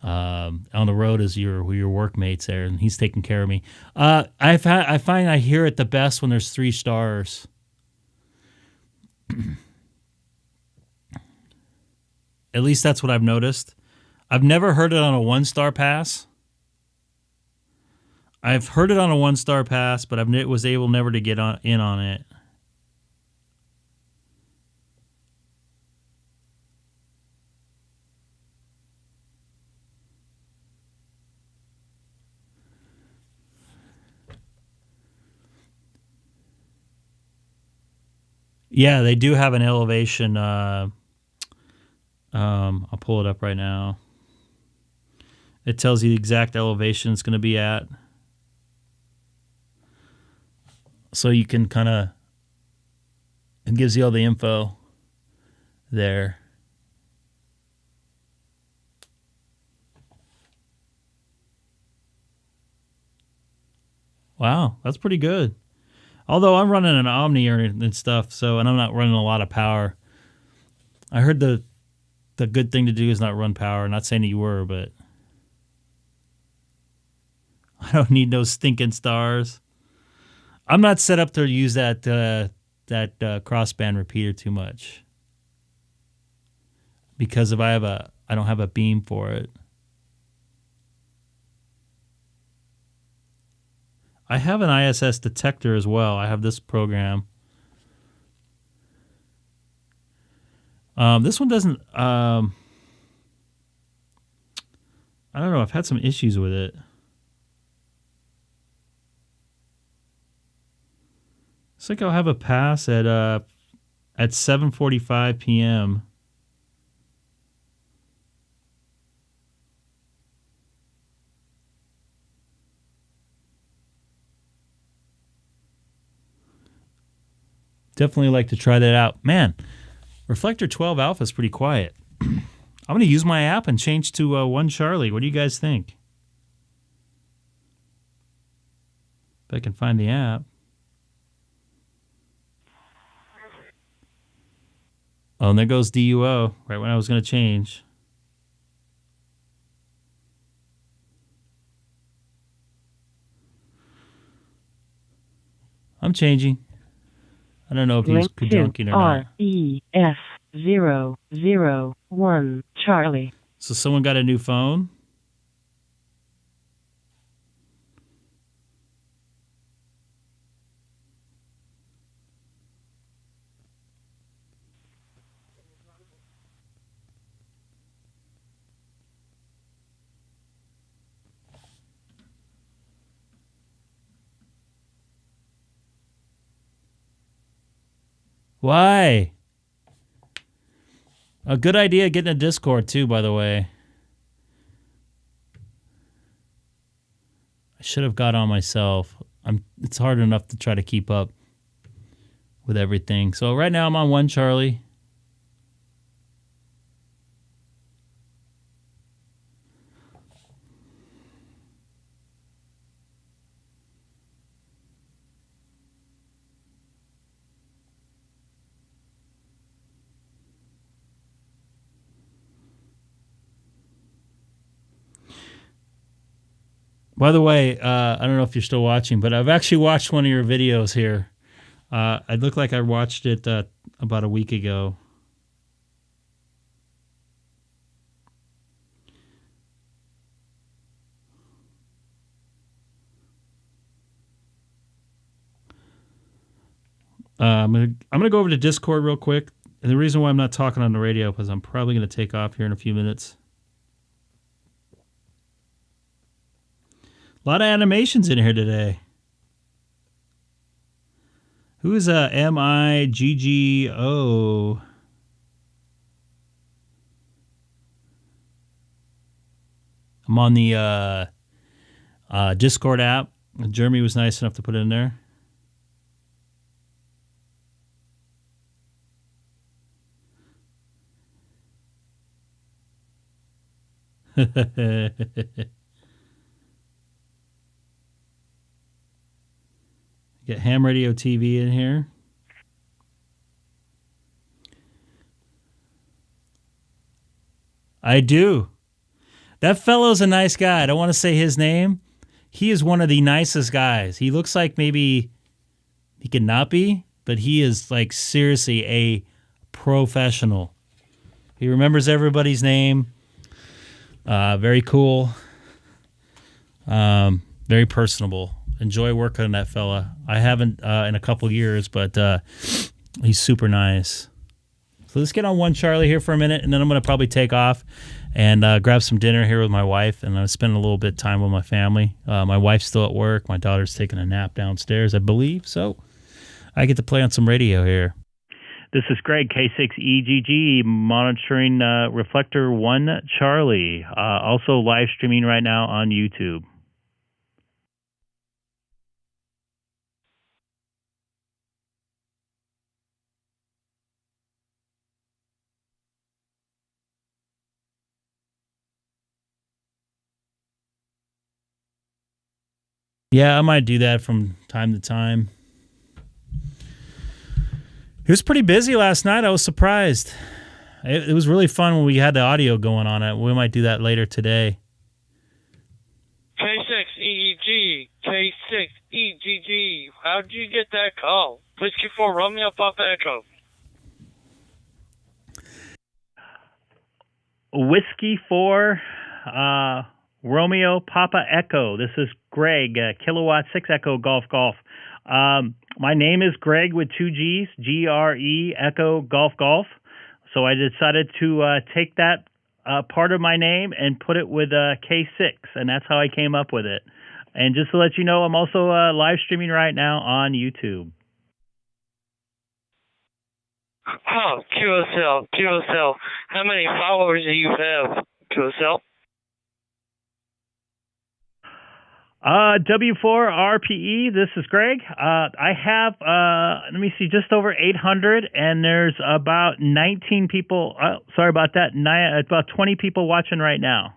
the road is your workmates there, and he's taking care of me. I find I hear it the best when there's 3 stars. At least that's what I've noticed. I've never heard it on a 1-star pass. I've heard it on a 1-star pass, but I was able never to get in on it. Yeah, they do have an elevation. I'll pull it up right now. It tells you the exact elevation it's going to be at. So you can kind of, it gives you all the info there. Wow, that's pretty good. Although I'm running an Omni and stuff, and I'm not running a lot of power. I heard the good thing to do is not run power. Not saying that you were, but I don't need no stinking stars. I'm not set up to use that crossband repeater too much because if I don't have a beam for it. I have an ISS detector as well. I have this program. This one doesn't. I don't know. I've had some issues with it. It's like I'll have a pass at 7:45 p.m. Definitely like to try that out. Man, Reflector 12 Alpha is pretty quiet. I'm going to use my app and change to 1 Charlie. What do you guys think? If I can find the app. Oh, and there goes DUO, right when I was going to change. I'm changing. I don't know if he's conjunking or not.
REF001 Charlie.
So someone got a new phone? Why? A good idea getting a Discord too, by the way. I should have got on myself. It's hard enough to try to keep up with everything. So right now I'm on 1 Charlie. By the way, I don't know if you're still watching, but I've actually watched one of your videos here. It looked like I watched it about a week ago. I'm gonna go over to Discord real quick. And the reason why I'm not talking on the radio is I'm probably going to take off here in a few minutes. A lot of animations in here today. Who is MIGGO? I'm on the Discord app. Jeremy was nice enough to put it in there. Get Ham Radio TV in here. I do. That fellow's a nice guy. I don't want to say his name. He is one of the nicest guys. He looks like maybe he could not be, but he is like seriously a professional. He remembers everybody's name. Very cool. Very personable. Enjoy working on that fella. I haven't in a couple years, but he's super nice. So let's get on 1 Charlie here for a minute, and then I'm going to probably take off and grab some dinner here with my wife, and I'm spending a little bit of time with my family. My wife's still at work. My daughter's taking a nap downstairs, I believe, so I get to play on some radio here.
This is Greg, K6EGG, monitoring Reflector 1 Charlie. Also live streaming right now on YouTube.
Yeah, I might do that from time to time. It was pretty busy last night. I was surprised. It was really fun when we had the audio going on it. We might do that later today.
K6EGG, K6EGG. How'd you get that call? Whiskey 4 Romeo Papa Echo.
Whiskey 4 Romeo Papa Echo. This is Greg, Kilowatt 6 Echo Golf Golf. My name is Greg with 2 G's, G-R-E, Echo Golf Golf. So I decided to take that part of my name and put it with K6, and that's how I came up with it. And just to let you know, I'm also live streaming right now on YouTube.
Oh, QSL. How many followers do you have, QSL?
W4RPE, this is Greg. I have, let me see, just over 800, and there's about 19 people, sorry about that, about 20 people watching right now.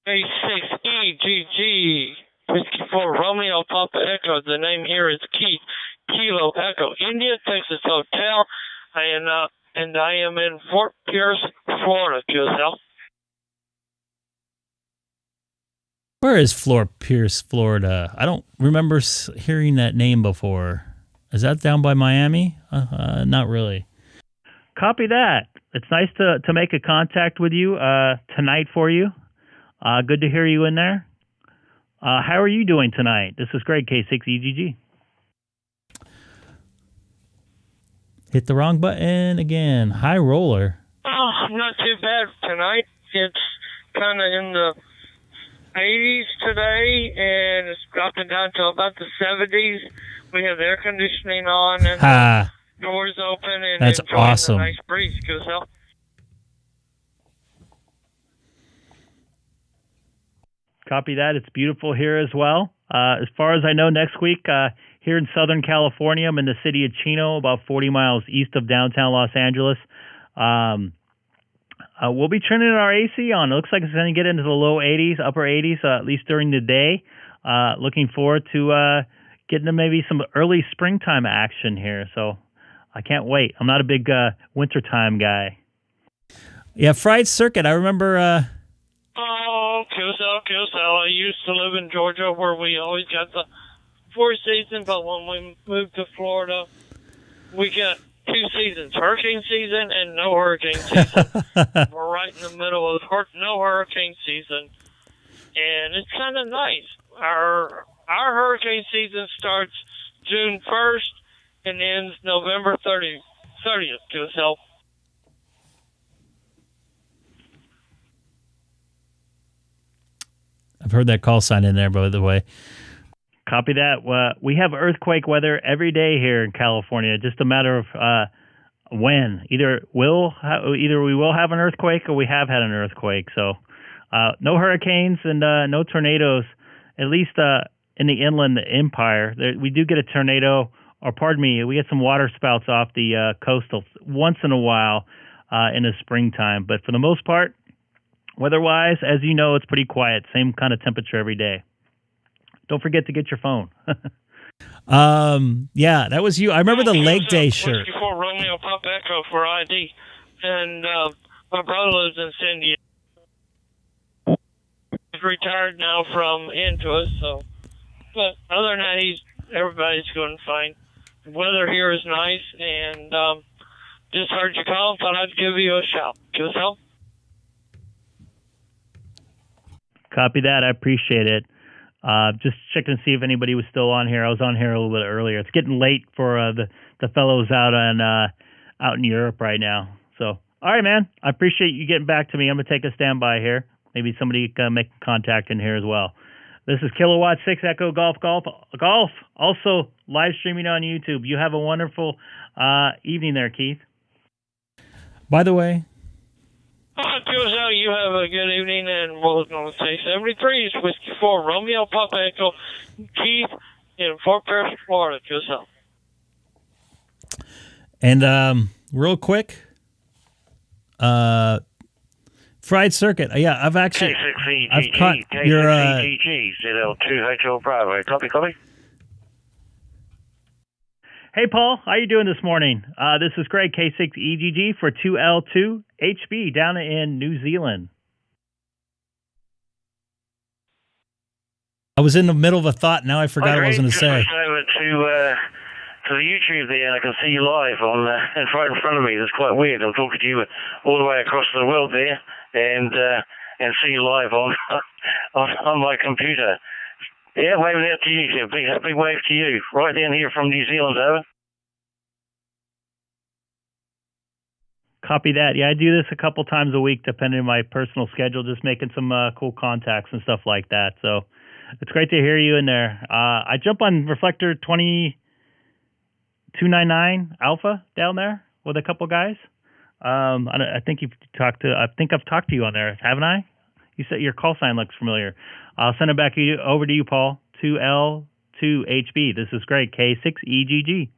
K6EGG, Whiskey 4 Romeo Papa Echo. The name here is Kilo Echo, India, Texas Hotel, and I am in Fort Pierce, Florida, QSL.
Where is Fort Pierce, Florida? I don't remember hearing that name before. Is that down by Miami? Not really.
Copy that. It's nice to make a contact with you tonight for you. Good to hear you in there. How are you doing tonight? This is Greg, K6EGG.
Hit the wrong button again. High roller.
Oh, not too bad tonight. It's kind of in the 80s today, and it's dropping down to about the 70s. We have air conditioning on and the doors open, and
that's
enjoying
awesome.
The nice breeze. QSL.
Copy that. It's beautiful here as well. As far as I know, next week here in Southern California, I'm in the city of Chino, about 40 miles east of downtown Los Angeles. We'll be turning our AC on. It looks like it's going to get into the low 80s, upper 80s, at least during the day. Looking forward to getting to maybe some early springtime action here. So I can't wait. I'm not a big wintertime guy.
Yeah, Fried Circuit. I remember...
Oh, QSL. I used to live in Georgia where we always got the 4 seasons, but when we moved to Florida, we got 2 seasons, hurricane season and no hurricane season. We're right in the middle of no hurricane season, and it's kind of nice. Our hurricane season starts June 1st and ends November 30th, QSL.
I've heard that call sign in there, by the way.
Copy that. We have earthquake weather every day here in California. Just a matter of when. Either we will have an earthquake or we have had an earthquake. So no hurricanes and no tornadoes, at least in the Inland Empire. We do get a tornado, or pardon me, we get some water spouts off the coastal once in a while in the springtime. But for the most part, weather-wise, as you know, it's pretty quiet. Same kind of temperature every day. Don't forget to get your phone.
Yeah, that was you. I remember the Lake Day shirt.
Whiskey 4 Romeo Papa Echo for ID. And my brother lives in San Diego. He's retired now from Intuit, so. But other than that, everybody's doing fine. The weather here is nice, and just heard you call, thought I'd give you a shout. QSL?
Copy that. I appreciate it. Just checking to see if anybody was still on here. I was on here a little bit earlier. It's getting late for the fellows out in Europe right now. So, all right, man. I appreciate you getting back to me. I'm gonna take a standby here. Maybe somebody can make contact in here as well. This is Kilowatt 6 Echo Golf. Also live streaming on YouTube. You have a wonderful evening there, Keith.
By the way,
QSL, you have a good evening, and we're going to say 73 is Whiskey 4 Romeo Papa Echo Keith in Fort Pierce, Florida, QSL.
And real quick, Fried Circuit. Yeah, I've actually
K6EGG,
I've caught your
K6EGG, ZL2HL Bravo. Copy.
Hey, Paul. How you doing this morning? This is Greg, K6EGG for 2L2HB down in New Zealand.
I was in the middle of a thought. Now I forgot what I was going to say.
Just over to the YouTube there, and I can see you live on right in front of me. That's quite weird. I'm talking to you all the way across the world there, and see you live on my computer. Yeah, waving out to you. Big wave to you. Right down here from New Zealand, over.
Copy that. Yeah, I do this a couple times a week, depending on my personal schedule, just making some cool contacts and stuff like that. So it's great to hear you in there. I jump on Reflector 299 Alpha down there with a couple guys. I think I've talked to you on there, haven't I? You said your call sign looks familiar. I'll send it back over to you, Paul. 2L2HB. This is great. K6EGG.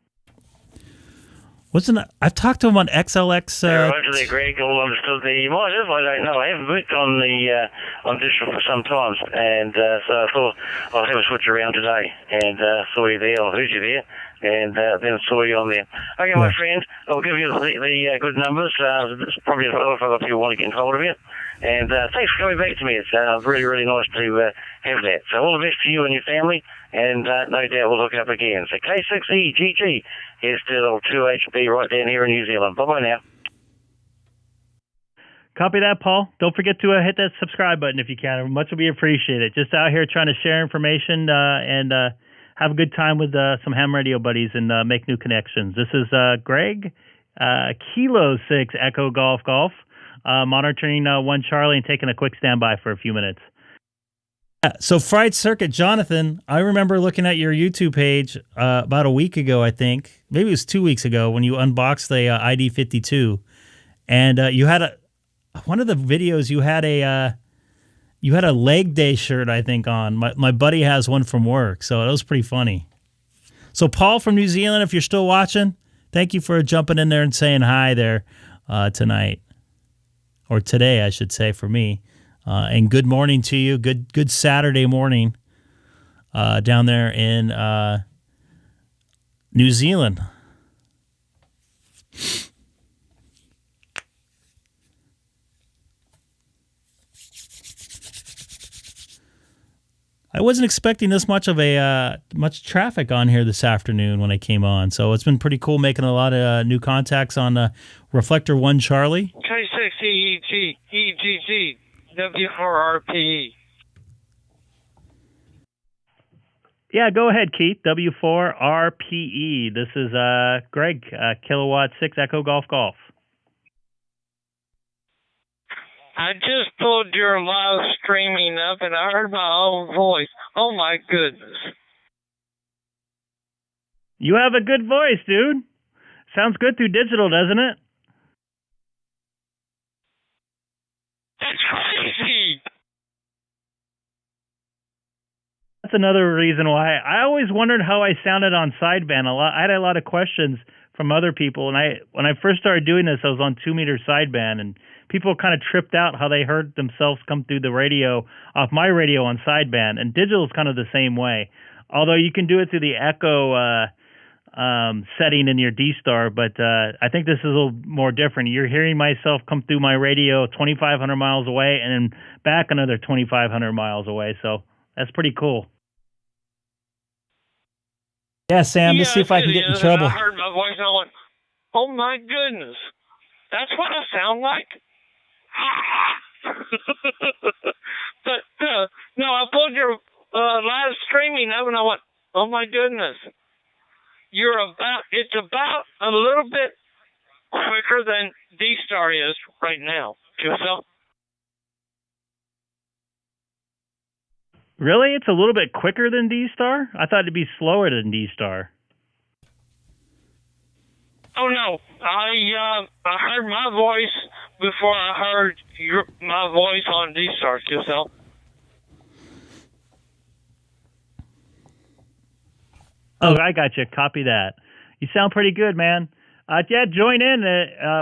I've talked to him on XLX.
Roger there, Greg. All understood there. You might have. I don't know. I haven't worked on digital for some time, and so I thought I'll have a switch around today, and saw you there, or heard you there, and then saw you on there. Okay, my friend, I'll give you the good numbers. There's probably a lot of other people want to get in hold of you, and thanks for coming back to me. It's really, really nice to have that. So all the best to you and your family, and no doubt we'll hook up again. So K6EGG. Here's still 2HB right down here in New Zealand. Bye-bye now.
Copy that, Paul. Don't forget to hit that subscribe button if you can. Much will be appreciated. Just out here trying to share information and have a good time with some ham radio buddies and make new connections. This is Greg, Kilo 6 Echo Golf, monitoring 1 Charlie and taking a quick standby for a few minutes.
So Fried Circuit, Jonathan, I remember looking at your YouTube page about a week ago, I think. Maybe it was 2 weeks ago when you unboxed the ID52. And you had one of the videos, you had a leg day shirt, I think, on. My buddy has one from work, so that was pretty funny. So Paul from New Zealand, if you're still watching, thank you for jumping in there and saying hi there tonight. Or today, I should say, for me. And good morning to you. Good Saturday morning down there in New Zealand. I wasn't expecting this much of much traffic on here this afternoon when I came on, so it's been pretty cool making a lot of new contacts on Reflector 1 Charlie.
K6EGG. W4RPE.
Yeah, go ahead, Keith. W4RPE. This is Greg, Kilowatt 6 Echo Golf.
I just pulled your live streaming up and I heard my own voice. Oh my goodness.
You have a good voice, dude. Sounds good through digital, doesn't it?
That's crazy.
That's another reason why I always wondered how I sounded on sideband. I had a lot of questions from other people, and when I first started doing this, I was on 2-meter sideband, and people kind of tripped out how they heard themselves come through the radio off my radio on sideband. And digital is kind of the same way, although you can do it through the echo setting in your DStar, but I think this is a little more different. You're hearing myself come through my radio 2,500 miles away and then back another 2,500 miles away, so that's pretty cool.
Yeah, Sam, let's see if I can get in trouble.
I heard my voice and I went, oh my goodness, that's what I sound like? But no, I pulled your live streaming up and I went, oh my goodness. It's about a little bit quicker than DStar is right now. QSL?
Really? It's a little bit quicker than DStar? I thought it'd be slower than DStar.
Oh no, I heard my voice before I heard my voice on DStar, QSL.
Oh, I got you. Copy that. You sound pretty good, man. Yeah, join in.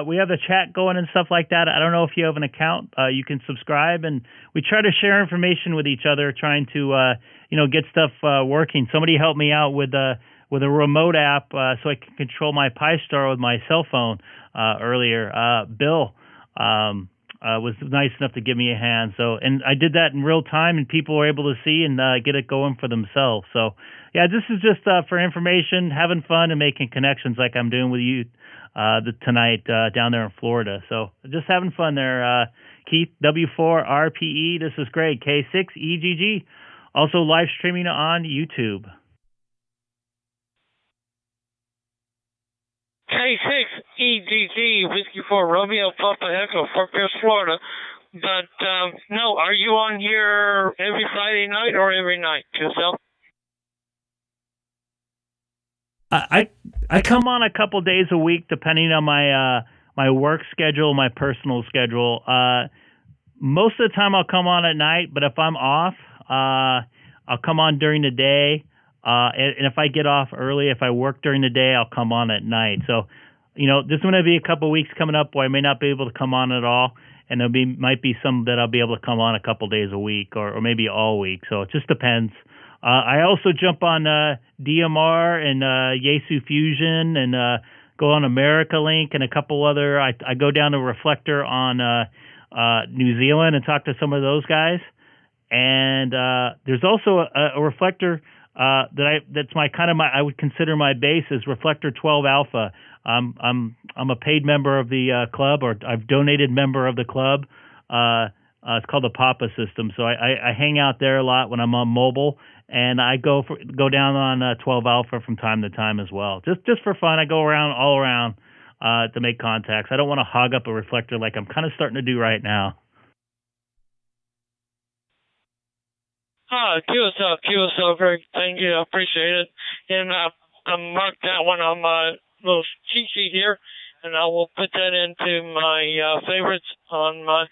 We have the chat going and stuff like that. I don't know if you have an account. You can subscribe, and we try to share information with each other, trying to get stuff working. Somebody helped me out with a remote app so I can control my Pi-Star with my cell phone earlier. Bill was nice enough to give me a hand. And I did that in real time, and people were able to see and get it going for themselves. So, yeah, this is just for information, having fun, and making connections like I'm doing with you tonight down there in Florida. So just having fun there. Keith, W4RPE, this is Greg, K6EGG, also live streaming on YouTube.
K6EGG, Whiskey for Romeo Papa Echo, Fort Pierce, Florida. But, no, are you on here every Friday night or every night, yourself?
I come on a couple days a week, depending on my work schedule, my personal schedule. Most of the time I'll come on at night, but if I'm off, I'll come on during the day. And if I get off early, if I work during the day, I'll come on at night. So, there's going to be a couple weeks coming up where I may not be able to come on at all, and might be some that I'll be able to come on a couple days a week, or maybe all week. So it just depends. I also jump on DMR and Yaesu Fusion, and go on America Link and a couple other. I go down to Reflector on New Zealand and talk to some of those guys. And there's also a Reflector that's I would consider my base is Reflector 12 Alpha. I'm a paid member of the club, or I've donated member of the club. It's called the Papa System. So I hang out there a lot when I'm on mobile, and I go down on 12 Alpha from time to time as well. Just for fun, I go all around to make contacts. I don't want to hog up a Reflector like I'm kind of starting to do right now.
QSL, Greg, thank you, I appreciate it. And I marked that one on my little cheat sheet here, and I will put that into my favorites on my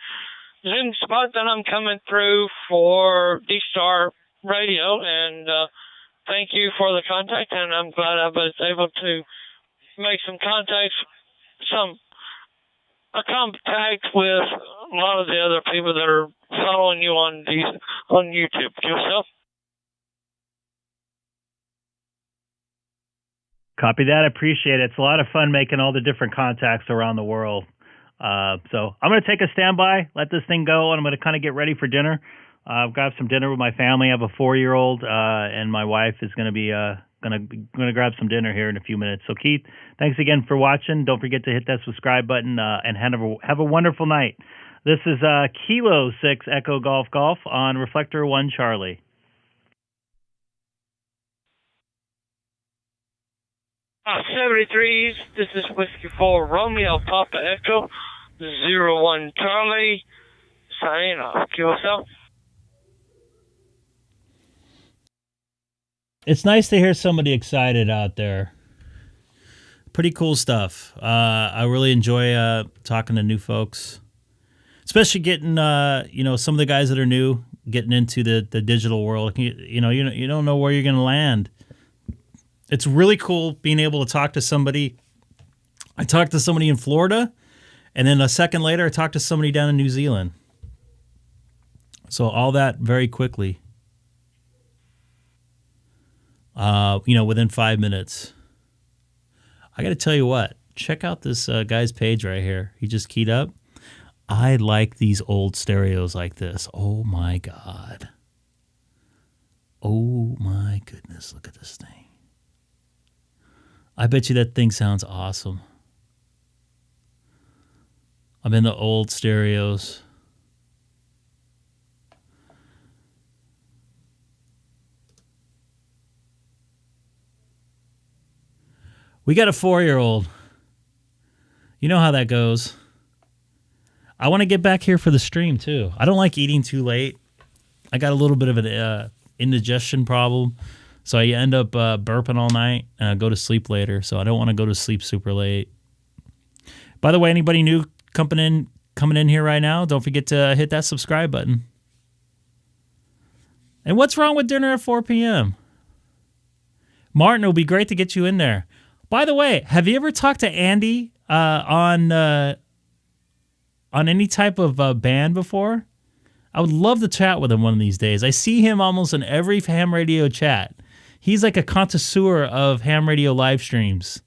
Zoom spot that I'm coming through for DStar Radio. And thank you for the contact, and I'm glad I was able to make some contacts, a contact with a lot of the other people that are following you on YouTube. Yourself?
Copy that. I appreciate it. It's a lot of fun making all the different contacts around the world. So I'm going to take a standby, let this thing go, and I'm going to kind of get ready for dinner. I've got some dinner with my family. I have a 4-year-old, and my wife is going to be going to grab some dinner here in a few minutes. So Keith, thanks again for watching. Don't forget to hit that subscribe button, and have a wonderful night. This is Kilo 6 Echo Golf Golf on Reflector 1 Charlie.
73s, this is Whiskey for Romeo Papa Echo 01 Charlie, signing off. QSL.
It's nice to hear somebody excited out there. Pretty cool stuff. I really enjoy talking to new folks, especially getting some of the guys that are new, getting into the digital world. You don't know where you're going to land. It's really cool being able to talk to somebody. I talked to somebody in Florida, and then a second later I talked to somebody down in New Zealand. So all that very quickly. Within 5 minutes. I got to tell you what, check out this guy's page right here. He just keyed up. I like these old stereos like this. Oh my God. Oh my goodness, look at this thing. I bet you that thing sounds awesome. I'm in the old stereos. We got a 4-year-old. You know how that goes. I want to get back here for the stream, too. I don't like eating too late. I got a little bit of an indigestion problem, so I end up burping all night and I go to sleep later. So I don't want to go to sleep super late. By the way, anybody new coming in here right now, don't forget to hit that subscribe button. And what's wrong with dinner at 4 p.m.? Martin, it would be great to get you in there. By the way, have you ever talked to Andy on any type of band before? I would love to chat with him one of these days. I see him almost in every ham radio chat. He's like a connoisseur of ham radio live streams.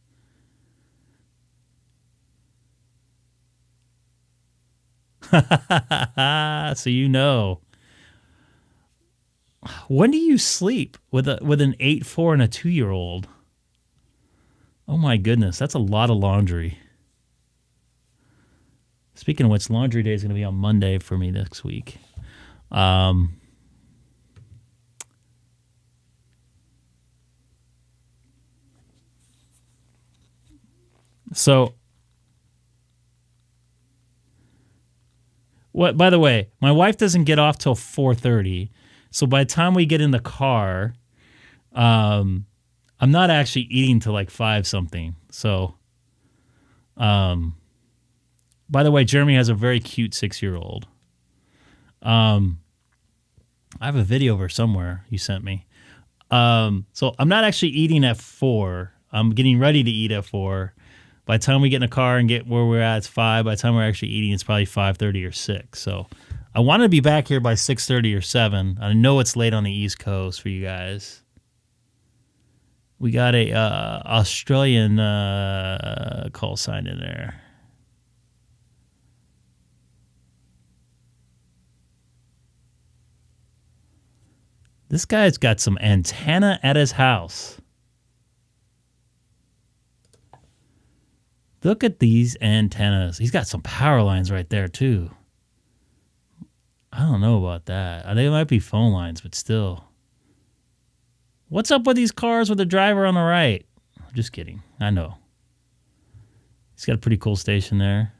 So you know. When do you sleep with an 8'4" and a 2-year-old? Oh my goodness, that's a lot of laundry. Speaking of which, laundry day is going to be on Monday for me next week. So, what? By the way, my wife doesn't get off till 4:30. So by the time we get in the car, I'm not actually eating till like 5 something. So, by the way, Jeremy has a very cute 6-year-old. I have a video of her somewhere you sent me. So I'm not actually eating at 4. I'm getting ready to eat at 4. By the time we get in the car and get where we're at, it's 5. By the time we're actually eating, it's probably 5:30 or 6. So I want to be back here by 6:30 or 7. I know it's late on the East Coast for you guys. We got a Australian call sign in there. This guy's got some antenna at his house. Look at these antennas. He's got some power lines right there, too. I don't know about that. They might be phone lines, but still. What's up with these cars with the driver on the right? I'm just kidding. I know. He's got a pretty cool station there.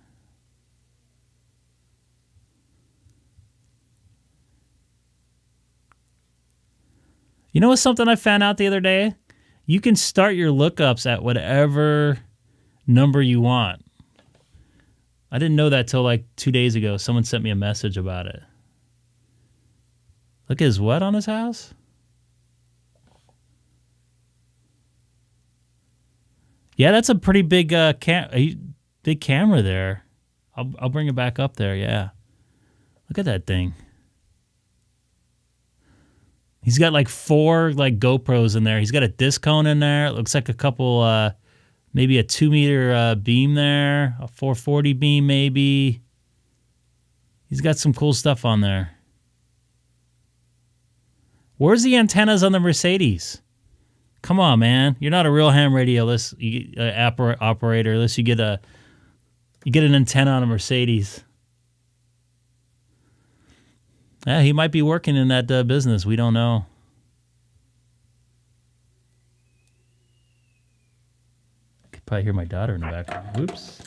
You know what's something I found out the other day? You can start your lookups at whatever number you want. I didn't know that till like 2 days ago. Someone sent me a message about it. Look at his what on his house? Yeah, that's a pretty big big camera there. I'll bring it back up there. Yeah, look at that thing. He's got like 4 like GoPros in there. He's got a disc cone in there. It looks like a couple, maybe a 2-meter beam there, a 440 beam maybe. He's got some cool stuff on there. Where's the antennas on the Mercedes? Come on, man. You're not a real ham radio operator unless you get an antenna on a Mercedes. Yeah, he might be working in that business. We don't know. I could probably hear my daughter in the background. Whoops.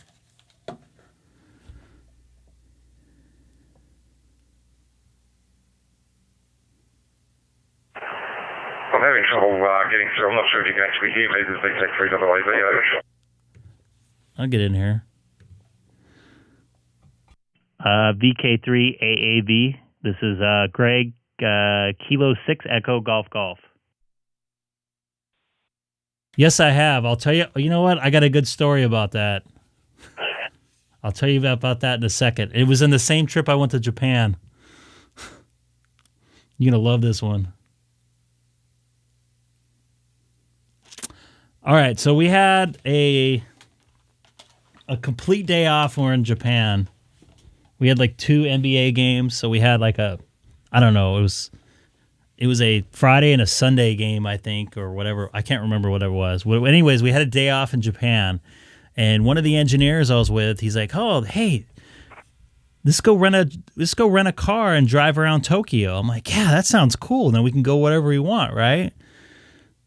I'm having trouble getting through. I'm not sure if you can actually hear me. There's been tech freeze otherwise. But yeah,
I'll get in here.
VK3AAV. This is Greg, Kilo 6 Echo Golf Golf.
Yes, I have. I'll tell you. You know what? I got a good story about that. I'll tell you about that in a second. It was in the same trip I went to Japan. You're going to love this one. All right, so we had a complete day off when we were in Japan. We had like 2 NBA games, so we had like it was a Friday and a Sunday game, I think, or whatever. I can't remember what it was. Well, anyways, we had a day off in Japan, and one of the engineers I was with, he's like, "Oh, hey, let's go rent a car and drive around Tokyo." I'm like, "Yeah, that sounds cool. Then we can go whatever we want, right?"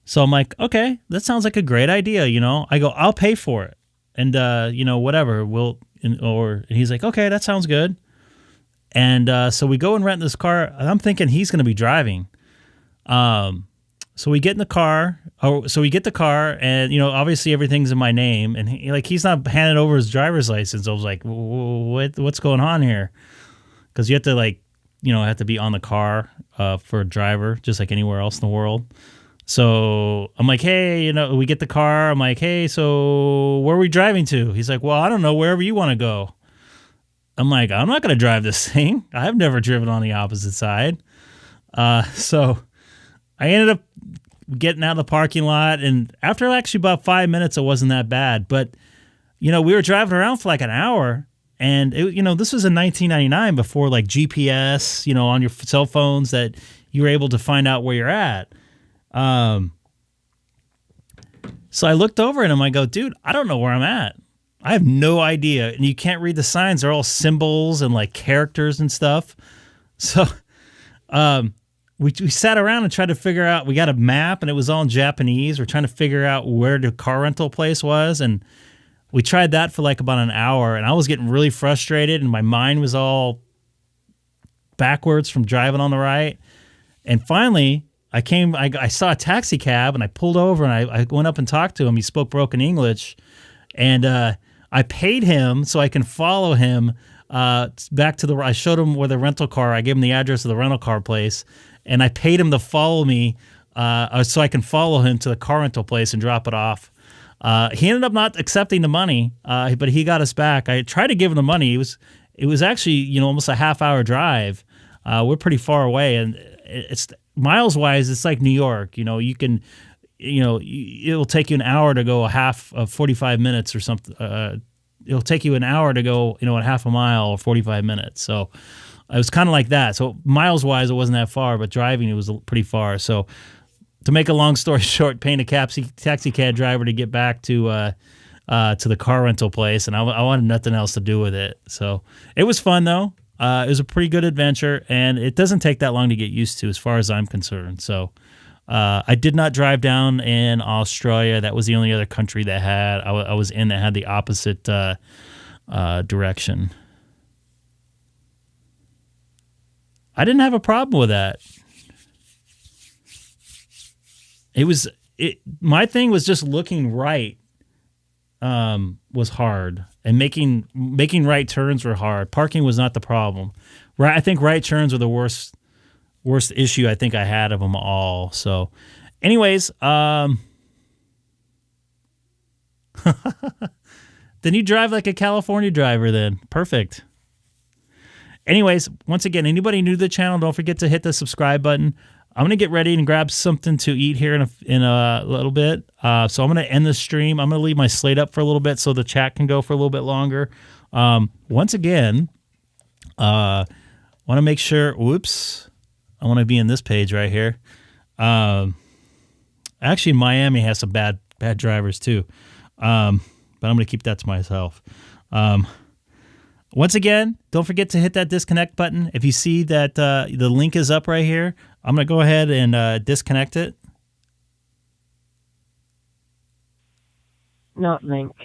So I'm like, "Okay, that sounds like a great idea." I go, "I'll pay for it, and whatever. And he's like, "Okay, that sounds good." And so we go and rent this car. And I'm thinking he's going to be driving. So we get in the car. So we get the car, and obviously everything's in my name, and he's not handing over his driver's license. I was like, what's going on here? Because you have to have to be on the car for a driver, just like anywhere else in the world. So I'm like, hey, we get the car. I'm like, hey, so where are we driving to? He's like, well, I don't know, wherever you want to go. I'm like, I'm not going to drive this thing. I've never driven on the opposite side. So I ended up getting out of the parking lot, and after actually about 5 minutes, it wasn't that bad. But, we were driving around for like an hour, and this was in 1999 before like GPS, on your cell phones that you were able to find out where you're at. So I looked over at him. I go, dude, I don't know where I'm at. I have no idea. And you can't read the signs. They're all symbols and like characters and stuff. So, we sat around and tried to figure out, we got a map and it was all in Japanese. We're trying to figure out where the car rental place was. And we tried that for like about an hour, and I was getting really frustrated, and my mind was all backwards from driving on the right. And finally I saw a taxi cab, and I pulled over, and I went up and talked to him. He spoke broken English, and I paid him so I can follow him back to I showed him where the rental car, I gave him the address of the rental car place, and I paid him to follow me so I can follow him to the car rental place and drop it off. He ended up not accepting the money, but he got us back. I tried to give him the money. It was actually almost a half-hour drive. We're pretty far away, and it's miles-wise, it's like New York. You can, it'll take you an hour to go 45 minutes or something. It'll take you an hour to go, a half a mile or 45 minutes. So it was kind of like that. So miles-wise, it wasn't that far, but driving, it was pretty far. So to make a long story short, paying a taxi cab driver to get back to the car rental place, and I wanted nothing else to do with it. So it was fun, though. It was a pretty good adventure, and it doesn't take that long to get used to as far as I'm concerned. So I did not drive down in Australia. That was the only other country that I was in that had the opposite direction. I didn't have a problem with that. My thing was just looking right was hard, and making right turns were hard. Parking was not the problem. Right, I think right turns were the worst issue I think I had of them all. So, anyways, then you drive like a California driver. Then perfect. Anyways, once again, anybody new to the channel, don't forget to hit the subscribe button. I'm going to get ready and grab something to eat here in a little bit. So I'm going to end the stream. I'm going to leave my slate up for a little bit so the chat can go for a little bit longer. Once again, want to make sure, whoops, I want to be in this page right here. Actually, Miami has some bad drivers too. But I'm going to keep that to myself. Once again, don't forget to hit that disconnect button. If you see that the link is up right here, I'm going to go ahead and disconnect it.
Not linked.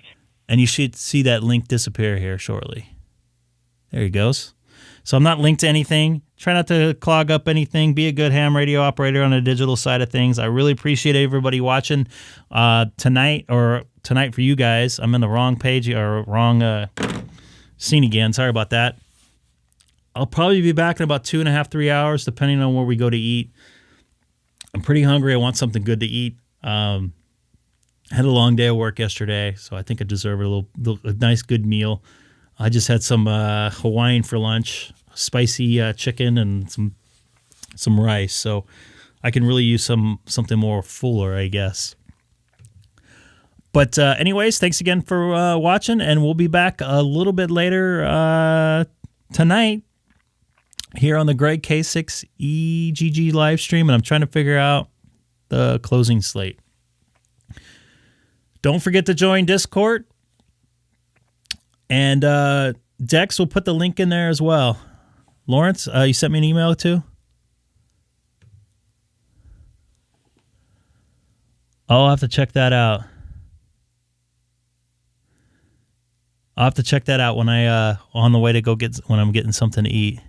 And you should see that link disappear here shortly. There he goes. So I'm not linked to anything. Try not to clog up anything. Be a good ham radio operator on the digital side of things. I really appreciate everybody watching tonight for you guys. I'm in the wrong page or wrong scene again. Sorry about that. I'll probably be back in about 2.5, 3 hours, depending on where we go to eat. I'm pretty hungry. I want something good to eat. Had a long day of work yesterday, so I think I deserve a nice, good meal. I just had some Hawaiian for lunch, spicy chicken, and some rice. So I can really use something more fuller, I guess. But anyways, thanks again for watching, and we'll be back a little bit later tonight here on the Greg K6EGG live stream, and I'm trying to figure out the closing slate. Don't forget to join Discord, and Dex will put the link in there as well. Lawrence, you sent me an email too? I'll have to check that out. I'll have to check that out when on the way to go when I'm getting something to eat.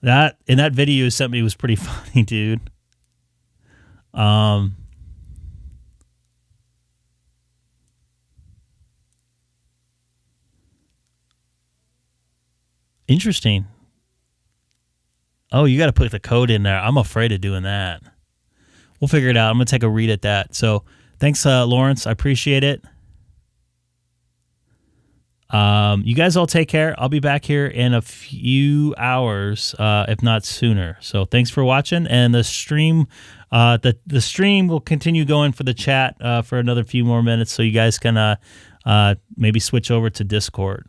That in that video you sent me was pretty funny, dude. Interesting. Oh, you got to put the code in there. I'm afraid of doing that. We'll figure it out. I'm going to take a read at that. So thanks, Lawrence. I appreciate it. You guys all take care. I'll be back here in a few hours, if not sooner. So thanks for watching. And the stream, the stream will continue going for the chat for another few more minutes. So you guys can maybe switch over to Discord.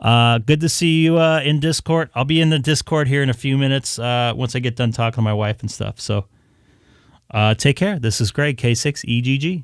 Good to see you in Discord. I'll be in the Discord here in a few minutes once I get done talking to my wife and stuff. So take care. This is Greg, K6EGG.